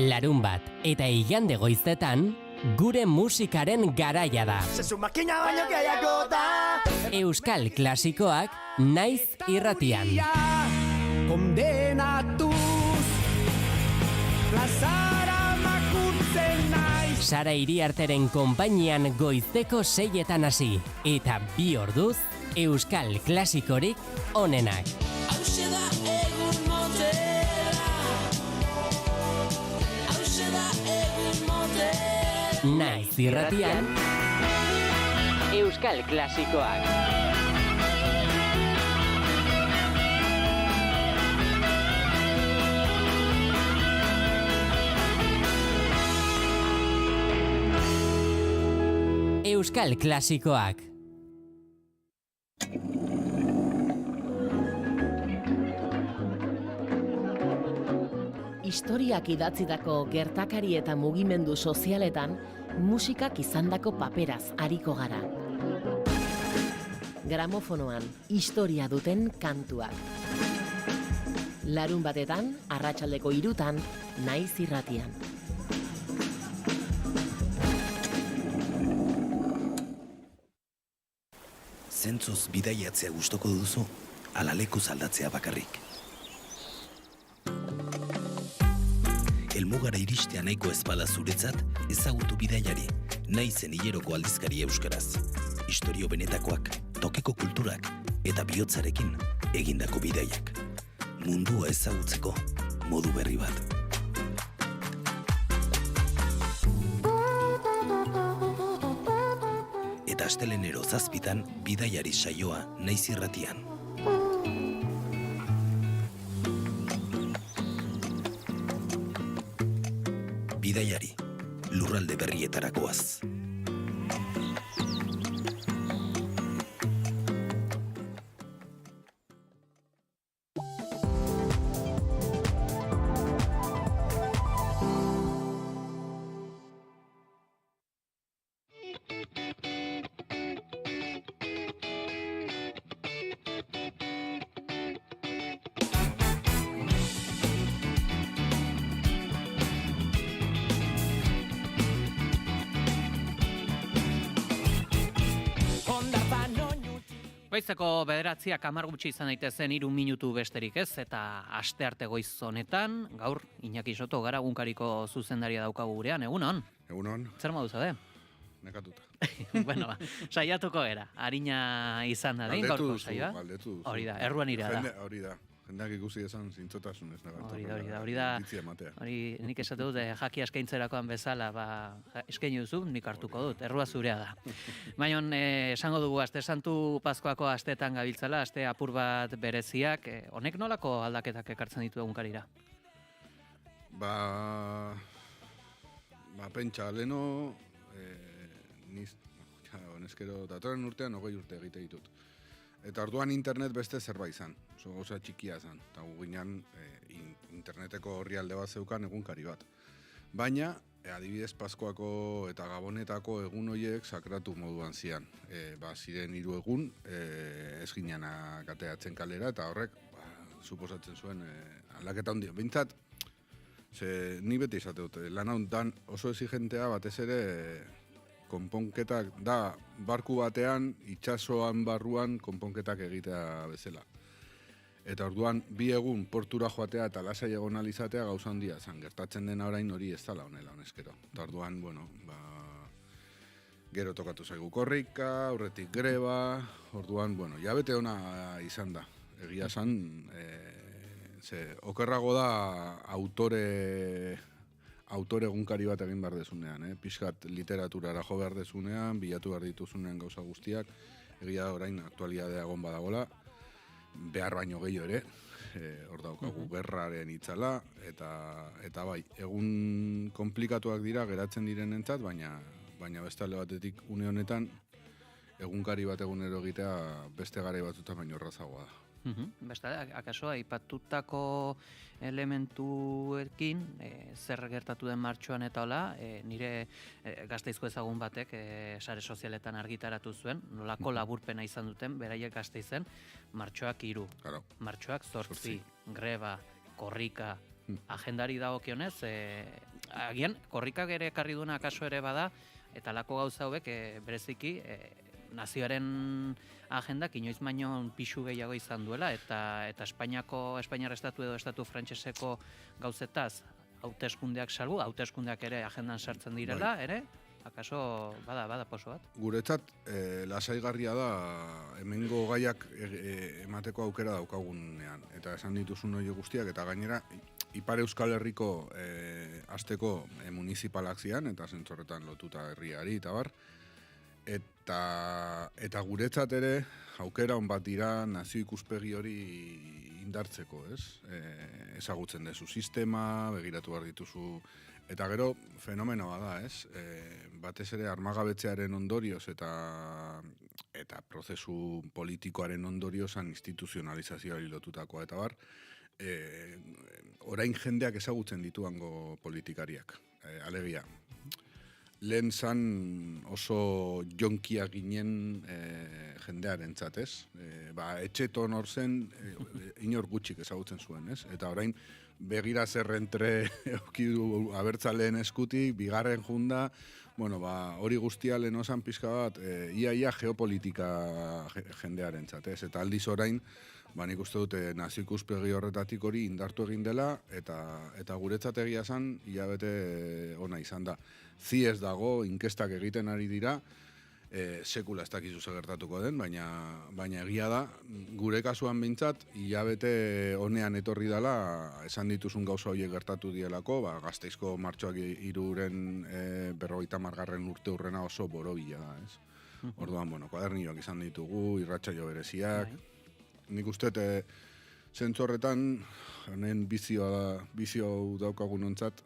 W: Larunbat eta igande goizetan gure musikaren garaia da. Euskal klasikoak naiz irratian. Sara Iriarteren konpainian goizeko 6etan hasi eta 2 orduz euskal klasikorik onenak. Naiz irratian euskal klasikoak. Euskal klasikoak.
X: Historiak idatzitako gertakari eta mugimendu sozialetan musikak izandako paperaz ariko gara. Gramofonoan historia duten kantuak. Larunbatetan, arratsaldeko 3 naiz irratian.
Y: Zentzuz bidaiatzea gustoko duzu, ala lekuz aldatzea bakarrik. Helmugara iristea nahiko ez bada zuretzat, ezagutu bidaiari, naizen hileroko aldizkari euskaraz. istorio benetakoak, tokiko kulturak eta bihotzarekin egindako bidaiak. Mundua ezagutzeko modu berri bat. Eta astelenero 7 bidaiari saioa Naiz Irratian. Bidaiari, lurralde berrietarakoaz.
E: Goizeko 9:00 10 gutxi izan daitezen 3 minutu besterik ez, eta astearte goiz honetan, gaur Iñaki Soto gara egunkariko zuzendaria daukagu gurean, egunon?
G: Egunon.
E: Zer modu zaude?
G: Nekatuta.
E: Bueno, saiatuko era, arina izan da, dein gaurko saioa?
G: Galdetu duzu.
E: Hori da, erruan ira da.
G: Hori da. Jendeak ikusi esan zintzotasunez.
E: Hori nik esate dut, jaki eskaintzerakoan bezala, eskaini duzu, nik hartuko dut, errua zurea da. Baina, esango dugu, aste santu Paskoako asteetan gabiltzala, aste apur bat bereziak, honek nolako aldaketak ekartzen ditu egunkarira?
G: Pentsa, leno, honezkero, datorren urtean 20 urte egite ditut. Eta orduan internet beste zerbait izan, oso gauza txikia izan, eta guginan interneteko orrialde bat zeukan egunkari bat. Baina, adibidez Paskoako eta Gabonetako egun horiek sakratu moduan zian. Ziren 3 egun, ez ginenak ateatzen kalera, eta horrek, suposatzen zuen, aldaketa handia. Bintzat, ni beti izate dute, lan honetan oso exigentea batez ere, konponketak da barku batean, itsasoan barruan konponketak egitea bezala. Eta orduan, 2 egun portura joatea eta lasai egon alizatea gauza handia zan. Gertatzen dena orain hori ez dala honela honezkero. Eta orduan, gero tokatu zaigu korrika, aurretik greba, orduan, jabete ona izan da. Egia zan, okerrago da autore egunkari bat egin behar dezunean, pixkat literaturara jo behar dezunean, bilatu behar dituzunean gauza guztiak, egia orain aktualidadea egon badagola, behar baino gehiago ere, hor daukagu gerraren itzala, eta bai, egun komplikatuak dira geratzen direnentzat, baina bestalde batetik une honetan, egunkari bat egunero egitea beste garai batzutan baino errazagoa da.
E: Bestalde, akaso aipatutako elementuekin zer gertatu den martxoan eta hola, nire Gasteizko ezagun batek sare sozialetan argitaratu zuen, nolako laburpena izan duten, beraiek Gasteizen, martxoak 3, martxoak 8, greba, korrika, agendari dagokionez, agian korrikak ere ekarri duena akaso ere bada, eta lako gauza hauek bereziki nazioaren agendak inoiz baino pixu gehiago izan duela, eta Espainiar estatu edo estatu frantseseko gauzetaz hauteskundeak salbu, hauteskundeak ere agendan sartzen direla, ere? Akaso bada poso bat?
G: Guretzat, lasaigarria da hemengo gaiak emateko aukera daukagunean. Eta esan dituzun hori guztiak, eta gainera, Ipar Euskal Herriko asteko municipalak zian, eta zentzorretan lotuta herriari, eta bar. Eta guretzat ere, aukera on bat dira nazio ikuspegi hori indartzeko, ez? Ezagutzen dezu sistema, begiratu behar dituzu, eta gero fenomenoa da, ez? Batez ere armagabetzearen ondorioz eta prozesu politikoaren ondoriozan instituzionalizazioari lotutakoa, eta bar, orain jendeak ezagutzen dituango politikariak, alegia. Lehen zan oso jonkia ginen jendearen zatez. Etxeton hor zen, inor gutxik ezagutzen zuen, ez? Eta orain, begira zerrentre eukidu abertzaleen eskutik, bigarren junda, hori guztia lehen osan pixka bat, ia geopolitika jendearen zatez. Eta aldiz orain, nik uste dute nazio ikuspegi horretatik hori indartu egin dela, eta guretzat egia zan, hilabete ona izan da. Ziez dago, inkestak egiten ari dira, sekula ez dakizu zer gertatuko den, baina egia da, gure kasuan behintzat, hilabete honean etorri dela, esan dituzun gauza horiek gertatu dielako, Gasteizko martxoak 3-ren 50. urte hurrena oso borobila da, ez? Orduan, kuadernioak izan ditugu, irratsaio bereziak, nik uste zentzu horretan, honen bizio daukagun ontzat,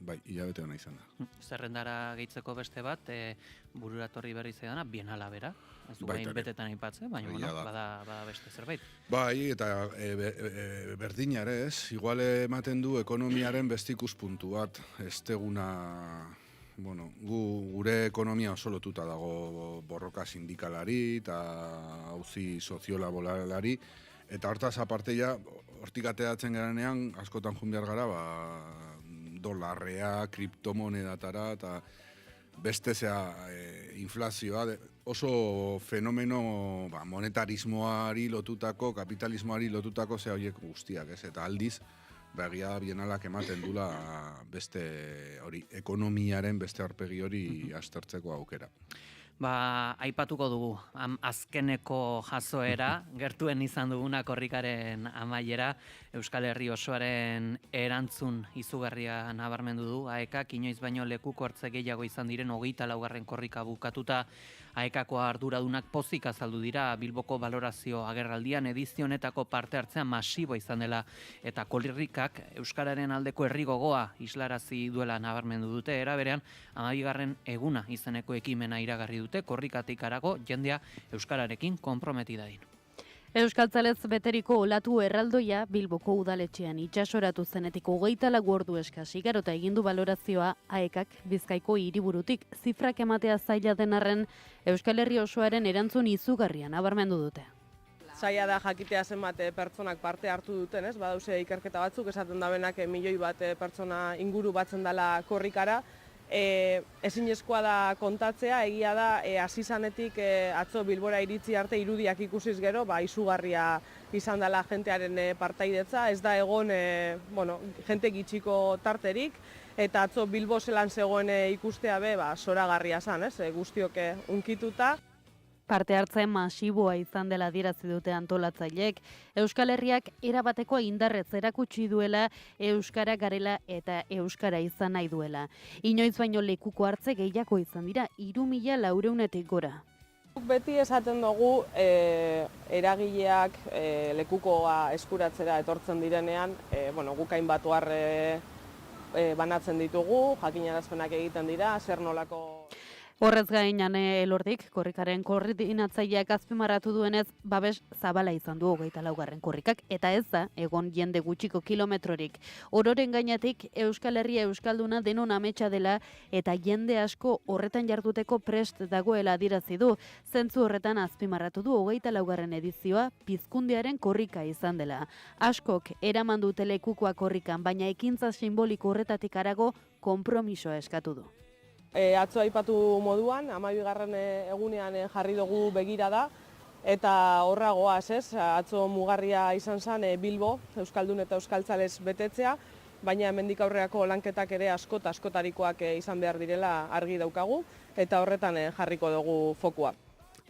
G: bai, hilabete hona izan da.
E: Zerrendara gehitzeko beste bat, bururatorri berri zedana, bienala bera. Ez du gain betetan aipatzen, baina bada beste zerbait.
G: Bai, eta berdina ere ez, igual ematen du ekonomiaren beste ikuspuntu bat, ez teguna, gure ekonomia oso lotuta dago borroka sindikalari eta auzi soziolaboralari, eta hortaz aparte hortik ateatzen garanean, askotan joan behar gara, dolarrea, kriptomonedatara, eta beste inflazioa, oso fenomeno monetarismoari lotutako, kapitalismoari lotutako horiek guztiak, ez? Eta aldiz, begia bienalak ematen dula beste hori, ekonomiaren beste aurpegi hori aztertzeko aukera.
E: Aipatuko dugu, azkeneko jazoera, gertuen izan duguna korrikaren amaiera, Euskal Herri osoaren erantzun izugarria nabarmendu du, AEKak inoiz baino lekuko hartze gehiago izan diren 24. korrika bukatuta, AEKako arduradunak pozik azaldu dira Bilboko balorazio agerraldian edizio honetako parte hartzea masibo izan dela, eta korrikak Euskararen aldeko herri gogoa islarazi duela nabarmendu dute, era berean 12. eguna izeneko ekimena iragarri dute, korrikatik harago jendea euskararekin konprometida din.
A: Euskaltzalez beteriko olatu erraldoia Bilboko udaletxean itsasoratu zenetik 24 ordu eskas igarota egindu balorazioa AEKak Bizkaiko hiriburutik zifrak ematea zaila den arren Euskal Herri osoaren erantzun izugarria nabarmendu dute.
H: Zaila da jakitea zenbat pertsonak parte hartu duten, ez? Badauze ikerketa batzuk esaten dabenak 1 milioi bat pertsona inguru batzen dela korrikara. Ezinezkoa da kontatzea, egia da, hasi zanetik atzo Bilbora iritzi arte irudiak ikusiz gero, izugarria izan dela jentearen partaidetza, ez da egon jente gitxiko tarterik, eta atzo Bilbo zelan zegoen ikustea zoragarria zan, guztiok unkituta.
A: Parte hartzen masiboa izan dela adierazi dute antolatzaileek, Euskal Herriak erabateko indarrez erakutsi duela euskara garela eta euskara izan nahi duela. Inoiz baino lekuko hartze gehiago izan dira 3.400-etik gora.
H: Beti esaten dugu eragileak lekukoa eskuratzera etortzen direnean, gukain bat banatzen ditugu, jakinarazpenak egiten dira, zer nolako...
A: Horrez gain Elordik, korrikaren koordinatzaileak azpimarratu duenez, babes zabala izan du 24. korrikak, eta ez da, egon jende gutxiko kilometrorik. Ororen gainetik Euskal Herria euskalduna denon ametsa dela, eta jende asko horretan jarduteko prest dagoela adierazi du. Zentzu horretan azpimarratu du 24. edizioa pizkundearen korrika izan dela. Askok eraman dute lekukoa korrikan, baina ekintza simboliko horretatik harago konpromisoa eskatu du.
H: Atzo aipatu moduan, 12. egunean jarri dugu begirada, eta horra goaz, atzo mugarria izan zen Bilbo, Euskaldun eta Euskaltzalez betetzea, baina hemendik aurreako lanketak ere askotarikoak izan behar direla argi daukagu, eta horretan jarriko dugu fokua.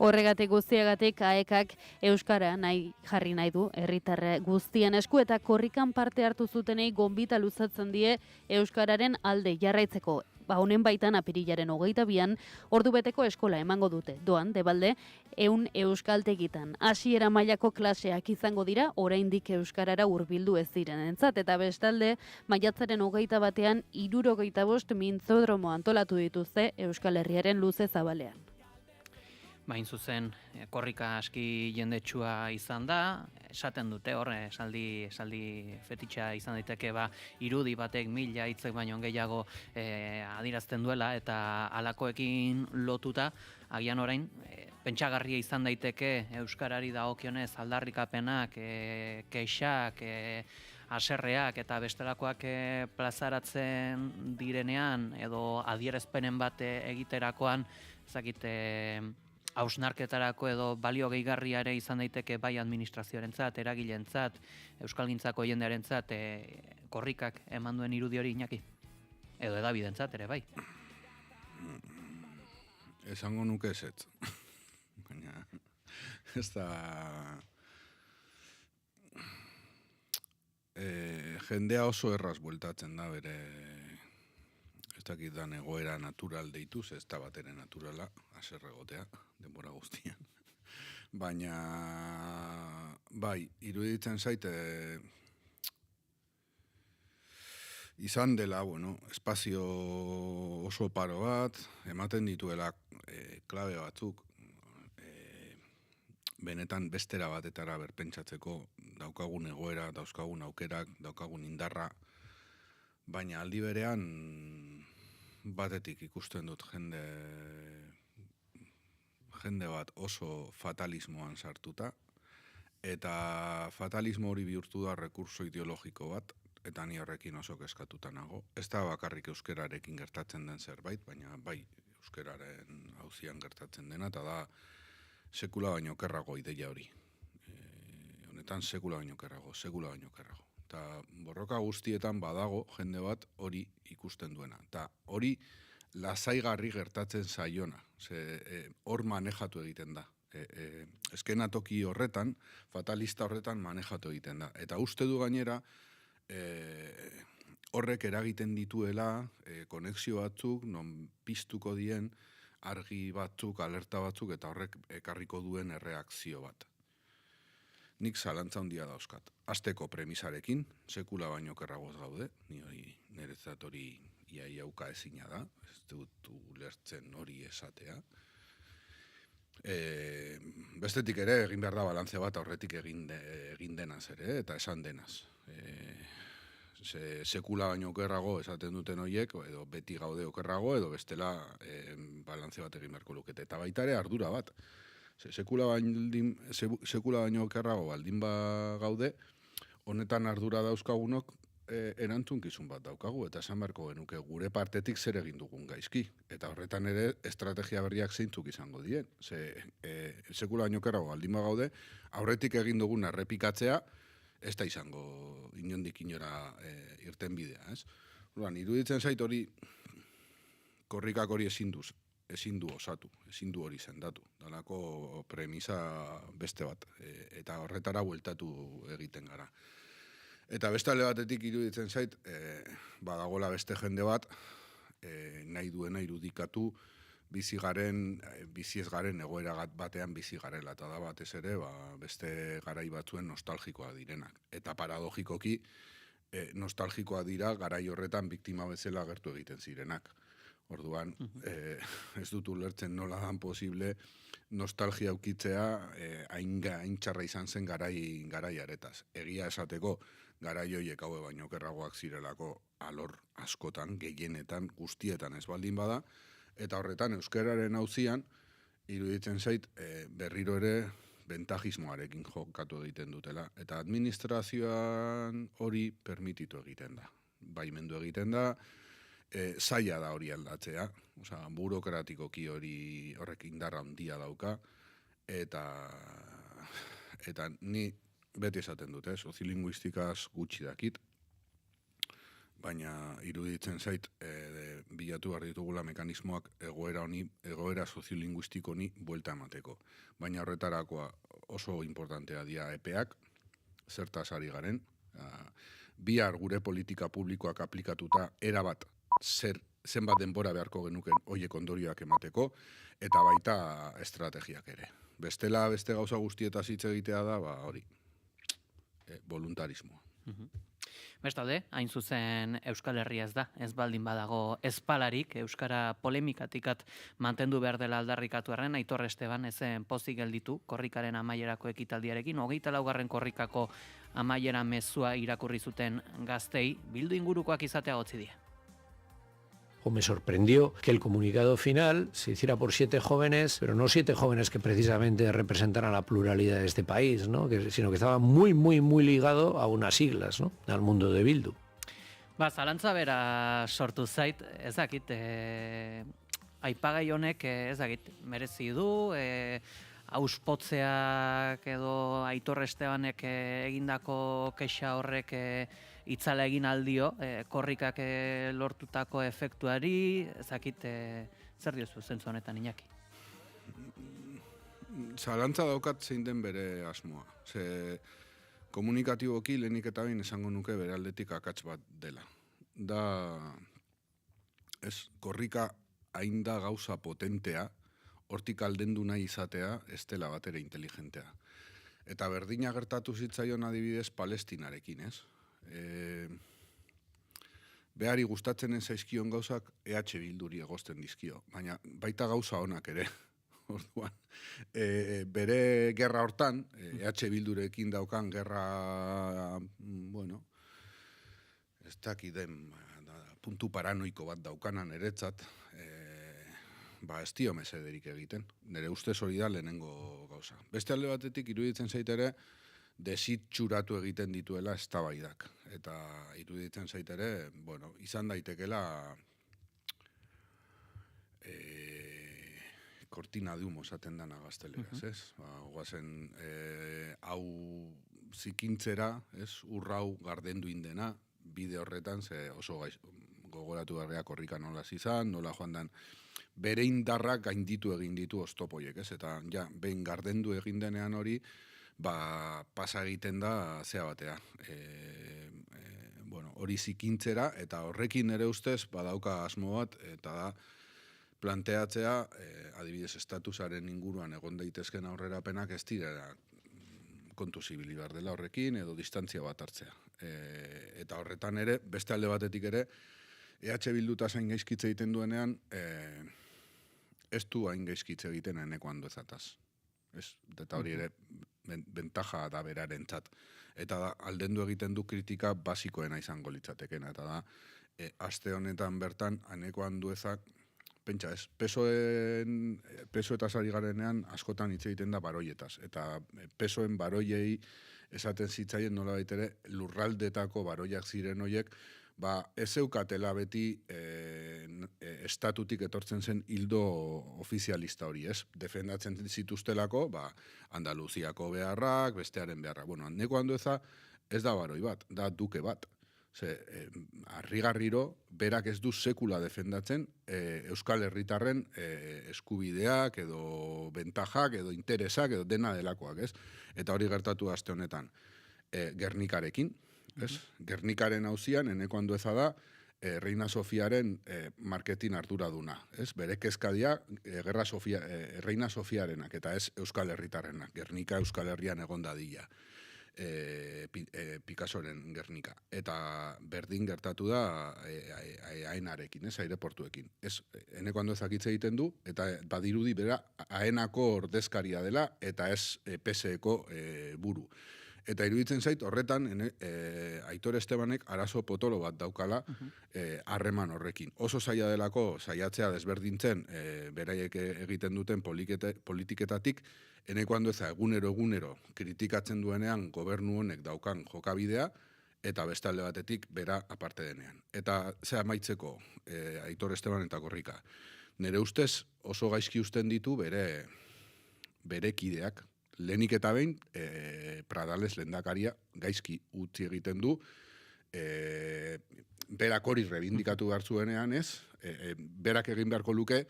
A: Horregatik guztiagatik AEKak euskara jarri nahi du herritar guztien esku eta korrikan parte hartu zutenei gonbita luzatzen die euskararen alde jarraitzeko. Honen baitan apirilaren 22an ordubeteko eskola emango dute. Doan, debalde, 100 euskaltegitan. Hasiera mailako klaseak izango dira, oraindik euskarara hurbildu ez direnentzat, eta bestalde, maiatzaren 21an 65 mintzodromo antolatu dituzte Euskal Herriaren luze zabalean.
E: Bain zuzen, korrika aski jendetsua izan da, esaten dute hor, esaldi fetitxa izan daiteke irudi batek 1000 hitzek baino gehiago adierazten duela, eta halakoekin lotuta, agian orain, pentsagarria izan daiteke euskarari dagokionez aldarrikapenak, kexak, haserreak eta bestelakoak plazaratzen direnean, edo adierazpenen bat egiterakoan, ezakite, hausnarketarako edo balio gehigarria ere izan daiteke bai administrazioarentzat, eragilentzat, euskalgintzako jendearentzat korrikak eman duen irudi hori Iñaki. Edo edabidentzat ere bai.
G: Esango nuke ezetz. Baina, ez da... jendea oso erraz bueltatzen da bere... Ez dakit dan egoera natural deituz, ez da batere naturala, aserregotea, denbora guztian. Baina, bai, iruditzen zaite... Izan dela, bueno, espazio oso paro bat, ematen dituela klabe batzuk, benetan bestera batetara berpentsatzeko daukagun egoera, dauzkagun aukerak, daukagun indarra, baina aldi berean batetik ikusten dut jende bat oso fatalismoan sartuta, eta fatalismo hori bihurtu da rekurso ideologiko bat, eta ni horrekin oso kezkatuta nago. Ez da bakarrik euskerarekin gertatzen den zerbait, baina bai euskeraren auzian gertatzen dena, eta da sekula baino okerrago ideia hori. Honetan sekula baino okerrago. Eta borroka guztietan badago jende bat hori ikusten duena. Eta hori lasaigarri gertatzen zaiona. Hor manejatu egiten da. Eskenatoki horretan, fatalista horretan manejatu egiten da. Eta uste du gainera, horrek eragiten dituela konexio batzuk, non piztuko dien argi batzuk, alerta batzuk, eta horrek ekarriko duen erreakzio bat. Nik zalantza handia dauzkat. Azteko premisarekin, sekula baino okerragoz gaude, niretzat hori iauka ezina da, ez dut ulertzen hori esatea. Bestetik ere, egin behar da balantze bat aurretik egin denaz ere, eta esan denaz. Sekula baino okerrago esaten duten horiek, edo beti gaude okerrago, edo bestela balantze bat egin beharko lukete. Eta baita ere ardura bat. Sekula baino okerrago baldin ba gaude, honetan ardura dauzkagunok erantzukizun bat daukagu, eta esan beharko genuke gure partetik zer egin dugun gaizki. Eta horretan ere estrategia berriak zeintzuk izango dien. Sekula baino okerrago baldin ba gaude, aurretik egin dugun errepikatzea, ez da izango inondik inora irten bidea, ez? Iruditzen zait hori, korrikak hori ezin du osatu, ezin du hori sendatu. Dalako premisa beste bat, eta horretara bueltatu egiten gara. Eta beste alde batetik iruditzen zait, badagola beste jende bat, nahi duena irudikatu, bizi ez garen egoera batean bizi garela, eta da batez ere beste garai batzuen nostalgikoa direnak. Eta paradogikoki, nostalgikoa dira garai horretan biktima bezala agertu egiten zirenak. Orduan, ez dut ulertzen nola dan posible nostalgia aukitzea hain txarra izan zen garai aretaz. Egia esateko, garai horiek haue baino okerragoak zirelako alor askotan, gehienetan, guztietan ez baldin bada, eta horretan euskararen auzian iruditzen zait berriro ere bentajismoarekin jokatu egiten dutela. Eta administrazioan hori permititu egiten da. Baimendu egiten da, zaila da hori aldatzea, burokratikoki horrek indarra handia dauka, eta ni beti esaten dute, soziolinguistikaz gutxi dakit, baina iruditzen zait bilatu behar ditugula mekanismoak egoera soziolinguistiko honi buelta emateko. Baina horretarakoa oso importantea dira epeak, zertaz ari garen, bihar gure politika publikoak aplikatuta erabat zenbat denbora beharko genuken horiek ondorioak emateko, eta baita estrategiak ere. Bestela beste gauza guztietaz hitz egitea da, hori, voluntarismoa.
E: Bestalde, hain zuzen Euskal Herria ez da, ez baldin badago ezpalarik, Euskara polemikatikat mantendu behar dela aldarrikatu erren, Aitor Esteban ezen pozik gelditu korrikaren amaierako ekitaldiarekin, 24. korrikako amaiera mezua irakurri zuten gaztei, bildu ingurukoak izatea gotzi die.
I: Me sorprendió que el comunicado final se hiciera por 7 jóvenes, pero no 7 jóvenes que precisamente representaran la pluralidad de este país, ¿no? Sino que estaba muy, muy, muy ligado a unas siglas, ¿no? Al mundo de Bildu.
E: Zalantza bera sortu zait, ez dakit, aipagai honek, ez dakit, merezi du, auspotzeak edo Aitor Estebanek egindako kexa horrek itzala egin aldio, korrikak lortutako efektuari, ezakit zer diozu zentzu honetan, Iñaki?
G: Zalantza daukat zein den bere asmoa. Ze komunikatiboki lehenik eta behin esango nuke bere aldetik akats bat dela. Korrika hain da gauza potentea, hortik aldendu nahi izatea, ez dela batera inteligentea. Eta berdina gertatu zitzaion adibidez Palestinarekin, ez? Behari gustatzen zaizkion gauzak EH Bilduri egozten dizkio, baina baita gauza onak ere. Orduan, bere gerra hortan, EH Bildurekin daukan gerra, ez dakiden puntu paranoiko bat daukanan eretzat, ez dio mesederik egiten. Nire ustez hori da lehenengo gauza. Beste alde batetik iruditzen zaitere, desitxuratu egiten dituela eztabaidak. Eta iruditzen zaitere, izan daitekela kortina de humo esaten dana gazteleraz, ez? Guazen, hau zikintzera, urrau gardendu indena, bide horretan, oso gogoratu berrea korrika nola izan, nola joan dan, bere indarrak gainditu egin ditu oztopoiek, ez? Eta, behin gardendu egin denean hori, pasa egiten da zea batea. Hori zikintzera, eta horrekin ere ustez, badauka asmo bat, eta da, planteatzea, adibidez, estatusaren inguruan egon daitezken aurrerapenak ez direla kontu zibili behar dela horrekin, edo distantzia bat hartzea. Eta horretan ere, beste alde batetik ere, EH Bilduta zain gaizkitze egiten duenean, ez du hain gaizkitze egiten eneko handoezataz. Eta hori ere, bentaja da berarentzat. Eta aldendu egiten du kritika basikoena izango litzatekena. Eta da, aste honetan bertan, eneko handoezak, pentsa ez, pesoetaz ari garenean askotan hitz egiten da baroietaz. Eta pesoen baroiei esaten zitzaien nola baitere lurraldetako baroiak ziren hoiek, ez zeukatela beti estatutik etortzen zen hildo ofizialista hori, ez? Defendatzen zituztelako, Andaluziako beharrak, bestearen beharrak. Neko handoeza ez da baroi bat, da duke bat. Harrigarriro, berak ez du sekula defendatzen Euskal Herritarren eskubideak edo bentajak edo interesak edo dena delakoak, ez? Eta hori gertatu aste honetan Gernikarekin, ez? Gernikaren auzian eneko handoeza da Reina Sofiaren marketin arduraduna, ez? Bere kezkadia Reina Sofiarenak eta ez Euskal Herritarrenak. Gernika Euskal Herrian egon dadila. Picassoren Gernika. Eta berdin gertatu da Aenarekin, aireportuekin. Eneko handoezak hitz egiten du, eta badirudi bera Aenako ordezkaria dela, eta ez PSeko buru. Eta iruditzen zait, horretan, Aitor Estebanek arazo potolo bat daukala harreman horrekin. Oso zaila delako, saiatzea desberdintzen, beraiek egiten duten politiketatik, eneko handoeza egunero kritikatzen duenean gobernu honek daukan jokabidea, eta beste alde batetik bera aparte denean. Eta ze amaitzeko Aitor Esteban eta korrika. Nire ustez oso gaizki uzten ditu bere kideak. Lehenik eta behin, Pradales lehendakaria gaizki utzi egiten du, berak hori rebindikatu behar zuenean ez, berak egin beharko luke,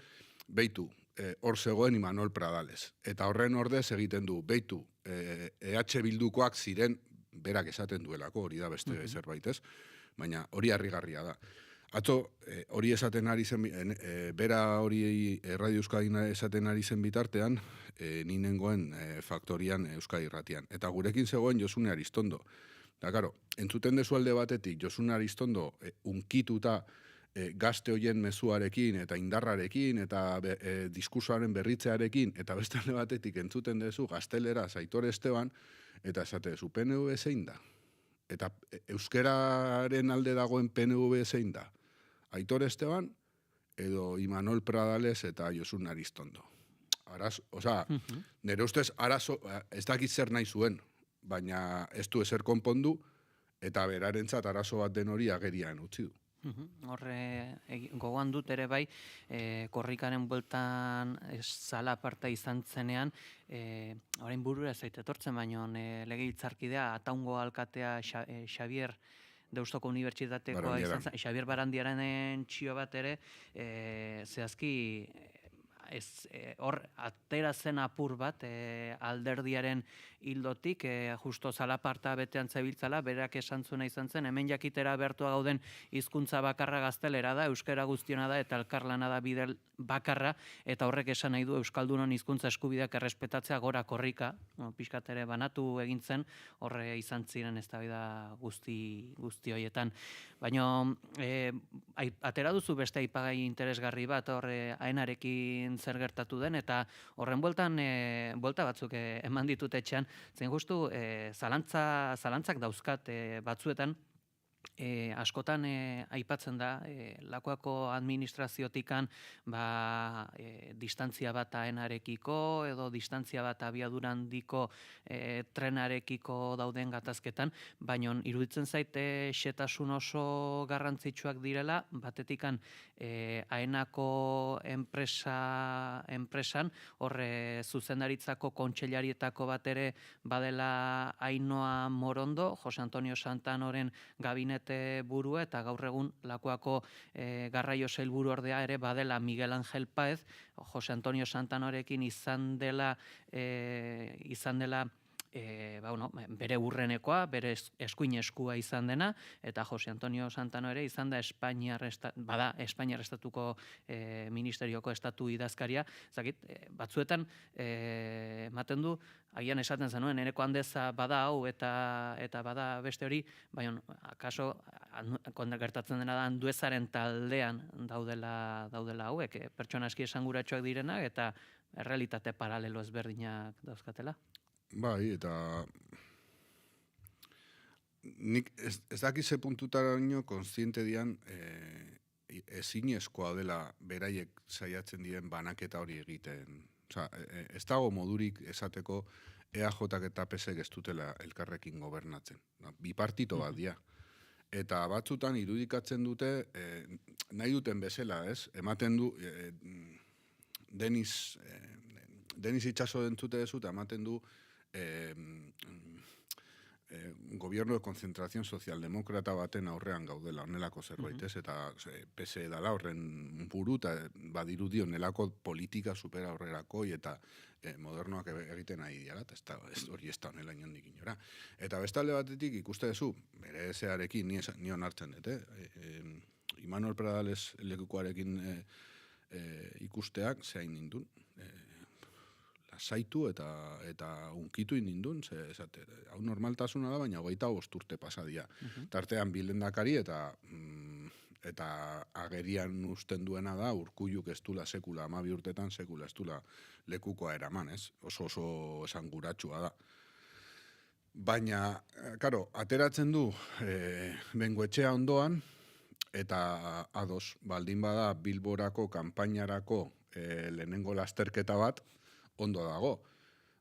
G: beitu, hor zegoen Imanol Pradales. Eta horren ordez egiten du, beitu, EH Bildukoak ziren, berak esaten duelako, hori da beste zerbait ez, baina hori harrigarria da. Atzo, hori esaten ari zen, bera hori Radio Euskadin esaten ari zen bitartean, ninengoen faktorian Euskadi Irratian. Eta gurekin zegoen Josune Aristondo. Eta, karo, entzuten dezu alde batetik, Josune Aristondo unkituta gazte hoien mezuarekin eta indarrarekin eta diskursoaren berritzearekin, eta beste alde batetik entzuten dezu gaztelera Aitor Esteban, eta esate dezu PNV zein da. Eta euskeraren alde dagoen PNV zein da. Aitor Esteban edo Imanol Pradales eta Josune Aristondo. Nire ustez, ez dakit zer nahi zuen, baina ez du ezer konpondu, eta berarentzat arazo bat den hori agerian utzi du.
E: Horre, gogoan dut ere bai, korrikaren bueltan zala aparta izan zenean, orain burura ez zaite etortzen, baina legebiltzarkidea Ataungo alkatea Xavier Deustoko Unibertsitatekoa
G: Barandiaran.
E: izan zen, Xabier Barandiarenen txio bat ere, zehazki hor atera zen apur bat alderdiaren hildotik, justo zalaparta betean zebiltzala, berak esan zuena izan zen, hemen jakitera bertua gauden hizkuntza bakarra gaztelera da, euskara guztiona da, eta elkarlana da bide bakarra, eta horrek esan nahi du euskaldunon hizkuntza eskubideak errespetatzea gora korrika, pixkat ere banatu egin zen, horre izan ziren eztabaida guzti horietan. Baina atera duzu beste aipagai interesgarri bat, horre Aenarekin zer gertatu den, eta horren buelta batzuk eman ditut etxean, zen justu zalantzak dauzkat batzuetan, askotan aipatzen da, Lakuako administraziotikan distantzia bat Aenarekiko edo distantzia bat abiadura handiko trenarekiko dauden gatazketan, baina iruditzen zaite xetasun oso garrantzitsuak direla, batetikan Aenako enpresan, horre zuzendaritzako kontseilarietako bat ere badela Ainhoa Morondo, Jose Antonio Santanoren gabinete burua, eta gaur egun Lakuako garraio sailburu ordea ere badela Miguel Ángel Páez, Jose Antonio Santanorekin izan dela bere urrenekoa, bere eskuin eskua izan dena, eta Jose Antonio Santano ere izan da Espainiar Estatuko Ministerioko Estatu idazkaria. Batzuetan ematen du, agian esaten zenuen, eneko handeza bada hau eta bada beste hori, baina akaso gertatzen dena da Anduezaren taldean daudela hauek, pertsona aski esanguratsuak direnak eta errealitate paralelo ezberdinak dauzkatela.
G: Bai, eta nik ez dakize puntutaraino kontziente dian ezinezkoa dela beraiek saiatzen diren banaketa hori egiten. Osea, ez dago modurik esateko EAJak eta PSek ez dutela elkarrekin gobernatzen. Bipartito bat dira. Eta batzutan irudikatzen dute, nahi duten bezala, ez? Ematen du, Denis Itxaso entzute dezu, eta ematen du gobierno de concentración socialdemokrata baten aurrean gaudela, onelako zerbait, ez? Eta PSE dala horren buru, eta badirudi onelako politika supera aurrerakoi eta modernoak egiten ari dira, eta hori ez da onela inondik inora. Eta bestalde batetik ikuste duzu, bere ezearekin, ni onartzen dut, Imanol Pradales lekukoarekin ikusteak zehain nindun, lasaitu eta unkitu indun, hau normaltasuna da, baina 25 urte pasadia. Tartean bilendakari eta agerian usten duena da, Urkulluk ez dula sekula, 12 urtetan sekula ez dula lekukoa eraman, ez? Oso esanguratsua da. Baina, karo, ateratzen du Bengoetxea ondoan, eta ados, baldin bada Bilborako kanpainarako lehenengo lasterketa bat, ondo dago.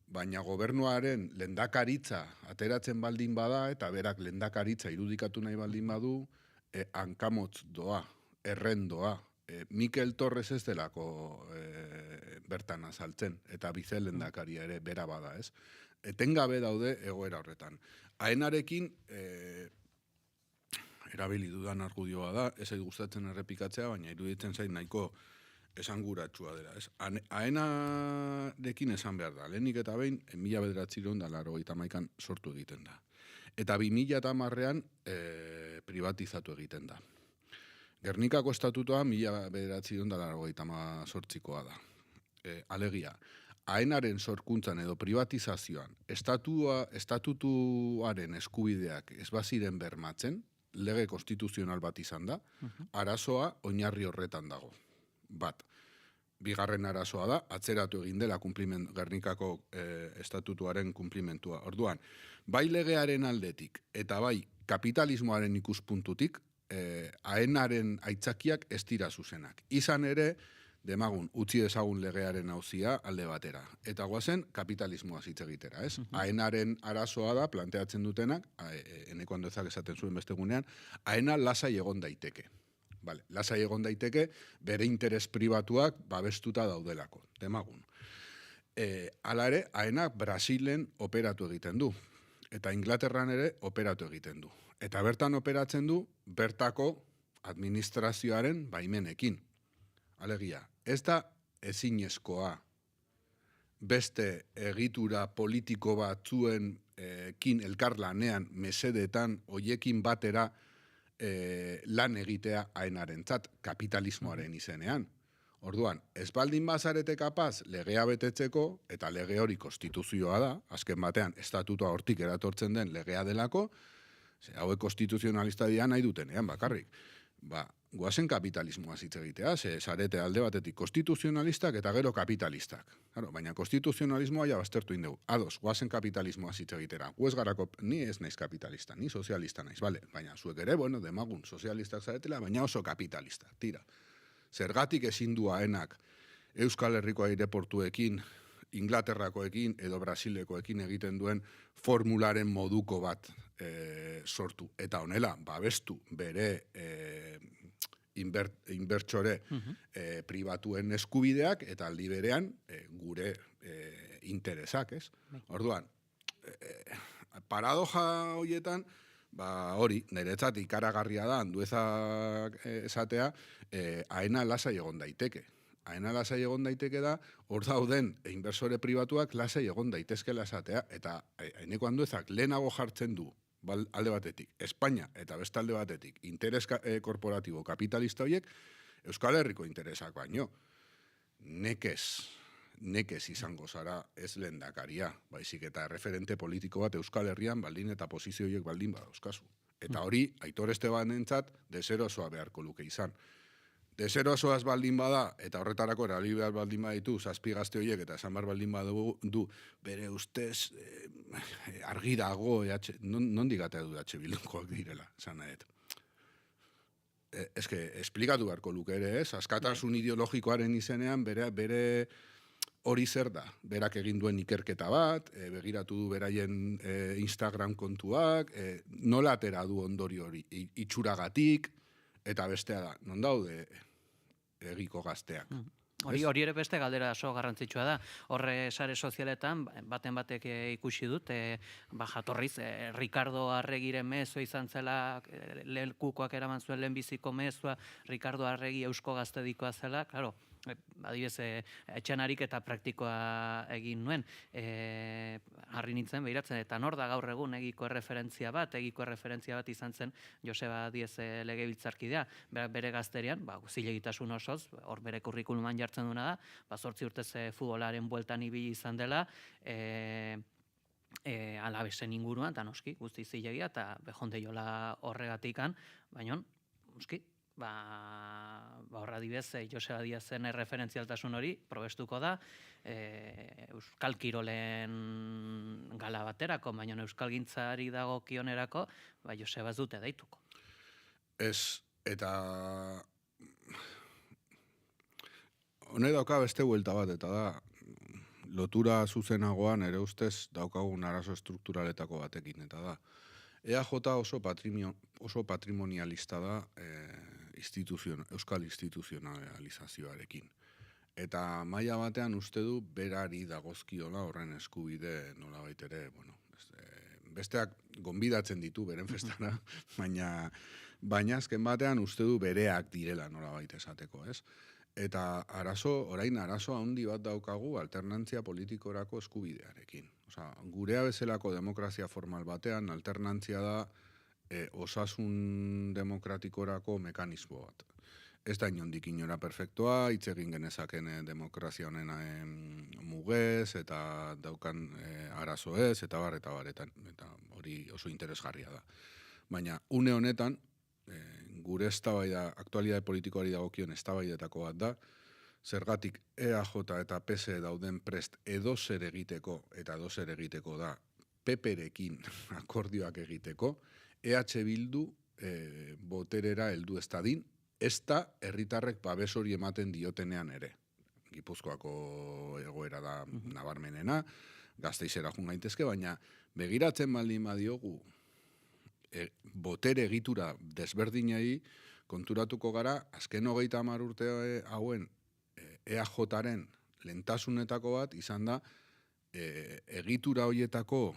G: Baina gobernuaren lehendakaritza ateratzen baldin bada, eta berak lehendakaritza irudikatu nahi baldin badu, hankamotz doa, erren doa. Mikel Torres ez delako bertan azaltzen, eta bize lehendakaria ere bera bada, ez? Etengabe daude egoera horretan. Aenarekin erabili dudan argudioa da, ez gustatzen errepikatzea, baina iruditzen zain nahiko esanguratsua dela. Aenarekin esan behar da, lehenik eta behin, 1981an sortu egiten da. Eta 2010an privatizatu egiten da. Gernikako estatutoa 1988koa da. Alegia, Aenaren sorkuntzan edo privatizazioan estatutuaren eskubideak ez baziren bermatzen, lege konstituzional bat izan da, arazoa oinarri horretan dago. Bat, bigarren arazoa da, atzeratu egin dela Gernikako estatutuaren kumplimentua. Orduan, bai legearen aldetik eta bai kapitalismoaren ikuspuntutik, Aenaren aitzakiak ez dira zuzenak. Izan ere, demagun, utzi dezagun legearen auzia alde batera. Eta guazen, kapitalismoa hitz egitera, ez? Aenaren arazoa da, planteatzen dutenak, eneko handezak esaten zuen bestegunean, Aena lasai egon daiteke. Lasai egon daiteke, bere interes pribatuak babestuta daudelako, demagun. Hala ere, Aenak Brasilen operatu egiten du, eta Inglaterran ere operatu egiten du. Eta bertan operatzen du bertako administrazioaren baimenekin. Alegia, ez da ezinezkoa beste egitura politiko batzuen elkarlanean mesedetan hoiekin batera lan egitea haenarentzat kapitalismoaren izenean. Orduan, ez baldin bazarete kapaz legea betetzeko, eta lege hori konstituzioa da, azken batean estatutua hortik eratortzen den legea delako, hauek konstituzionalista dira nahi dutenean bakarrik. Guazen kapitalismoa hitz egitea, zarete alde batetik konstituzionalistak eta gero kapitalistak. Baina konstituzionalismoa ja baztertu indegu. Ados, guazen kapitalismoa hitz egitera. Guez garako, ni ez naiz kapitalista, ni sozialista naiz, bale? Baina zuek ere, demagun, sozialistak zaretela, baina oso kapitalista, tira. Zergatik ezin du haenak Euskal Herriko aireportuekin, Inglaterrakoekin edo Brasilekoekin egiten duen formularen moduko bat sortu. Eta honela, babestu bere inbertsore pribatuen eskubideak eta aldi berean gure interesak, ez? Orduan, paradoja horietan, hori, niretzat ikaragarria da, handuezak esatea, haena lasai egon daiteke. Haena lasai egon daiteke da, hor dauden inversore pribatuak lasai egon daitezkela esatea, eta haineko handuezak lehenago jartzen du, alde batetik, Espainia eta beste alde batetik, interes korporatibo kapitalista horiek, Euskal Herriko interesak baino. Nekez izango zara ez lehendakaria, baizik eta referente politiko bat Euskal Herrian baldin eta posizio horiek baldin badauzkazu. Eta hori, Aitor Estebanentzat, deserosoa beharko luke izan. Deserosoaz baldin bada, eta horretarako erabili behar baldin baditu, zazpi gazte horiek eta esan behar baldin badu, bere ustez argi dago, nondik gatea du Bildukoak direla, esan nahet. Ez que, esplikatu beharko luke ere, ez? Askatasun ideologikoaren izenean, bere hori zer da, berak egin duen ikerketa bat, begiratu du beraien Instagram kontuak, nola atera du ondorio hori, itxuragatik, eta bestea da, non daude egiko gazteak.
E: Hori ere beste galdera oso garrantzitsua da. Horre sare sozialetan, baten batek ikusi dut, jatorriz, Ricardo Arregiren mezua izan zela, lekukoak eraman zuen lehenbiziko mezua, Ricardo Arregi eusko gaztedikoa zela, klaro, adibidez, etxanarik eta praktikoa egin nuen, harri nintzen behiratzen, eta nor da gaur egun egiko erreferentzia bat izan zen Joseba Diez legebiltzarkidea, bere gazterian, zilegitasun osoz, hor bere kurrikuluman jartzen duena da, 8 urtez futbolaren bueltan ibili izan dela, Alabesen inguruan, eta noski, guzti zilegia, eta bejondeiola horregatikan, baina, noski, horra dibez, Joseba Diazen referentzialtasun hori, probestuko da, Euskal Kirolen gala baterako, baina Euskal Gintzari dago kionerako, Joseba ez dute daituko.
G: Ez, eta hone dauka beste buelta bat, eta da, lotura zuzenagoan ere ustez daukagun arazo estrukturaletako batekin, eta da, EAJ oso patrimonialista da euskal instituzionalizazioarekin. Eta maila batean uste du berari dagozkiola horren eskubide nolabait ere, besteak gonbidatzen ditu beren festara, baina azken batean uste du bereak direla nolabait esateko, ez? Eta orain arazo handi bat daukagu alternantzia politikorako eskubidearekin. Gurea bezalako demokrazia formal batean alternantzia da osasun demokratikorako mekanismo bat. Ez da inondik inora perfektua, hitz egin genezaken demokrazia honen mugez, eta daukan arazo ez, eta bar, eta hori oso interesgarria da. Baina, une honetan, gure eztabaida, aktualidade politikoari dagokion eztabaidetako bat da, zergatik EAJ eta PSE dauden prest edozer egiteko, eta edozer egiteko da, PP-rekin akordioak egiteko, EH Bildu boterera heldu ez dadin, ez da herritarrek babes hori ematen diotenean ere. Gipuzkoako egoera da nabarmenena, Gasteizera joan gaitezke, baina begiratzen baldin badiogu botere egitura desberdinei konturatuko gara, azken 30 urte hauen EAJaren lehentasunetako bat izan da egitura horietako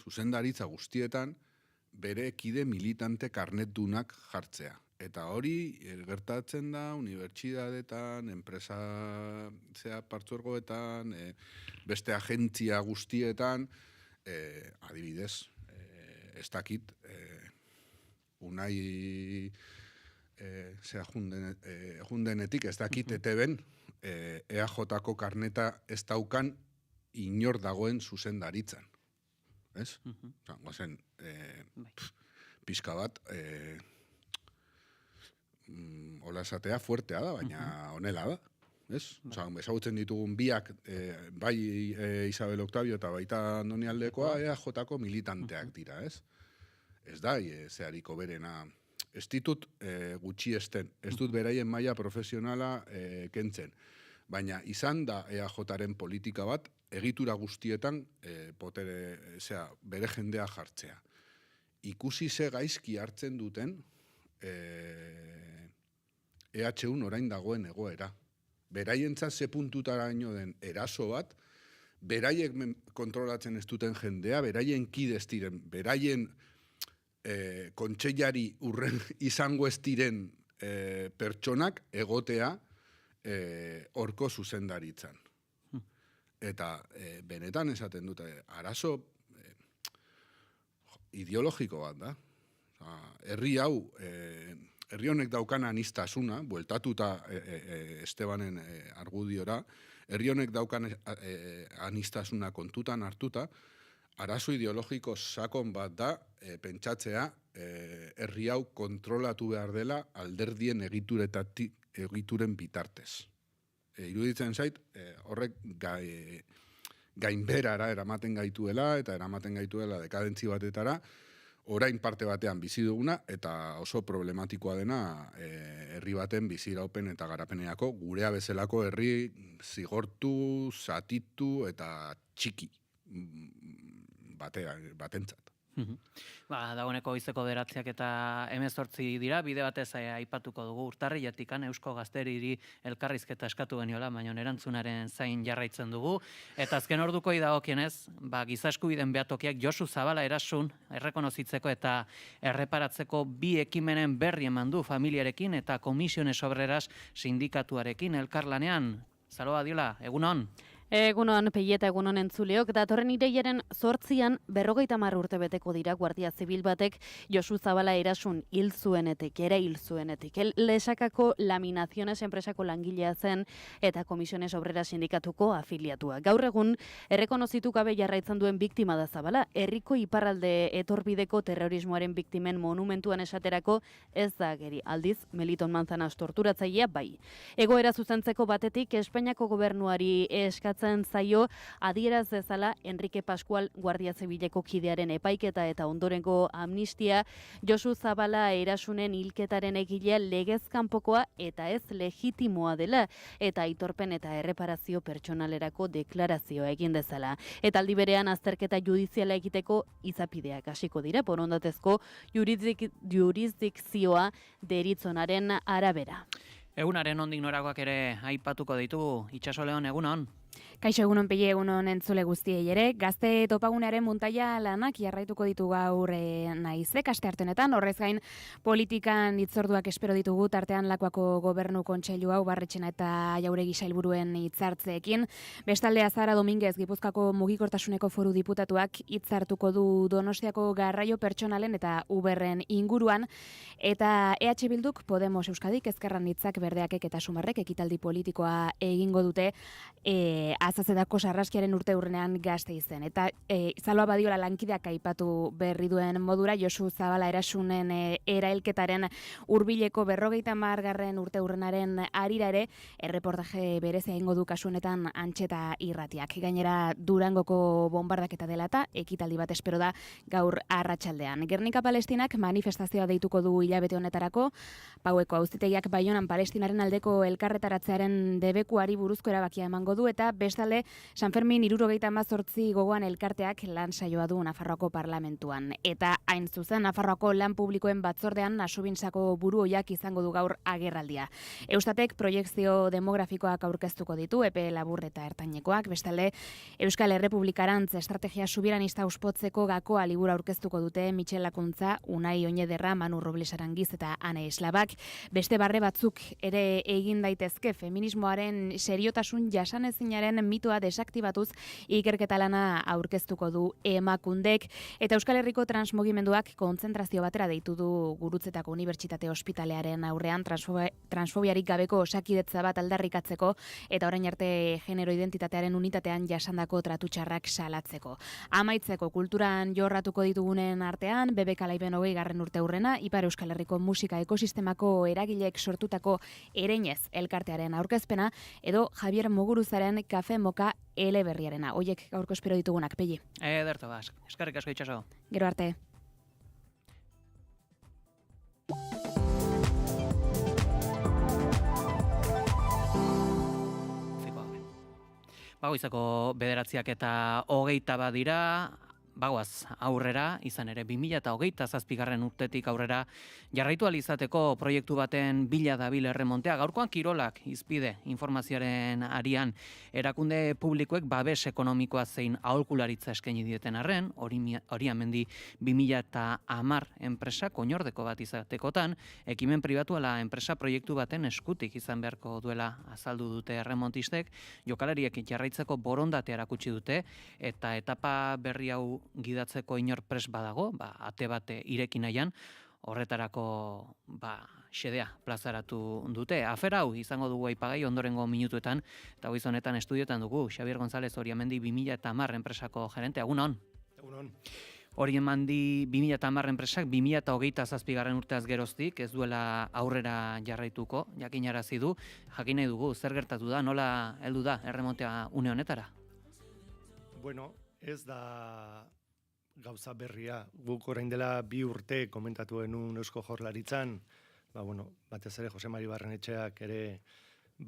G: zuzendaritza guztietan bere kide militante karnetdunak jartzea. Eta hori gertatzen da unibertsitateetan, enpresa partzuergoetan, beste agentzia guztietan, adibidez, ez dakit, unai jundenetik, ez dakit ETB-en, EAJ-ko karneta ez daukan inor dagoen zuzendaritzan. Ez? Guazen, pixka bat, hola esatea fuertea da, baina honela da. Ez? Ezagutzen ditugun biak, bai Isabel Octavio eta baita Andoni Aldekoa, EAJ-ko militanteak dira, ez? Ez da, zehariko berena. Ez ditut gutxiesten, ez dut beraien maila profesionala kentzen. Baina izan da EAJ-aren politika bat, egitura guztietan bere jendea jartzea. Ikusi ze gaizki hartzen duten EHUn orain dagoen egoera. Beraientzat ze puntutaraino den eraso bat, beraiek kontrolatzen ez duten jendea, beraien kide ez diren, beraien kontseilari urren izango ez diren pertsonak egotea horko zuzendaritzan. Eta benetan esaten dute, arazo ideologiko bat da. Herri hau, herri honek daukan anistasuna, bueltatuta Estebanen argudiora, herri honek daukan anistasuna kontutan hartuta, arazo ideologiko sakon bat da pentsatzea herri hau kontrolatu behar dela alderdien egituren bitartez. Iruditzen zait, horrek gainberara eramaten gaituela eta eramaten gaituela dekadentzi batetara, orain parte batean bizi duguna eta oso problematikoa dena herri baten biziraupen eta garapenerako gurea bezalako herri zigortu, zatitu eta txiki batentzat.
E: Dagoeneko goizeko 9 eta 18 dira, bide batez aipatuko dugu urtarriletik Eusko Gazteriri elkarrizketa eskatu geniola, baina erantzunaren zain jarraitzen dugu. Eta azken orduko dagokienez, giza eskubideen behatokiak Josu Zabala erasun errekonozitzeko eta erreparatzeko 2 ekimenen berri eman du familiarekin eta Komisiones Obreras sindikatuarekin elkarlanean. Zaloa diola, egunon?
A: Egunon, Peieta, egunon entzuleok, datorren iraiaren 8an 50 urte beteko dira Guardia Zibil batek Josu Zabala erasun hil zuenetik. Lesakako Laminaciones enpresako langilea zen eta Komisiones Obreras sindikatuko afiliatua. Gaur egun, errekonozitu gabe jarraitzen duen biktima da Zabala, herriko iparralde etorbideko terrorismoaren biktimen monumentuan esaterako ez da ageri. Aldiz, Meliton Manzanas torturatzailea bai. Egoera zuzentzeko batetik, Espainiako gobernuari eskatzen zaio adieraz dezala Enrique Pascual Guardia Zibileko kidearen epaiketa eta ondorengo amnistia, Josu Zabala erasunen hilketaren egilea legez kanpokoa eta ez legitimoa dela eta aitorpen eta erreparazio pertsonalerako deklarazioa egin dezala. Eta aldi berean azterketa judiziala egiteko izapideak hasiko dira, borondatezko jurisdikzioa deritzonaren arabera.
E: Egunaren ondik norakoak ere aipatuko ditugu, Itxaso Leon, egunon?
U: Kaixo egunon Peie, egunon entzule guztiei ere. Gazte topagunearen muntaia lanak jarraituko ditu gaur naizek asteartenetan. Horrez gain politikan hitzorduak espero ditugu tartean Lakuako Gobernu Kontseilu hau Barretxena eta Jauregi sailburuen hitzartzeekin. Bestalde Azara Dominguez Gipuzkoako Mugikortasuneko Foru Diputatuak hitzartuko du Donostiako garraio pertsonalen eta Uberren inguruan eta EH Bilduk Podemos Euskadik Ezkerran hitzak berdeakek eta Sumarrek ekitaldi politikoa egingo dute Azazedako sarraskiaren urte urrenean Gasteizen. Eta Zaloa Badiola lankideak aipatu berri duen modura, Josu Zabala erasunen erailketaren hurbileko 50. urte urrenaren arira ere, erreportaje berezia egingo du kasu honetan Antxeta irratiak. Gainera Durangoko bombardaketa dela eta ekitaldi bat espero da gaur arratsaldean. Gernika Palestinak manifestazioa deituko du hilabete honetarako, Paueko auzitegiak Baionan Palestinaren aldeko elkarretaratzearen debekuari buruzko erabakia emango du eta bestalde San Fermin 78 gogoan elkarteak lan saioa du Nafarroako parlamentuan. Eta hain zuzen Nafarroako lan publikoen batzordean Nasubinsako buruoiak izango du gaur agerraldia. Eustatek proiekzio demografikoak aurkeztuko ditu, epe labur eta ertainekoak, bestalde Euskal Errepublikarantz estrategia subiranista uspotzeko gakoa liburu aurkeztuko dute Michel Lakuntza, Unai Oñederra, Manu Robles Arangiz eta Ane Eslabak. Beste barre batzuk ere egin daitezke feminismoaren seriotasun jasanezinaren mitoa desaktibatuz ikerketa lana aurkeztuko du Emakundek, eta Euskal Herriko transmugimenduak kontzentrazio batera deitu du Gurutzetako Unibertsitate Ospitalearen aurrean transfobiarik gabeko osakidetza bat aldarrikatzeko eta orain arte genero identitatearen unitatean jasandako tratutxarrak salatzeko. Amaitzeko kulturan jorratuko ditugunen artean, BBK Laiben 20. urte hurrena, Ipar Euskal Herriko musika ekosistemako eragileek sortutako Ereinez elkartearen aurkezpena, edo Javier Muguruzaren Kafe Moka eleberriarena. Hoiek gaurko espero ditugunak, Pegi.
E: Ederto, eskerrik asko itxaso.
U: Gero arte.
E: Bagoizako 9 eta 21 dira, bagoaz aurrera, izan ere 2027 urtetik aurrera jarraitu alizateko proiektu baten bila dabil erremontea. Gaurkoan kirolak izpide informazioaren arian, erakunde publikoek babes ekonomikoa zein aholkularitza eskaini dieten arren, hori mendi 2010 enpresak oinordeko bat izatekotan, ekimen pribatuala enpresa proiektu baten eskutik izan beharko duela azaldu dute erremontistek, jokalariek jarraitzeko borondatea erakutsi dute, eta etapa berri hau gidatzeko inor pres badago, ate bate ireki nahian, horretarako xedea plazaratu dute. Afera hau izango dugu aipagai ondorengo minutuetan, eta goiz honetan estudiotan dugu Xabier González Oriamendi 2010 enpresako gerente. Egunon?
K: Egunon.
E: Oriamendi 2010 enpresak 2027 urteaz geroztik ez duela aurrera jarraituko, jakinarazi du, jakin nahi dugu, zer gertatu da, nola heldu da erremontea une honetara?
K: Bueno, ez da gauza berria. Guk orain dela 2 urte komentatu genuen Eusko Jaurlaritzan, batez ere Jose Mari Barrenetxeak ere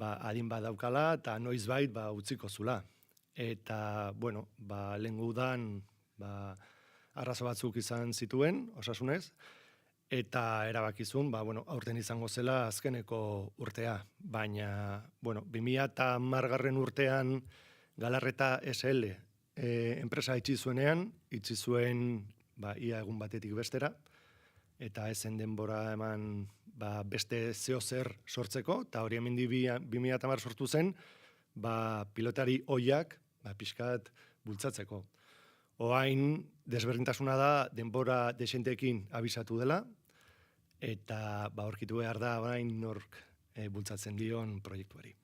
K: adin badaukala eta noizbait utziko zula. Eta, lehengo udan arrazo batzuk izan zituen, osasunez, eta erabakizun, aurten izango zela azkeneko urtea. Baina, 2010 urtean Galarreta SL enpresa itxi zuenean, itxi zuen ia egun batetik bestera, eta ezen denbora eman beste zeo zer sortzeko, eta hori hemen 2010 sortu zen, pilotari oiak pixkat bultzatzeko. Oain desberdintasuna da denbora desentekin abisatu dela, eta horkitu behar da orain nork bultzatzen dion proiektuari.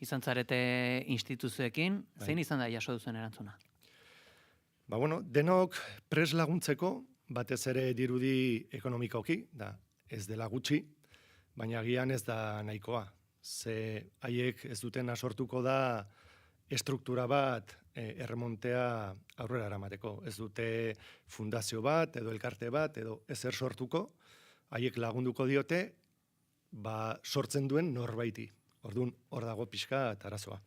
E: Izan zarete instituzioekin, zein izan da jaso duzen erantzuna?
K: Denok pres laguntzeko, batez ere dirudi ekonomikoki, ez dela gutxi, baina agian ez da nahikoa. Ze haiek ez duten sortuko da estruktura bat erremontea aurrera eramateko. Ez dute fundazio bat, edo elkarte bat, edo ezer sortuko, haiek lagunduko diote, sortzen duen norbaiti. Orduan, hor dago pixka eta arazoa.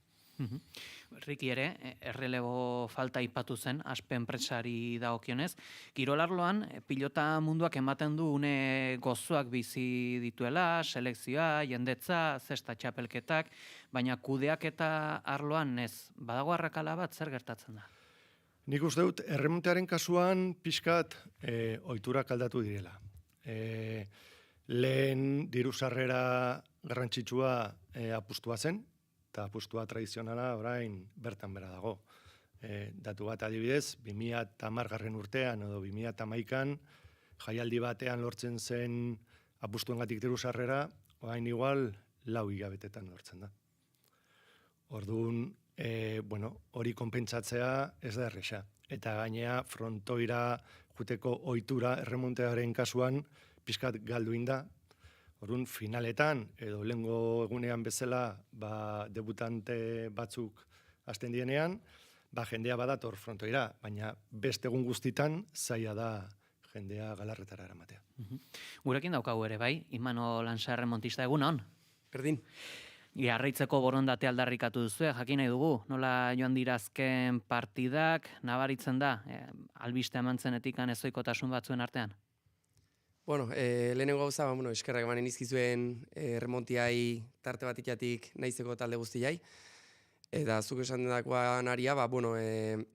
E: Riki ere, errelebo falta ipatu zen, aspe enpresari dagokionez. Kirolarloan, pilota munduak ematen du une gozoak bizi dituela, selekzioa, jendetza, zesta txapelketak, baina kudeak eta arloan ez, badago arrakala bat, zer gertatzen da?
K: Nik uste dut, erremontearen kasuan pixkat ohiturak aldatu direla. Lehen diru sarrera garrantzitsua apustua zen, eta apustua tradizionala orain bertan bera dago. Datu bat adibidez, 2010 urtean edo 2011an jaialdi batean lortzen zen apustuengatik diru sarrera, orain igual 4 hilabetetan lortzen da. Orduan, hori konpentsatzea ez da erresa. Eta gainea frontoira juteko ohitura erremontearen kasuan pixkat galdu inda. Orduan, finaletan, edo lehengo egunean bezala, debutante batzuk hasten dienean, jendea badator frontoira, baina beste egun guztitan zaila da jendea Galarretara eramatea.
E: Gurekin daukagu ere, bai? Imano Lanza erremontista, egunon?
L: Berdin.
E: jarraitzeko borondate aldarrikatu duzu, jakin nahi dugu, nola joan dira azken partidak, nabaritzen da, albiste eman zenetikan ezoikotasun batzuen artean?
L: Bueno, lehenengo gauza, eskerrak emanen izkizuen remontiai tarte bat itatik naizeko talde guztiai. Eta zuk esan denakoan aria,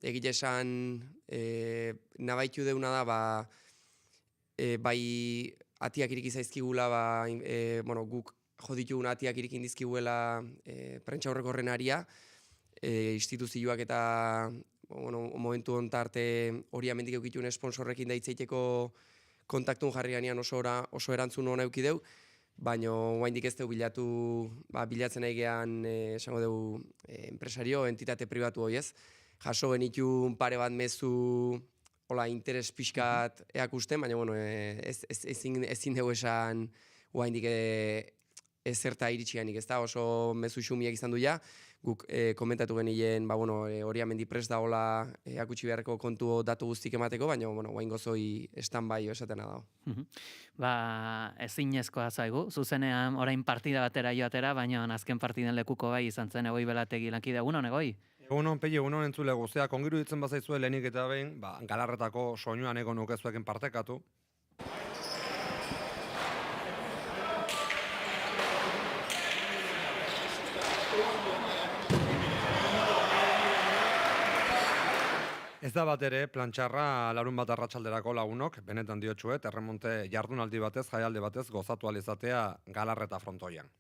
L: egile esan nabaitu deuna da, bai atiak iriki zaizkigula, guk joditugun atiak irikin dizkiguela prentsa horreko horren aria, instituzioak eta momentu ontarte hori amendik eukituen esponsorrekin daitzeiteko kontaktun jarri ganean oso erantzun hona eukideu, baina oraindik ez dugu bilatzen egean, esango dugu, enpresario, entitate pribatu hori ez. Jaso genitun pare bat mezu interes pixkat eakusten, baina ezin dugu esan oraindik ezerta iritsianik, ez da, oso mezu xumiak izan du ja, guk komentatu genien, hori amendi prest da hola akutsi beharreko kontu datu guztik emateko, baina guain gozoi stand-by esatena dago.
E: Ezinezkoa zaigu, zuzenean orain partida batera joatera, baina azken partiden lekuko bai izan zen Egoi Belategi lankide, egunon Egoi?
B: Egunon, Pelle, egunon entzule guztiak, ongiru ditzen bazaizue lehenik eta behin, Galarretako soinuan egon nukezuekin partekatu. Ez da bat ere, plantxarra larun bat arratsalderako lagunok, benetan diotxuet, erremonte jardunaldi batez, jaialdi batez, gozatu alizatea Galarreta frontoian.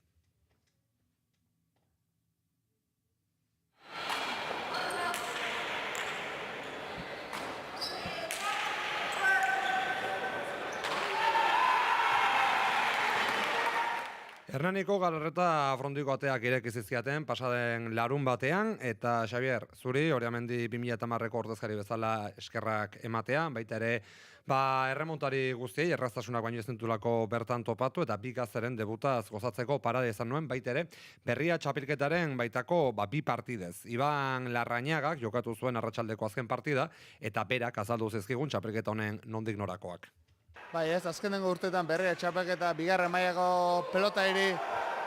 B: Hernaniko Galarreta frontiko ateak ireki zizkiaten pasaden larun batean, eta Xavier, zuri, Oriamendi 2010ko ordezkari bezala eskerrak ematea, baita ere, erremontari guztiei, erraztasunak baino ez dintulako bertan topatu, eta bi gazteren debutaz gozatzeko parade izan nuen, baita ere, berria txapelketaren baitako bi partidez. Iban Larrañagak jokatu zuen arratsaldeko azken partida, eta berak azaldu zizkigun txapelketa honen nondik norakoak.
M: Bai ez, azkenengo urteetan berria txapelketa bigarren mailako pelotairi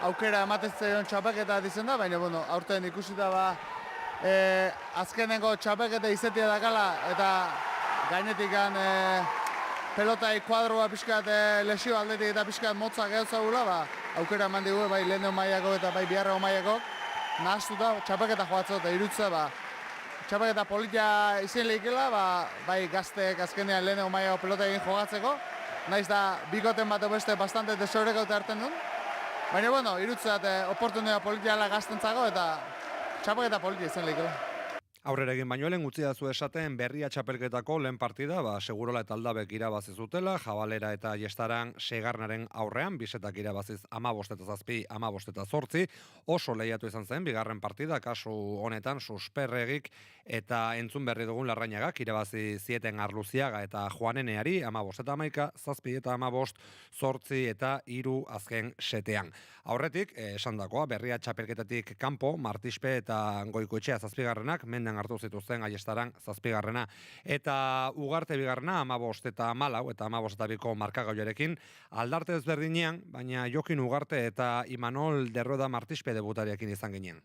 M: aukera ematen txapelketa dizen da, baina aurten ikusita azkenengo txapelketa izetia dakala eta gainetik pelotai kuadroa pixkat lesio aldetik eta pixkat motza gehauzagula, aukera eman digu bai lehenengo mailako eta bai bigarrengo mailako nahaztuta txapelketa joatzea eta irutza txapelketa politia izin lehikela, bai gazteek azkenean lehenengo mailako pelota egin jogatzeko, naiz da bikoten bat beste bastante desorekauta hartzen duen, baina irutzat oportunidad politiala gaztentzako eta txapelketa politia izin lehikela.
B: Aurrera egin baino lehen utzi dazu esaten berria txapelketako lehen partida, Segurola eta Aldabek irabazi zutela, Jabalera eta Iestaran Segarnaren aurrean, bisetak irabaziz 15-7, 15-8, oso lehiatu izan zen, bigarren partida, kasu honetan Susperregik eta entzun berri dugun Larrañagak irabazi zieten Arluziaga eta Juaneneari, 15-11, 7-15, 8 eta 3 azken setean. Aurretik, esandakoa, berria txapelketatik kanpo, Martispe eta Goikoetxea 7garrenak, menden hartu zituzten Aiestaran 7garrena. Eta Ugarte bigarrena 15 eta 14 eta 15 eta 2ko markagailuarekin aldarte ezberdinean, baina Jokin Ugarte eta Imanol Derroda Martispe debutariekin izan ginen.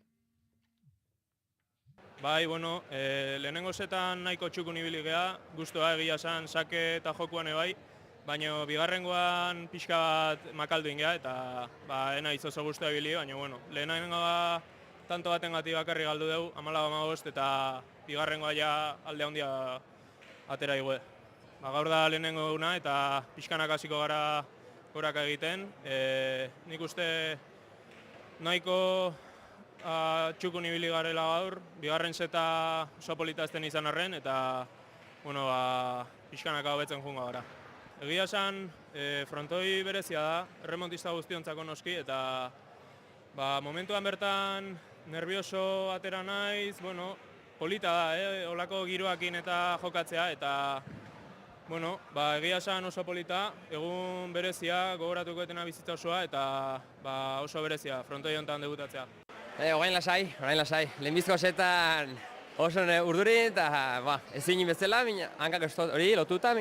N: Bai, lehenengo zetan nahiko txukun ibili geha, guztua egia esan, sake eta jokuan ebai, baina bigarrengoan pixka bat makalduin geha, eta ena izozo guztua ibili, baina lehenengoa tanto baten gati bakarri galdu dugu, 14-15 eta bigarrengoa ja alde handia atera igue. Gaur da lehenengo eguna eta pixkanak hasiko gara goraka egiten. Nik uste nahiko txukun ibili garela gaur, bigarren zeta oso polita ezten izan arren eta pixkanak hobetzen junga gara. Egia esan, frontoi berezia da, erremontista guztiontzako noski eta momentuan bertan nervioso atera naiz, polita da, olako giroakin eta jokatzea, eta egia esan oso polita, egun berezia, gogoratuko etena bizitza osoa, eta oso berezia, frontoi honetan debutatzea.
S: Orain lasai, lehenbizko zetan oso urdurin, eta ezin bezala, hankak hori lotuta,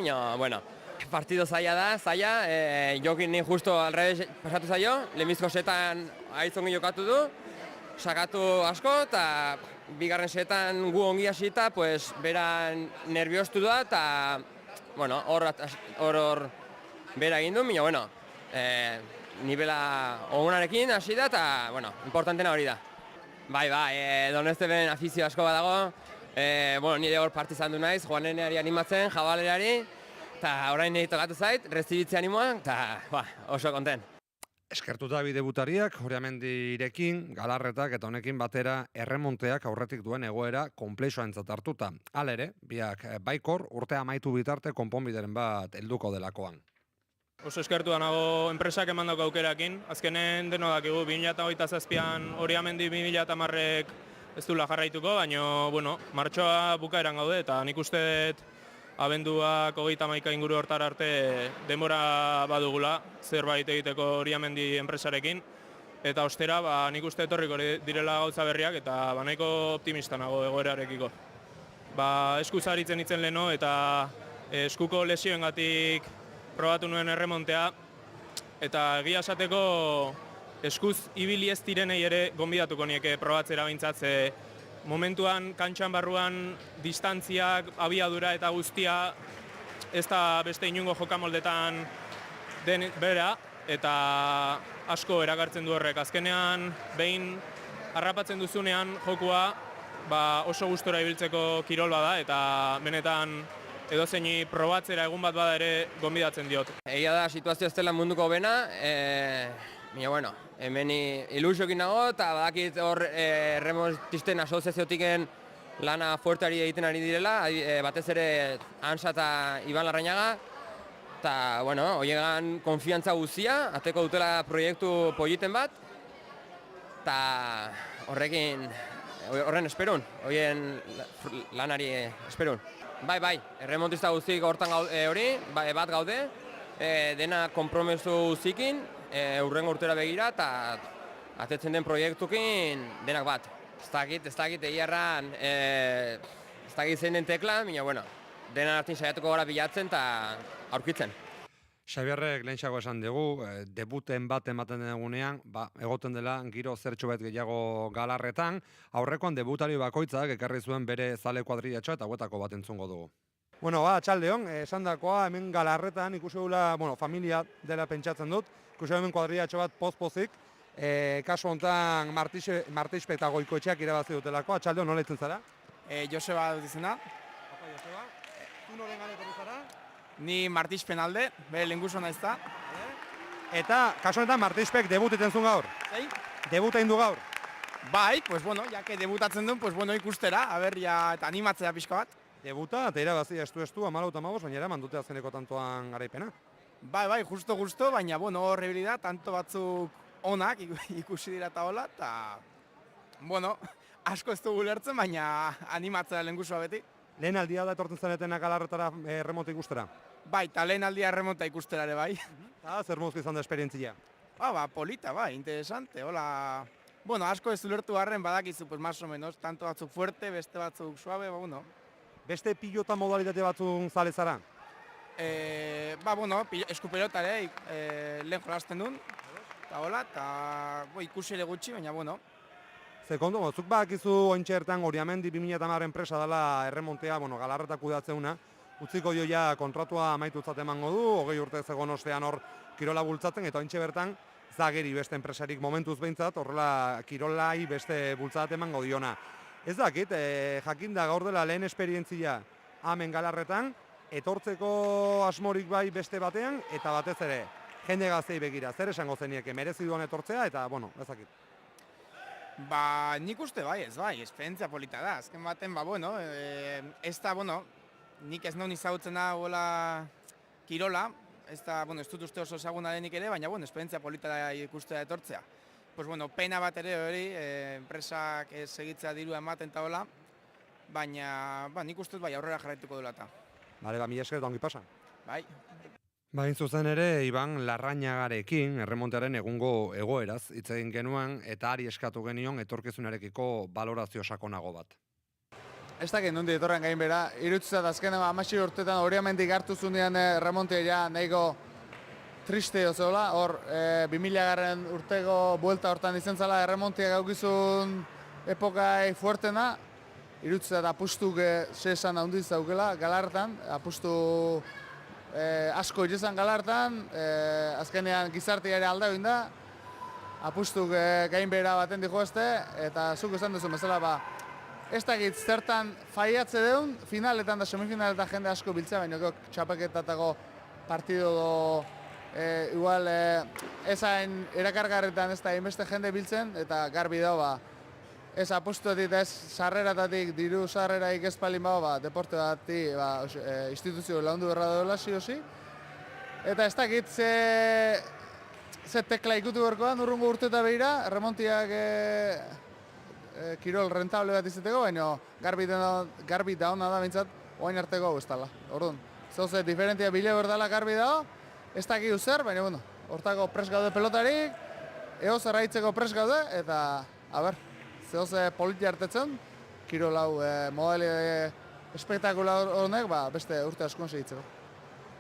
S: partido zaila da, Jokin ni justo alrebez pasatu zaio, lehenbizko setan aitzongi jokatu du, sakatu asko, eta bigarren setan gu ongi hasita, pues, bera nerviostu da, eta, bueno, hor bera egin du, baina, bueno, nivela ogunarekin hasi da, eta, bueno, importantena hori da. Bai, Donesteben afizio asko bat dago, bueno, nire hor partizan du naiz, Joaneneari animatzen, Jabalerari, eta orain nahi tokatu zait, rezibitze animoa, eta oso konten.
B: Eskertuta bi debutariak, Oriamendirekin, Galarretak eta honekin batera erremonteak aurretik duen egoera konplexoentzat hartuta. Hala ere, biak baikor urtea amaitu bitarte konponbideren bat helduko delakoan.
N: Oso eskertua nago enpresak emandako aukerakin. Azkenen deno dakigu, 2027an Oriamendi 2010ek ez duela jarraituko, baina, bueno, martxoa bukaeran gaude, eta nik uste dut abenduak 31 inguru hortar arte denbora badugula zerbait egiteko Oriamendi enpresarekin. Eta ostera, nik uste etorriko direla gauza berriak, eta nahiko optimista nago egoerarekiko. Eskuz aritzen itzen leheno, eta eskuko lesioengatik probatu nuen erremontea, eta egia esateko eskuz ibili ez direnei ere gonbidatuko nieke probatzera behintzat, momentuan kantxan barruan distantziak, abiadura eta guztia ez da beste inungo jokamoldetan den bera, eta asko erakartzen du horrek. Azkenean, behin harrapatzen duzunean jokua oso gustora ibiltzeko kirol bada, eta benetan edozeini probatzera egun bat bada ere gonbidatzen diot. Egia da, situazio ez dela munduko bena, baina, bueno, hemen ilusiokin nago, eta badakit hor remontisten asoziaziotiken lana fuerteari egiten ari direla, batez ere Hansa eta Iban Larrañaga, eta, bueno, horiegan konfiantza guzia, ateko dutela proiektu politen bat, eta horren esperun, horien lanari esperun. Bai, erremontista guztik hortan hori, bat gaude, dena konpromesu zikin, urrengo urtera begira, eta atetzen den proiektukin denak bat. Ez dakit egiarran, ez dakit zein den tekla, baina, bueno, dena hartin saiatuko gara bilatzen eta aurkitzen.
B: Xabierrek lehentxago esan dugu, debuten bat ematen den egunean, egoten dela giro zertxo bat gehiago Galarretan, aurrekoan debutari bakoitzak ekarri zuen bere zale kuadrilatxoa eta huetako bat entzungo dugu. Bueno, txaldeon, esan dakoa hemen Galarretan ikusi gula, familia dela pentsatzen dut, ikusi hemen kuadrilatxo bat poz-pozik, kasu honetan Martixpe eta Goikoetxeak irabazi dutelako, txaldeon, nola itzen zara?
O: Joseba dut izena.
B: Joseba, zu noren gane torri zara?
O: Ni Martixpen alde, bere lenguzo naiz da.
B: Eta, kasu honetan, Martixpek debut iten zuen gaur?
O: Zei?
B: Debut egin du gaur?
O: Bai, pues bueno, jake debutatzen duen, pues bueno, ikustera, eta animatzea pixka bat.
B: Debuta, eta irabazi estu, 14 baina eraman dute azkeneko tantoan garaipena.
O: Bai, justo, baina, bueno, horrebili da, tanto batzuk onak ikusi dira eta hola, eta, bueno, asko ez dugu lertzen, baina animatzea lenguzoa beti.
B: Lehen aldia da etortzen zanetenak Galarretara erremonta ikustera?
O: Bai, eta lehen aldia erremonta ikustera ere bai.
B: Eta zer mozko izan da esperientzia?
O: Polita, interesante, hola. Bueno, asko ez ulertu garren badakizu, pues más o menos, tanto batzuk fuerte, beste batzuk suave, bueno.
B: Beste pilota modalitate batzuk zale zara?
O: Bueno, eskupelota ere, lehen jolasten duen, eta hola, eta ikusi ere gutxi, baina, bueno.
B: Sekondo, zuk badakizu ointxertan Oriamendi 2010 enpresa dela erremontea, Galarretak kudeatzeuna, utziko dio ja kontratua amaitutzat emango du, 20 urte zegoen ostean hor kirola bultzatzen, eta ointxe bertan zageri beste enpresarik momentuz behintzat, horrela kirolai beste bultzat emango diona. Ez dakit, jakinda gaur dela lehen esperientzia hemen Galarretan, etortzeko asmorik bai beste batean, eta batez ere, jende gaztei begira, zer esango zenieke, merezi duan etortzea, eta, ez dakit.
O: Nik uste bai, esperientzia polita da. Azken baten, ez da, nik ez naun izagutzen da gola kirola, ez da, ez dut uste oso ezaguna denik ere, baina, esperientzia polita da ikustea etortzea. Pena bat ere hori, enpresak segitzea dirua ematen eta hola, baina, nik uste bai aurrera jarraituko dela eta.
B: Bale, mi esker, ongi pasa.
O: Bai.
B: Bain zuzen ere, Iban Larrañagarekin erremontearen egungo egoeraz hitz egin genuen eta ari eskatu genion etorkizunarekiko balorazio sakonago bat.
M: ez dakit nondi etorren gain bera, irutzat azken 16 urtetan Oriamendik hartu zunean remontea ja nahiko triste ozola, hor 2000 urtego buelta hortan izan zala remontea gaukizun epokai fuertena, irutzat apustuk sesan handiz daukela galartan, apustu asko irezan galartan, azkenean gizarteare alda egin da, apustuk gainbehera baten dijoazte, eta zuk esan duzu bezala, ez dakit zertan faiatze deun, finaletan da semifinaletan jende asko biltzea, baina txapaketatako partido igual ezain erakargarretan ez da inbeste jende biltzen, eta garbi dago, ez apustuetik, ez sarreratatik, diru sarreraik ez palin bau, deporte bati, instituzio laundu berra doela, ziozi. Eta ez dakit ze tekla ikutu berkoan, urrungo urteta behira, remontiak kirol rentable bat izateko, baina garbi da hona da bintzat, oain arteko hau ez dala. Orduan, zeuze diferentia bile berdala garbi dago, ez dakit zer, baina bueno, hortako pres gaude pelotarik, eo zerraitzeko pres gaude, eta, zeuze politi hartetzen, kirol hau modalide espektakular honek, beste urte askon segitzeko.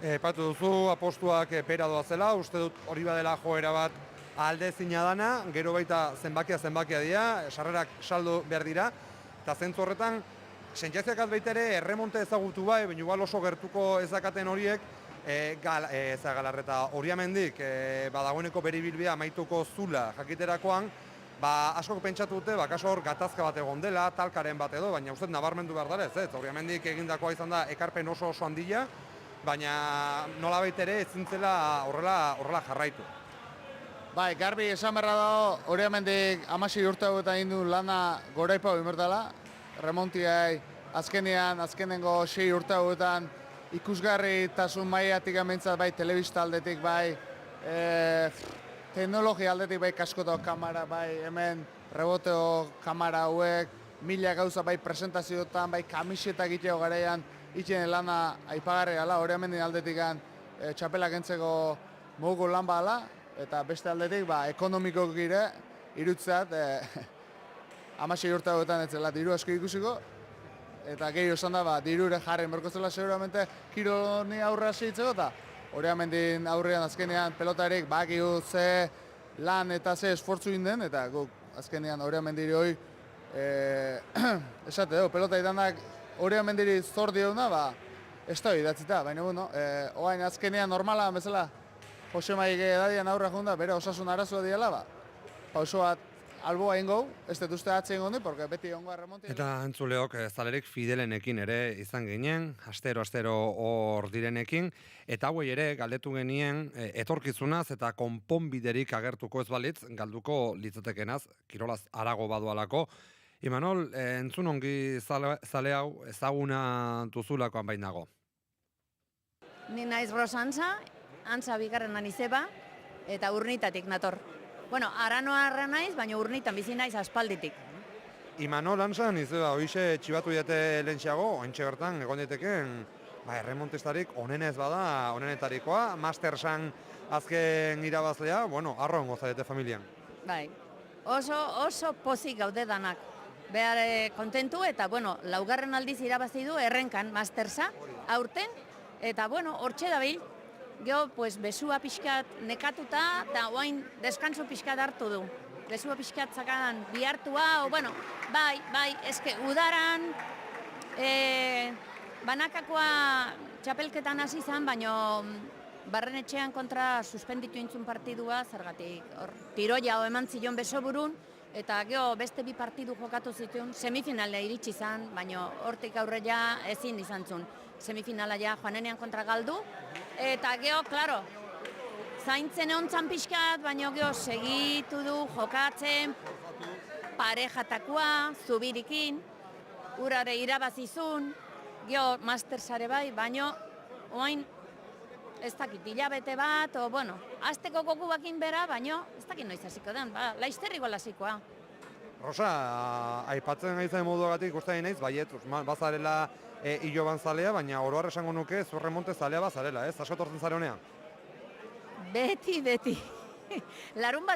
B: Epatu duzu apostuak pera doazela, uste dut hori badela joera bat alde zina dana, gero baita zenbakia dira, sarrerak saldo behar dira, eta zentzu horretan, sentziaziak baita ere erremonte ezagutu bai, baina igual oso gertuko ezakaten horiek, Galarreta Oriamendik dagoeneko bere ibilbidea amaituko zula jakiterakoan, askok pentsatu dute, kaso hor gatazka bat egon dela, talkaren bat edo, baina uste nabarmendu behar dara ez, Oriamendik egindakoa izan da ekarpen oso handia, baina nolabait ere ezintzela horrela jarraitu.
M: Bai, garbi esan berra dago, Oriamendik 16 urte hauetan egin du lana goraipa bimerdala, remontiai azkenengo 6 urte hauetan ikusgarri tasun maiatik amentzat bai telebista aldetik, bai teknologia aldetik, bai kaskoto kamera, bai hemen reboteo kamera hauek, 1000 gauza bai presentazioetan, bai kamisetak itxeo garaian, itxen lana aipagarri ala, Oriamendik aldetik txapelak entzeko moguko lan badala, eta beste aldetik ekonomikok gire, irutzat, 16 urte hauetan ez zela diru asko ikusiko, eta gehiago esan da, dirure jarren berko zela seguramente kironi aurrera segitzeko, eta Oriamendik aurrean azkenean pelotarik bakiu ze lan eta ze esfortzu inden, eta guk azkenean Oriamendik hori esate dugu, pelota idanak Oriamendik zor diona, ez da idatzita, baina bueno, oain azkenean normala bezala Jose Maik edadian aurra junda, bere osasun arazoa diala, pauso bat alboa ingo, ez dut uste atzea ingo porque beti ongoa remonti.
B: Eta entzuleok, zalerik Fidelenekin ere izan ginen, astero hor direnekin, eta hauei ere galdetu genien etorkizunaz eta konponbiderik agertuko ez balitz, galduko litzatekenaz, kirolaz arago badualako. Imanol, entzun ongi zale hau ezaguna duzulakoan bainago.
C: Ni naiz Rosantza, antza bigarrenan izeba, eta Urnitatik nator. Bueno, Aranoarra naiz, baina Urnitan bizi naiz aspalditik.
B: Imanol antzan izeba, hoize txibatu diate lehentxeago, ointxe bertan, egon diteken, erremontestarik onenez bada, onenetarikoa, Mastersan azken irabazlea, bueno, arro ongo zarete familian.
C: Bai, oso pozik gaude danak. Behar kontentu eta, bueno, laugarren aldiz irabazi du errenkan Mastersa, aurten, eta, bueno, hortxe dabil. Gero, pues, besua pixkat nekatuta, eta oain deskanso pixkat hartu du. Besua pixkat zakadan bihartua, bueno, bai, eske udaran, banakakoa txapelketan hasi izan, baina Barrenetxean kontra suspenditu intzun partidua, zergatik, tiroia eman zion besoburun, eta gero beste bi partidu jokatu zituen, semifinalea iritsi izan, baina hortik aurrera ezin izan zuen. Semifinala ja Joanenean kontra galdu, eta gero, klaro, zaintzen egon pixkat, baina gero segitu du jokatzen, parejatakoa, zubirikin, urare irabazizun, gero Mastersare bai, baina oain ez dakit, hilabete bat, o, bueno, azteko goku bakin bera, baina ez dakit noiz hasiko den, laizterriko lasikoa.
B: Rosa, aipatzen gaitzen moduagatik ikusten naiz, baiet, bazarela Iloban zalea, baina oroar esango nuke zurremonte zalea bazarela, ez? Askotortzen zare honean?
C: Beti. larun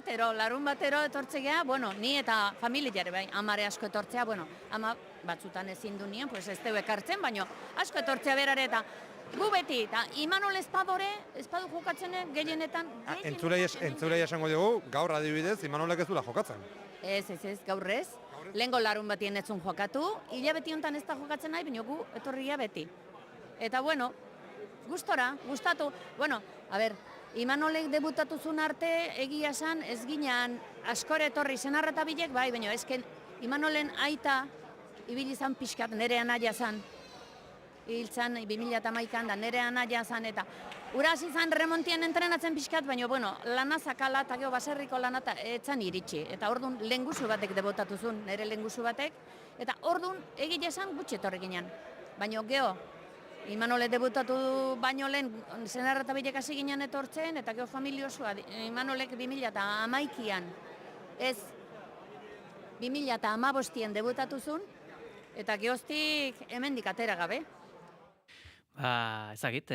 C: batero etortzea, bueno, ni eta familiare bai, amare asko etortzea, bueno, ama batzutan ezin du nien, pues ez deu ekartzen, baina asko etortzea berare eta gu beti, eta Imanol espadu jokatzen gehienetan.
B: Entzulei esango dugu, gaur adibidez, Imanolek ez dula jokatzen.
C: Ez, gaur ez. Lehengo larun batien etzun jokatu, hilabeti honetan ez da jokatzen nahi, baina gu etorria beti. Eta bueno, gustatu. Bueno, a ber, Imanolek debutatu zuen arte, egia esan, ez ginean askore etorri senarra eta bilek, bai, baina ezken Imanolen aita ibili izan pixkat, nere anaia zan. Hiltzan 2011an da nere anaia zan, eta uraz izan remontien entrenatzen pixkat, baina, bueno, lana zakala eta geho baserriko lana eta etzan iritsi. Eta orduan lehengusu batek debutatu zuen, nere lehengusu batek, eta orduan egile esan gutxi etorri ginen. Baina geho, Imanole debutatu baino lehen senarra eta bilek hasi ginen etortzen, eta geho familiosua, Imanolek 2011an, ez 2015an debutatu zuen, eta gehoztik hemendik atera gabe.
E: Ezagit,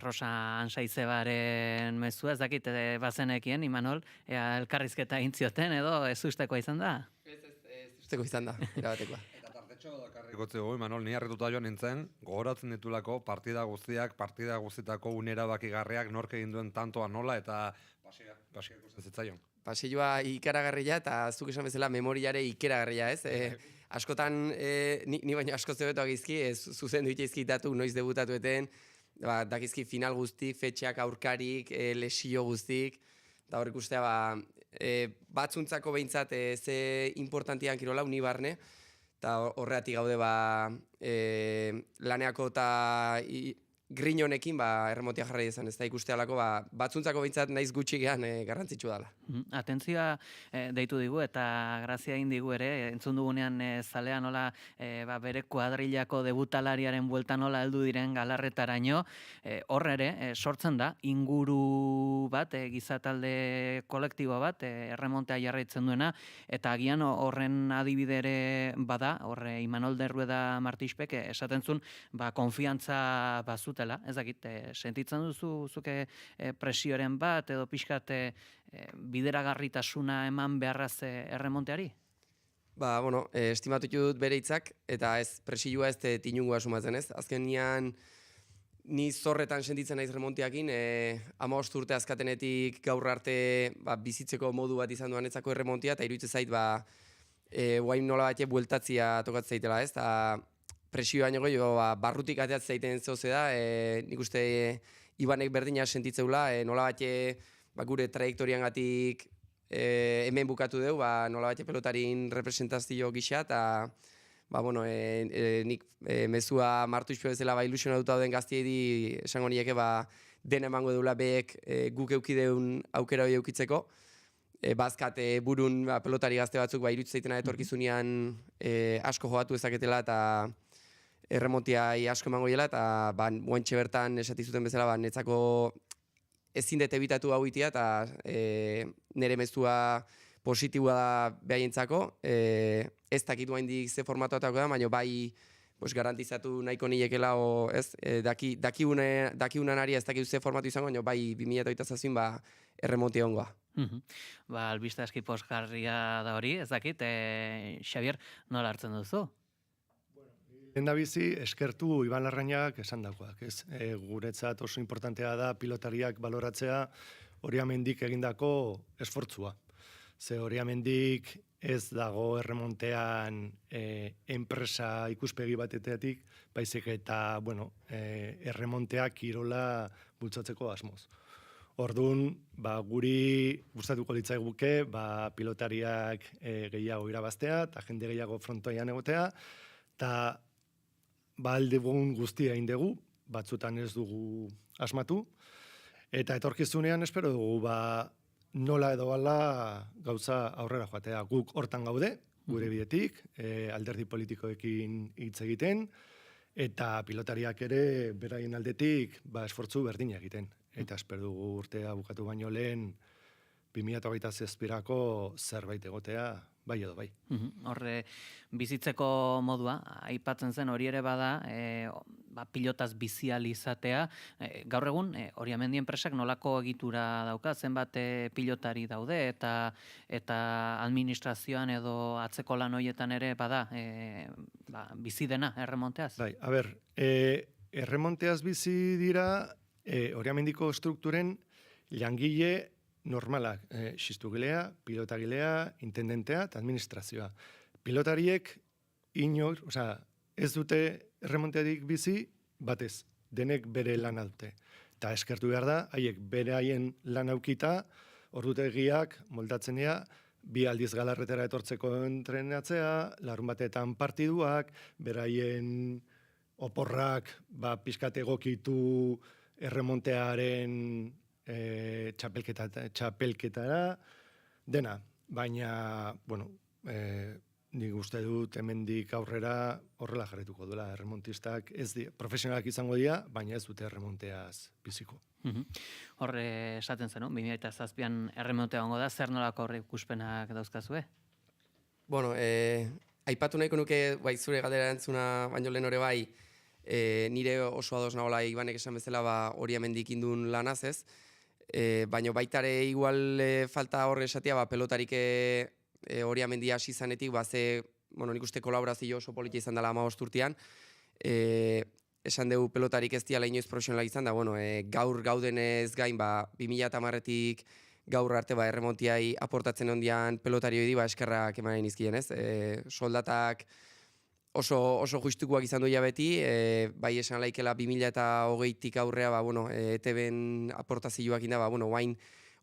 E: Rosa Ansaizebaren mezua, ezagit, bazenekien, Imanol, elkarrizketa intzioten edo ez usteko izan da?
L: Ez usteko izan da, erabatekoa.
B: Gotzego, Imanol, ni harrituta joan nintzen, gogoratzen ditulako partida guztietako unera bakigarriak nork egin duen tantoa nola eta pasia ikusten zitzaion.
L: Pasioa ikaragarria eta zuk esan bezala memoriare ikeragarria, ez? Askotan, ni baino asko zebetu agizki, zuzen duitezki datu noiz debutatu eten, dakizki final guztik, fetxeak aurkarik, lesio guztik, eta hor ikustea, batzuntzako behintzat ze importantian kirola, unibarne, eta horreatik gaude laneako eta grinonekin erremontia jarra izan, ez da ikustealako batzuntzako behintzat naiz gutxi gehan garrantzitsu dela.
E: Atentzioa deitu digu eta grazia egin digu ere, entzun dugunean zalea nola bere kuadrillako debutalariaren buelta nola heldu diren galarretaraino, hor ere sortzen da inguru bat, gizatalde kolektibo bat, erremontea jarraitzen duena, eta agian horren adibide ere bada, horre Imanol de Rueda Martispek esaten zuen, konfiantza bazut ez dakit, sentitzen duzu zuke presioren bat edo pixkat bideragarritasuna eman beharraz erremonteari?
L: Estimatu dut bere hitzak, eta ez presioa ez tinungua sumatzen ez. Azken ni zorretan sentitzen naiz remonteakin, 15 urte azkatenetik gaur arte bizitzeko modu bat izan duan etzako erremontea, eta iruditzen zait guain nola bat bueltatzia tokatzen zaitela ez, presioa baino gehiago barrutik ateatzen zaiten zoze da, nik uste Ibanek berdina sentitzeula, nola bat gure trajektoriangatik hemen bukatu dugu, nola bat pelotarin representazio gisa, eta nik mezua martu izpio bezala ilusionatuta dauden gaztiedi esango nieke dena emango duela behek guk eukideun aukera hori eukitzeko. Bazkat burun pelotari gazte batzuk iruditzen zaitena etorkizunean asko jogatu ezaketela eta erremontiai asko emango dela, eta guantxe bertan esatizuten bezala netzako ezin dut ebitatu hau itia, eta nire mezua positiboa da behaientzako. Ez dakitu haindik ze formatuatako da, baina garantizatu nahiko nilekela, dakiunan ari ez dakitu ze formatu izango, baina 2008 erremontia ongoa.
E: Albista eski posgarria da hori, ez dakit, Xabier, nola hartzen duzu?
K: Lehendabizi, eskertu Iban Larrañagak esan dakoak, ez? Guretzat oso importantea da pilotariak baloratzea Oriamendik egindako esfortzua. Ze Oriamendik ez dago erremontean enpresa ikuspegi bateteatik, baizik eta, erremonteak kirola bultzatzeko asmoz. Orduan, guri gustatuko litzaiguke, pilotariak gehiago irabaztea, eta jende gehiago frontoian egotea, eta aldegun guztia egin dugu, batzutan ez dugu asmatu, eta etorkizunean espero dugu nola edo ala gauza aurrera joatea. Guk hortan gaude, gure bidetik, alderdi politikoekin hitz egiten, eta pilotariak ere beraien aldetik esfortzu berdina egiten. Eta espero dugu urtea bukatu baino lehen 2027-ako zerbait egotea, bai edo bai.
E: Horre, bizitzeko modua, aipatzen zen hori ere bada, pilotaz bizializatea. Gaur egun, Oriamendi enpresak nolako egitura dauka, zenbat pilotari daude, eta administrazioan edo atzeko lan horietan ere bada, bizi dena erremonteaz?
K: Bai, a ber, erremonteaz bizi dira Oriamendiko strukturen langile normalak, xistugilea, pilotagilea, intendentea eta administrazioa. Pilotariek inor, ez dute erremontearik bizi, batez, denek bere lana dute. Eta eskertu behar da, haiek bere haien lan aukita, ordutegiak moldatzen dira, 2 aldiz galarretara etortzeko entrenatzea, larun batetan partiduak, beraien oporrak pixkat egokitu erremontearen txapelketara, dena, baina, nik uste dut hemendik aurrera horrela jarretuko duela, erremontistak profesionalak izango dira, baina ez dute erremonteaz biziko.
E: Horre esaten zen, 2007an erremontea ongo da, zer nolako horre ikuspenak dauzkazue?
L: Aipatu nahiko nuke, zure galdera erantzuna baino lehen ore bai, nire oso ados nagola Ibanek esan bezala Oriamendik indun lanaz ez, baina baitare igual falta horre esatea, pelotarik Oriamendi hasi zanetik, nik uste kolaborazio oso politia izan dela 15 urtean, esan dugu pelotarik ez diala inoiz profesionala izan da, gaur gaudenez gain, 2010-etik gaur arte erremontiai aportatzen ondian pelotarioi eskerrak emanen izkien, ez? Soldatak oso justukoak izan duia beti, bai esan laikela 2020-tik aurrea, ETB-en aportazioak inda, guain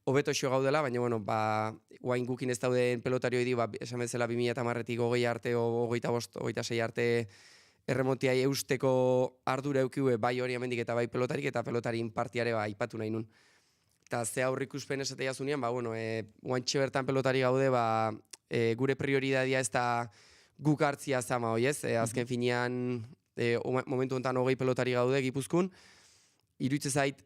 L: hobeto xo gaudela, baina, guain gukin ez dauden pelotarioi esan bezala 2010-etik 20 arte, 25, 26 arte erremontiai eusteko ardura eukiue bai Oriamendik eta bai pelotarik, eta pelotarin partiare aipatu nahi nun. Eta ze aurrikuspen esatea zunean, guantxe bertan pelotari gaude, gure prioridadia ez da guk hartzia zama hoi ez, azken finean momentu honetan 20 pelotari gaude Gipuzkoan, iruditzen zait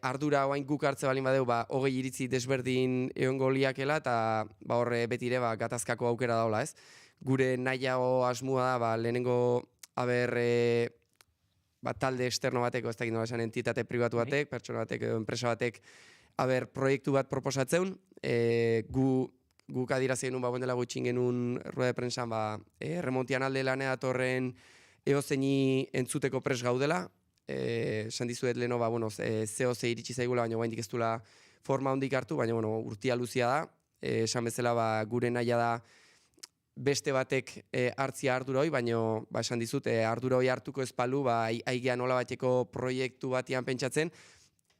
L: ardura oain guk hartze balin badeu, 20 iritzi desberdin egongo liakela, eta horre betire gatazkako aukera daula ez. Gure nahiago asmua da, lehenengo talde externo bateko, ez dakit nola esan, entitate pribatu batek, pertsona batek edo enpresa batek, proiektu bat proposatzen, guk adirazien nun dela gutxin genuen rueda de prensan, remontian alde lanea datorren eozeini entzuteko pres gaudela, esan dizuet leheno, ze iritsi zaigula, baina guaindik ez duela forma hondik hartu, baina urtia luzia da, esan bezala gure nahia da beste batek hartzia ardura hoi, baina esan dizut, ardura hoi hartuko ezpalu, aigean nola bateko proiektu batian pentsatzen,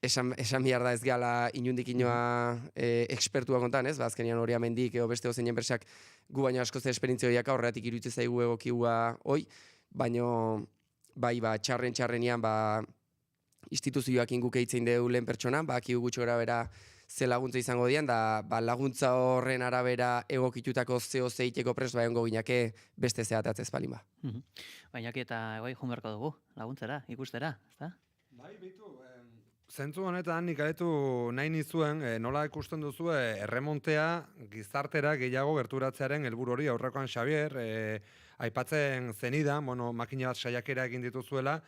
L: esan behar da ez gala inundik inoa ekspertua kontan, ez? Azkenean Oriamendik edo beste ozein enpresak gu baino askoz esperientzia horiak horretik iruditzen zaigu egokiua hoi, baino txarrenean instituzioak inguk eitzen dugu lehen pertsonan, akigu gutxo gara bera ze laguntza izango dian, da laguntza horren arabera egokitutako zeo zeiteko pres ongo ginake beste zehatatz palin ba.
E: Bainaki eta egoi junberko dugu, laguntzera, ikustera, ezta?
B: Bai, bitu, zentzu honetan nik aletu nahi nizuen, nola ikusten duzu erremontea gizartera gehiago gerturatzearen helburu hori aurrekoan Xabier, aipatzen zenidan, makina bat saiakera egin dituzuela,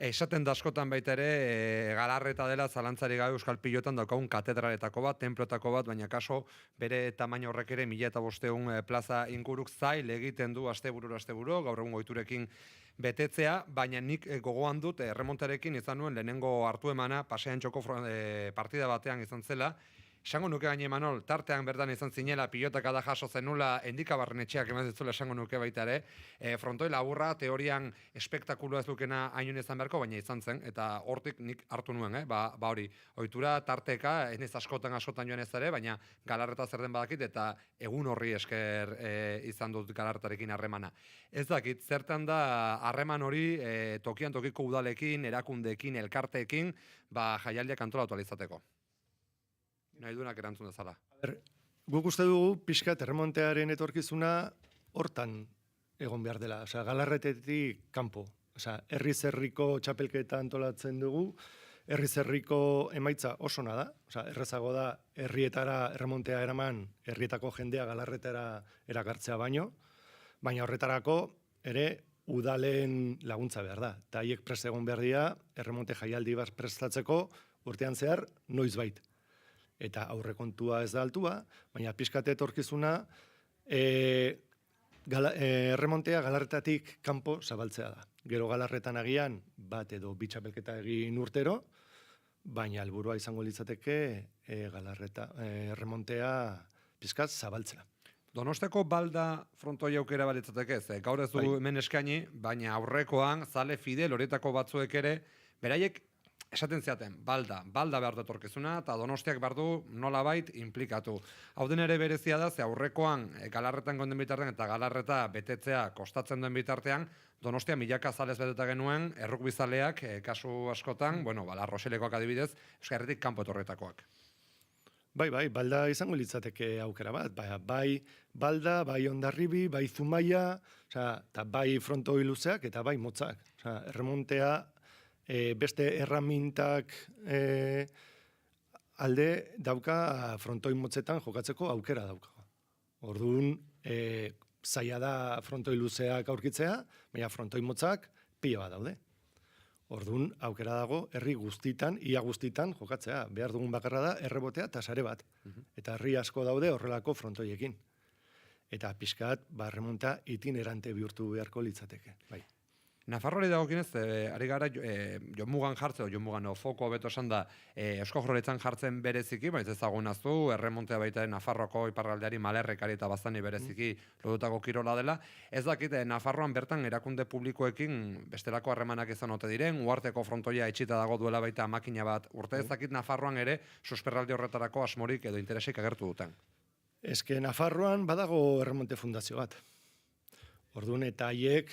B: esaten da askotan baita ere galarreta dela zalantzari gabe euskal pilotan daukagun katedraletako bat, tenplotako bat, baina kaso bere tamaina horrek ere 1500 plaza inguruk zail egiten du asteburu, gaur egun ohiturekin betetzea, baina nik gogoan dut erremontarekin izan nuen lehenengo hartu emana pasean txoko partida batean izan zela. Esango nuke gaine Manol, tartean bertan izan zinela, pilotak ada jaso zenula, endikabarren etxeak eman zitzula esango nuke baita ere, frontoi laburra, teorian espektakuloa ez dukena hainun izan beharko, baina izan zen, eta hortik nik hartu nuen, hori, ohitura tarteka, ez askotan joan ez ere, baina galarreta zer den badakit, eta egun horri esker izan dut galarretarekin harremana. Ez dakit, zertan da harreman hori tokian tokiko udalekin, erakundeekin, elkarteekin, jaialdiak antolatu alizateko. Nahi duenak erantzun dezala.
K: Guk uste dugu pixkat erremontearen etorkizuna hortan egon behar dela. Galarretetik kanpo. Herriz herriko txapelketa antolatzen dugu, herriz-herriko emaitza oso ona da, errezago da herrietara erremontea eraman, herrietako jendea galarretara erakartzea baina horretarako ere udalen laguntza behar da. Eta haiek prest egon behar dira, erremonte jaialdi bat prestatzeko urtean zehar noizbait. Eta aurrekontua ez da altua, baina pixkate etorkizuna erremontea galarretatik kanpo zabaltzea da. Gero galarretan agian bat edo bi txapelketa egin urtero, baina helburua izango litzateke erremontea pixkat zabaltzea.
B: Donosteko balda frontoi aukera balitzateke ez, gaur ez du hemen eskaini, baina aurrekoan zale fidel horietako batzuek ere, beraiek esaten ziaten, balda behar du etorkizuna, eta Donostiak behar du nolabait implikatu. Hau den ere berezia da, ze aurrekoan galarretan gonden bitartean eta galarreta betetzea kostatzen duen bitartean, Donostia milaka zalez beteta genuen, errukbizaleak kasu askotan, La Roselekoak adibidez, Euskal Herritik kanpo etorretakoak.
K: Bai, balda izango litzateke aukera bat. Bai balda, bai Hondarribi, bai Zumaia, eta bai frontoi luzeak eta bai motzak. Erremontea beste erramintak alde dauka frontoi motzetan jokatzeko aukera dauka. Orduan, zaila da frontoi luzeak aurkitzea, baina frontoi motzak pila bat daude. Orduan, aukera dago, herri guztitan, ia guztitan jokatzea. Behar dugun bakarra da, errebotea eta sare bat. Eta herri asko daude horrelako frontoiekin. Eta pixkat, remonta itinerante bihurtu beharko litzateke. Bai.
B: Nafarroari dagokinez, ari gara jomugan jartzea, jomugan foko beto esan da Eusko Jaurlaritzan jartzen bereziki, baiz ezagunaztu, erremontea baita Nafarroako iparraldeari malerrekari eta baztani bereziki lodutako kirola dela. Ez dakit, Nafarroan bertan erakunde publikoekin bestelako harremanak izan ote diren, uharteko frontoia itxita dago duela baita makina bat urte, ez dakit Nafarroan ere susperraldi horretarako asmorik edo interesik agertu duten.
K: Eske Nafarroan badago erremonte fundazio bat. Orduan eta haiek,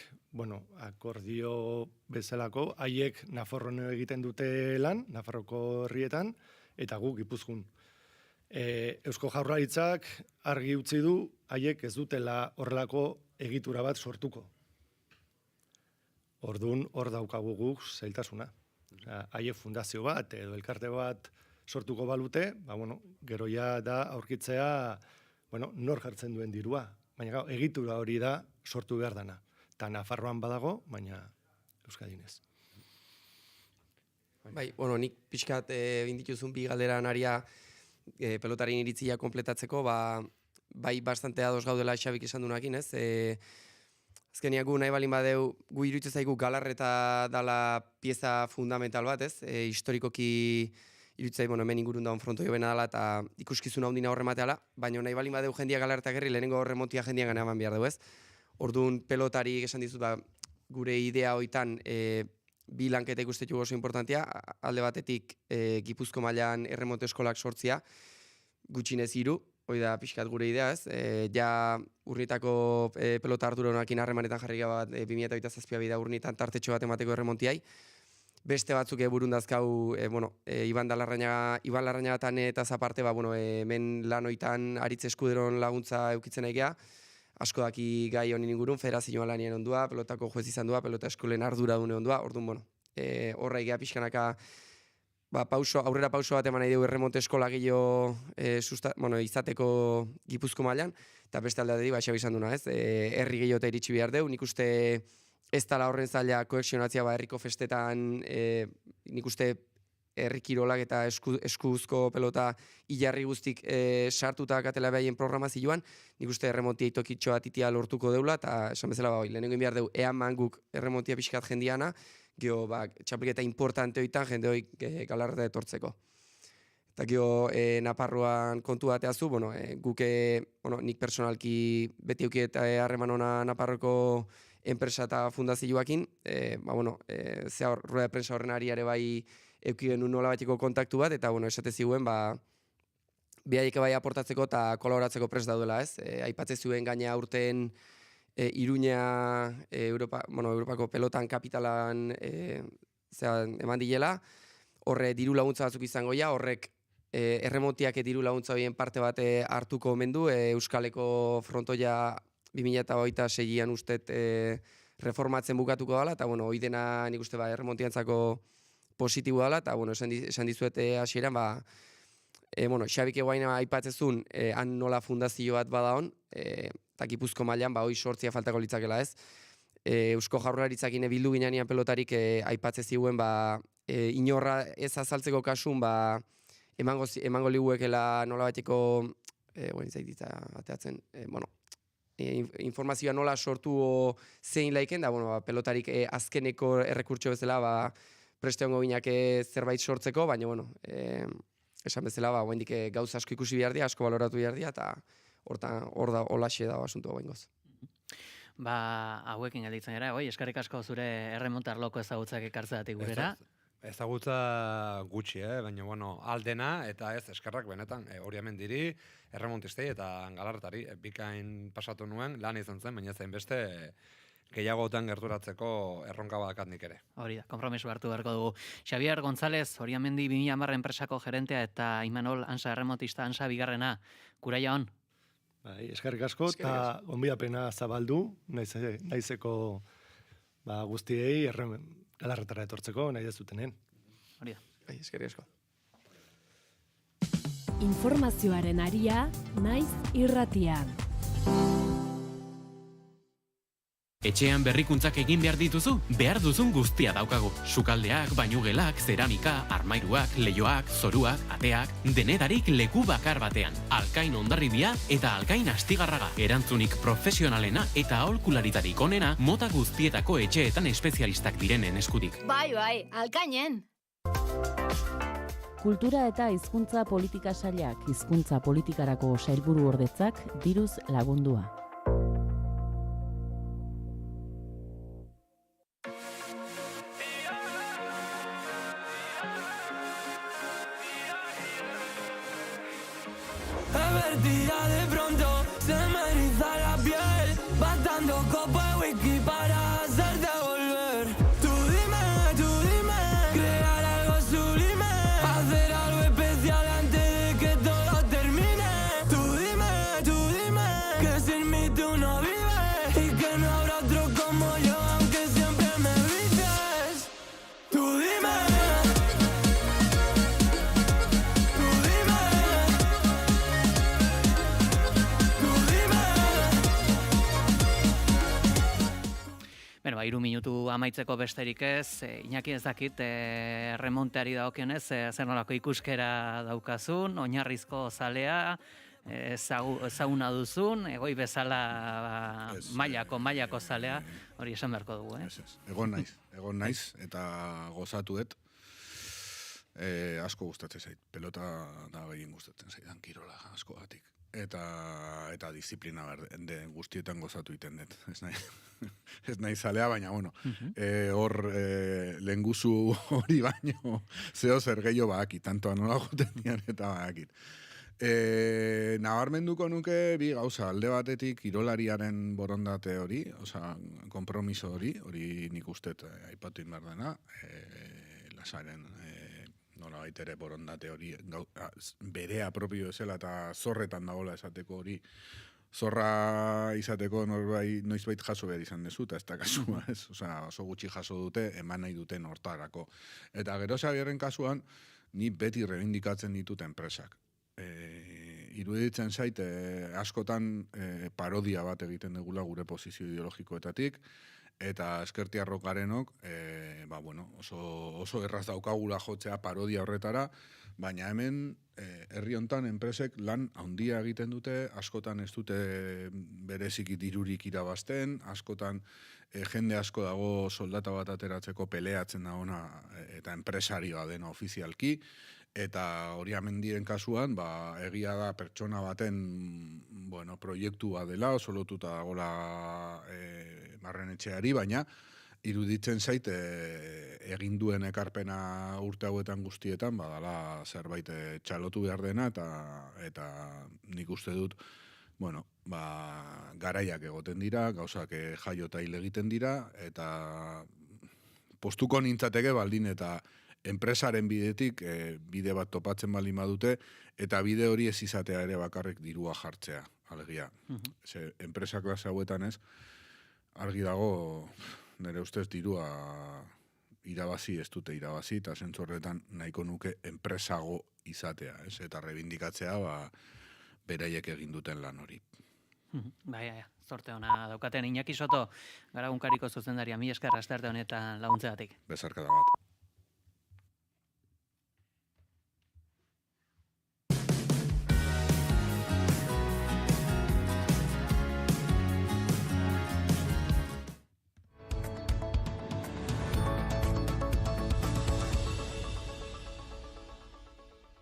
K: akordio bezalako, haiek Nafarroan egiten dute lan, Nafarroko herrietan, eta guk Gipuzkoan. Eusko Jaurlaritzak argi utzi du, haiek ez dutela horrelako egitura bat sortuko. Orduan hor daukagu guk zailtasuna. Haiek fundazio bat edo elkarte bat sortuko balute, gero ja da aurkitzea, nor jartzen duen dirua. Baina egitura hori da sortu behar dana. Eta Nafarroan badago, baina Euskadin ez.
L: Bai, nik pixkat bindituzun bi galderan aria pelotaren iritzia konpletatzeko, bai bastante ados gaudela Xabik esan duenakin, ez? Azkenia gu nahi balin badeu, gu iruditzen zaigu galarreta dala pieza fundamental bat, ez? Historikoki irutzai, hemen ingurun daun fronto jobena dela eta ikuskizuna handina horre mateala, baina nahi balin badeu jendia galarretak herri, lehenengo remontia jendia gana eman behar dugu, ez? Orduan pelotari esan dizut, gure idea hoitan bi lanketa ikustetu oso importantia, alde batetik Gipuzko mailan erremonte eskolak sortzia, gutxinez 3, hori da pixkat gure idea, ez? Ja urnitako pelota Arturo honakin harremanetan jarri bat 2027 bida urnitan tartetxo bat emateko erremontiai, beste batzuk burundazkau, Iban Larrañagatan eta zaparte, hemen lanoitan aritz eskuderon laguntza eukitzen egea, asko daki gai honin ingurun, federazioa lanien ondua, pelotako juez izan dua, pelota eskolen ardura dune ondua, orduan, horra egea pixkanaka, aurrera pauso bat eman nahi dugu erremonte eskola gehiago izateko Gipuzko mailan, eta beste aldeatik, Xabi izan duna, ez? Herri gehiago eta iritsi behar dugu, nik uste ez dala horren zaila koexionatzea herriko festetan, nik uste herri kirolak eta eskuzko pelota hilarri guztik sartuta katela behaien programazioan, nik uste erremontia itokitxoa titia lortuko deula, eta esan bezala lehenengo behar dugu ean manguk erremontia pixkat jendiana, geho txapelketa importante hoitan jende hoi galarreta etortzeko. Eta geho Naparroan kontu bateazu, nik personalki beti euki eta harreman ona Naparroko enpresa eta fundazioakin, zehar rueda de prensa horren ari ere bai euki genuen nola batiko kontaktu bat, eta esate ziguen, behaiek bai aportatzeko eta kolaboratzeko prest daudela, ez? Aipatze zuen gaina urten Iruña Europako pelotan kapitalan eman dilela, horre diru laguntza batzuk izango ja, horrek erremontiak diru laguntza horien parte bat hartuko omen du, Euskaleko frontoia 2026an ustet reformatzen bukatuko dela, eta hoi dena nik uste erremontiantzako positibo dela, eta, bueno, esan dizuete hasieran, Xabik eguain aipatzezun, han nola fundazio bat badaon, eta Gipuzko mailan, hoi sortzia faltako litzakela ez. Eusko Jaurlaritzakin bildu ginean pelotarik aipatzez ziguen, inorra ez azaltzeko kasun, emango liguekela nola bateko, ateatzen, informazioa nola sortu zein laiken, da, pelotarik azkeneko errekurtso bezala, preste hongo ginak zerbait sortzeko, baina, esan bezala, oaindik gauza asko ikusi behar dira, asko baloratu behar dira, eta hor da, holaxe da asuntua baingoz.
E: Hauekin gelditzen gara, eskerrik asko zure erremontarloko ezagutzak ekartzeatik gurera.
B: Ezagutza gutxi, baina, aldena, eta ez, eskerrak benetan, hori hemen diri, erremontistei eta galartari, bikain pasatu nuen, lan izan zen, baina zain beste, gehiagotan gerturatzeko erronka badakat nik ere.
E: Hori da, konpromiso hartu beharko dugu. Xabier González, Oriamendi 2010 enpresako gerentea eta Imanol Ansa erremontista Ansa bigarrena, kuraia hon?
K: Eskerrik asko, eta gonbidapena zabaldu, naizeko guztiei galarretara etortzeko, nahi dezutenen.
E: Hori da.
L: Eskerrik asko.
D: Informazioaren aria, naiz irratian.
P: Etxean berrikuntzak egin behar dituzu? Behar duzun guztia daukagu. Sukaldeak, bainugelak, zeramika, armairuak, leihoak, zoruak, ateak, denedarik leku bakar batean. Alkain Hondarribia eta Alkain Astigarraga. Erantzunik profesionalena eta aholkularitarik onena mota guztietako etxeetan espezialistak direnen eskutik.
Q: Bai, Alkainen!
X: Kultura eta hizkuntza politika sailak, hizkuntza politikarako sailburu ordetzak diruz lagundua.
R: Día de pronto se me eriza la piel, bastando copa de whisky para hacerte volver. Tú dime, crear algo sublime, hacer algo especial antes de que todo termine. Tú dime, que sin mí tú no vives y que no habrá otro como yo, aunque siempre me dices. Tú dime.
E: Beno, 3 minutu amaitzeko besterik ez, Iñaki ez dakit, remonteari dagokionez, zer nolako ikuskera daukazun, oinarrizko zalea, zauna duzun, egoi bezala mailako zalea, hori esan beharko dugu,
G: Egon naiz, eta gozatuet, asko gustatzen zait, pelota da gehien gustatzen zaidan kirola asko gatik. Eta disiplina den guztietan gozatu iten dut. Ez nahi zalea, baina, hor lehenguzu hori baino, zeo zer gehiago badakit, tantoa nola goten dian eta badakit. Nabarmenduko nuke bi gauza, alde batetik kirolariaren borondate hori, kompromiso hori nik usteet aipatu inbar dena, lasaren nola baitere borondate hori berea propio ezela eta zorretan dagoela esateko hori zorra izateko noizbait jaso behar izan dezu, eta ez da kasua, ez? Oso gutxi jaso dute, eman nahi duten hortarako. Eta gero Xabierren kasuan, ni beti reivindikatzen ditut enpresak. Iruditzen zait, askotan parodia bat egiten dugula gure posizio ideologikoetatik, eta eskertiarrok garenok, oso erraz daukagula jotzea parodia horretara, baina hemen herri hontan enpresek lan handia egiten dute, askotan ez dute bereziki dirurik irabazten, askotan jende asko dago soldata bat ateratzeko peleatzen dagoena eta enpresarioa dena ofizialki, eta hori Amendiren kasuan, egia da pertsona baten proiektua dela, oso lotuta dagoela Barrenetxeari, baina iruditzen zait egin duen ekarpena urte hauetan guztietan, badala zerbait txalotu behar dena, eta nik uste dut, garaiak egoten dira, gauzak jaio eta hil egiten dira, eta postuko nintzateke baldin eta enpresaren bidetik bide bat topatzen baldin badute, eta bide hori ez izatea ere bakarrik dirua jartzea, alegia. Enpresa klase hauetan ez, argi dago, nire ustez dirua irabazi, ez dute irabazi, eta zentzu horretan nahiko nuke enpresago izatea, ez? Eta rebindikatzea, beraiek egin duten lan hori.
E: Bai, zorte ona daukaten Iñaki Soto, Garagunkariko zuzendaria, mila esker astearte honetan laguntzeagatik.
G: Bezarkada bat.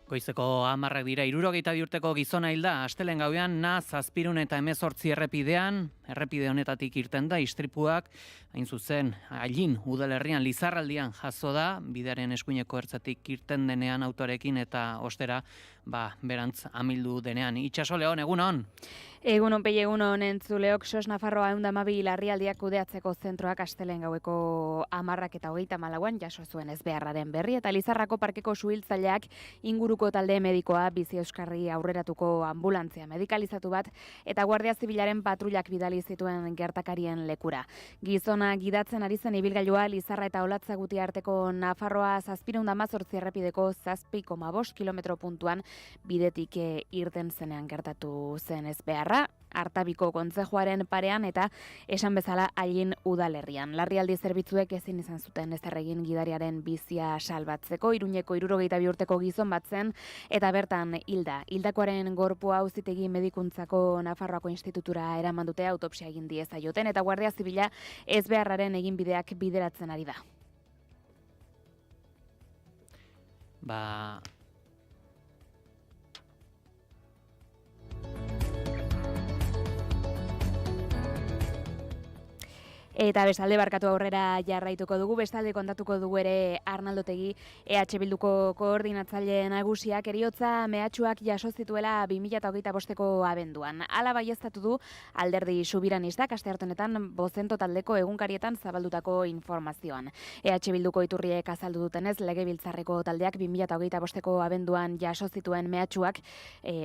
E: Goizeko 10 dira, 62 urteko gizona hilda, astelehen gauean, Zazpirun eta 18 errepidean, errepide honetatik irten da, istripuak, hain zuzen, Ailin udalerrian, Lizarraldian jazo da, bidearen eskuineko ertzatik irten denean autorekin eta ostera, berantz amildu denean. Itxaso Leon, egunon?
U: Egunon, pei egunon entzuleok, SOS Nafarroa 112 larrialdiak kudeatzeko zentroak astelehen gaueko 10 eta 34an jaso zuen ezbeharraren berri, eta Lizarrako parkeko suhiltzaileak inguruko talde medikoa bizi euskarri aurreratuko ambulantzia medikalizatu bat eta Guardia Zibilaren patrullak bidali zituen gertakarien lekura. Gizona gidatzen ari zen ibilgailua Lizarra eta Olatzaguti arteko Nafarroa 718 errepideko 7,5 kilometro puntuan bidetik irten zenean gertatu zen ezbeharra, Artabiko kontzejuaren parean eta esan bezala Ailin udalerrian. Larrialdi zerbitzuek ezin izan zuten ezer egin gidariaren bizia salbatzeko, Iruñeko 62 urteko gizon bat zen eta bertan hilda. Hildakoaren gorpua auzitegi medikuntzako Nafarroako institutura eraman dute autopsia egin diezaioten eta Guardia Zibila ezbeharraren eginbideak bideratzen ari da. Eta bestalde barkatu aurrera jarraituko dugu, bestalde kontatuko dugu ere Arnaldotegi EH Bilduko koordinatzaile nagusiak heriotza mehatxuak jaso zituela 2025ko abenduan. Hala baieztatu du Alderdi Subiranistak astearte honetan Bozento taldeko egunkarietan zabaldutako informazioan. EH Bilduko iturriek azaldu dutenez, Legebiltzarreko taldeak 2025ko abenduan jaso zituen mehatxuak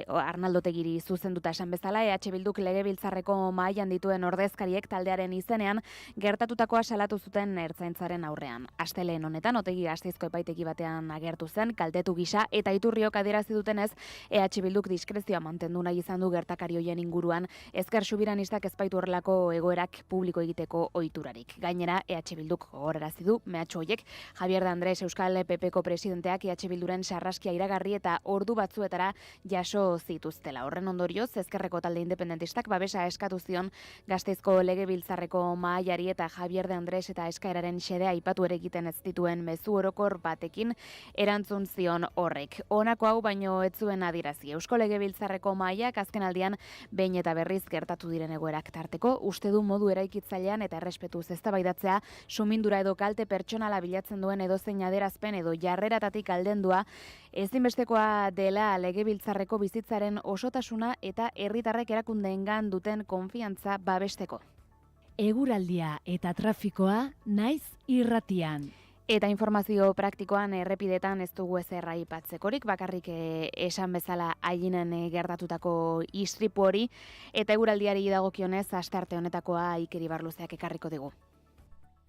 U: Arnaldotegiri zuzenduta esan bezala, EH Bilduk Legebiltzarreko mahaian dituen ordezkariek taldearen izenean gertatutakoa salatu zuten ertzaintzaren aurrean. Astelehen honetan, Otegi Gasteizko epaitegi batean agertu zen, kaltetu gisa eta iturriok adierazi dutenez, EH Bilduk diskrezioa mantendu nahi izan du gertakari hoien inguruan, Ezker Subiranistak ez baitu horrelako egoerak publiko egiteko ohiturarik. Gainera, EH Bilduk gogorarazi du mehatxu horiek Javier de Andrés Euskal PPko presidenteak EH Bilduren sarraskia iragarri eta ordu batzuetara jaso zituztela. Horren ondorioz, Ezkerreko talde independentistak babesa eskatu zion Gasteizko Legebiltzarreko mahaiari eta Javier de Andrés eta eskaeraren xedea aipatu ere egiten ez dituen mezu orokor batekin erantzun zion horrek. Honako hau baino ez zuen adierazi. Eusko Legebiltzarreko mahaiak azkenaldian behin eta berriz gertatu diren egoerak tarteko, uste du modu eraikitzailean eta errespetuz eztabaidatzea sumindura edo kalte pertsonala bilatzen duen edozein adierazpen edo jarreratatik aldendua ezinbestekoa dela Legebiltzarreko bizitzaren osotasuna eta herritarrek erakundeengan duten konfiantza babesteko.
D: Eguraldia eta trafikoa naiz irratian.
U: Eta informazio praktikoan errepidetan ez dugu ezer aipatzekorik, bakarrik esan bezala Ailinen gertatutako istripu hori, eta eguraldiari dagokionez astearte honetakoa Iker Ibarluzeak ekarriko digu.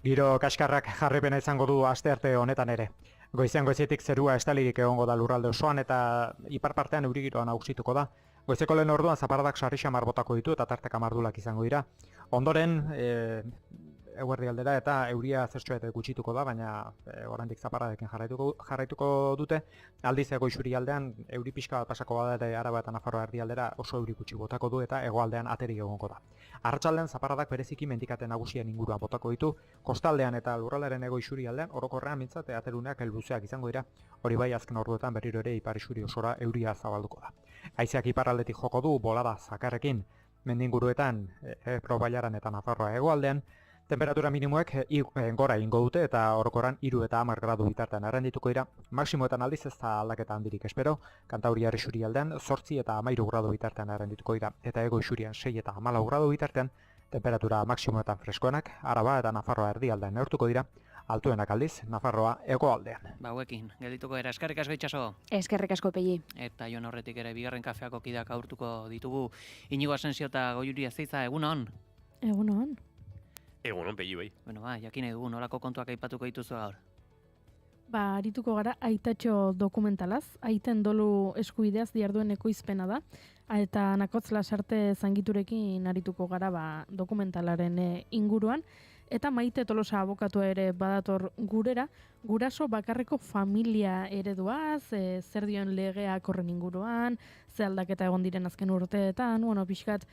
F: Giro kaskarrak jarripena izango du astearte honetan ere. Goizean goizetik zerua estalirik egongo da lurralde osoan eta ipar partean euri giroa nagusituko da. Goizeko lehen orduan zaparradak sarri xamar botako ditu eta tarteka mardulak izango dira. Ondoren, eguerdi aldera eta euria zertxoa eta gutxituko da, baina oraindik zaparradekin jarraituko dute. Aldiz goizuri aldean euri pixka bat pasako bada ere Araba eta Nafarroa erdialdera oso euri gutxi botako du eta hegoaldean ateri egongo da. Arratsaldean zaparradak bereziki mendikate nagusien inguruan botako ditu, kostaldean eta lurraldearen hego isuri aldean orokorrean mintzat ateruneak helbuzeak izango dira. Hori bai azken orduetan berriro ere ipar isuri osora euria zabalduko da. Haizeak iparraldetik joko du bolada zakarrekin mendinguruetan Ebro Bailaran eta Nafarroa hegoaldean. Temperatura minimoek gora ingo dute eta orokorran 3 eta 10 gradu bitartean errendituko dira. Maximoetan aldiz ez da aldaketa handirik espero. Kantauriar isurialdean 8 eta 13 gradu bitartean errendituko dira eta hego isurian 6 eta 14 gradu bitartean. Temperatura maximoetan freskoenak Araba eta Nafarroa erdialdean neurtuko dira. Altuenak aldiz Nafarroa hegoaldean.
E: Hauekin geldituko era. Eskerrik asko Itxaso.
U: Eskerrik asko Pegi.
E: Eta Jon horretik ere bigarren kafeako kideak aurtuko ditugu. Inigo Asensio eta Goiuri Azeiza, egunon.
J: Egunon.
Q: Egunon, Pegi bai.
E: Bueno, jakin nahi dugu nolako kontuak aipatuko dituzu gaur.
J: Arituko gara Aitatxo dokumentalaz, aiten dolu eskubideaz diarduen ekoizpena da, eta Nakotz Lasarte Zangiturekin arituko gara dokumentalaren inguruan, eta Maite Tolosa abokatua ere badator gurera, guraso bakarreko familia ereduaz, zer dion legeak horren inguruan, ze aldaketa egon diren azken urteetan, pixkat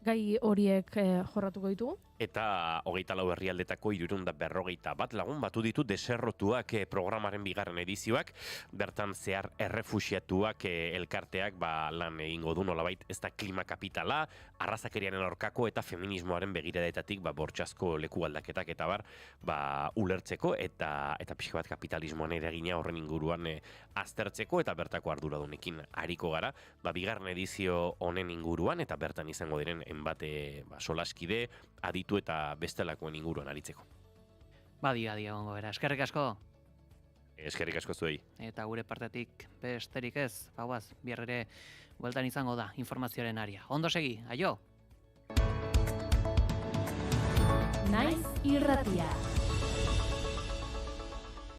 J: gai horiek jorratuko ditugu.
Q: Eta 24 herrialdetako 351 lagun batu ditu deserrotuak programaren bigarren edizioak, bertan zehar errefuxiatuak elkarteak lan egingo du nolabait ez da klima kapitala, arrazakeriaren aurkako eta feminismoaren begiradetatik bortxazko leku aldaketak eta ulertzeko eta pixka bat kapitalismoan eragina horren inguruan aztertzeko eta bertako arduradunekin ariko gara, bigarren edizio honen inguruan eta bertan izango diren enbate solaskide, aditu eta bestelakoen inguruan aritzeko.
E: Badia gongo bera, eskerrik asko.
Q: Eskerrik asko zuei.
E: Eta gure partetik besterik ez, bihar ere bueltan izango da informazioaren aria. Ondo segi, aio!
D: Naiz irratia.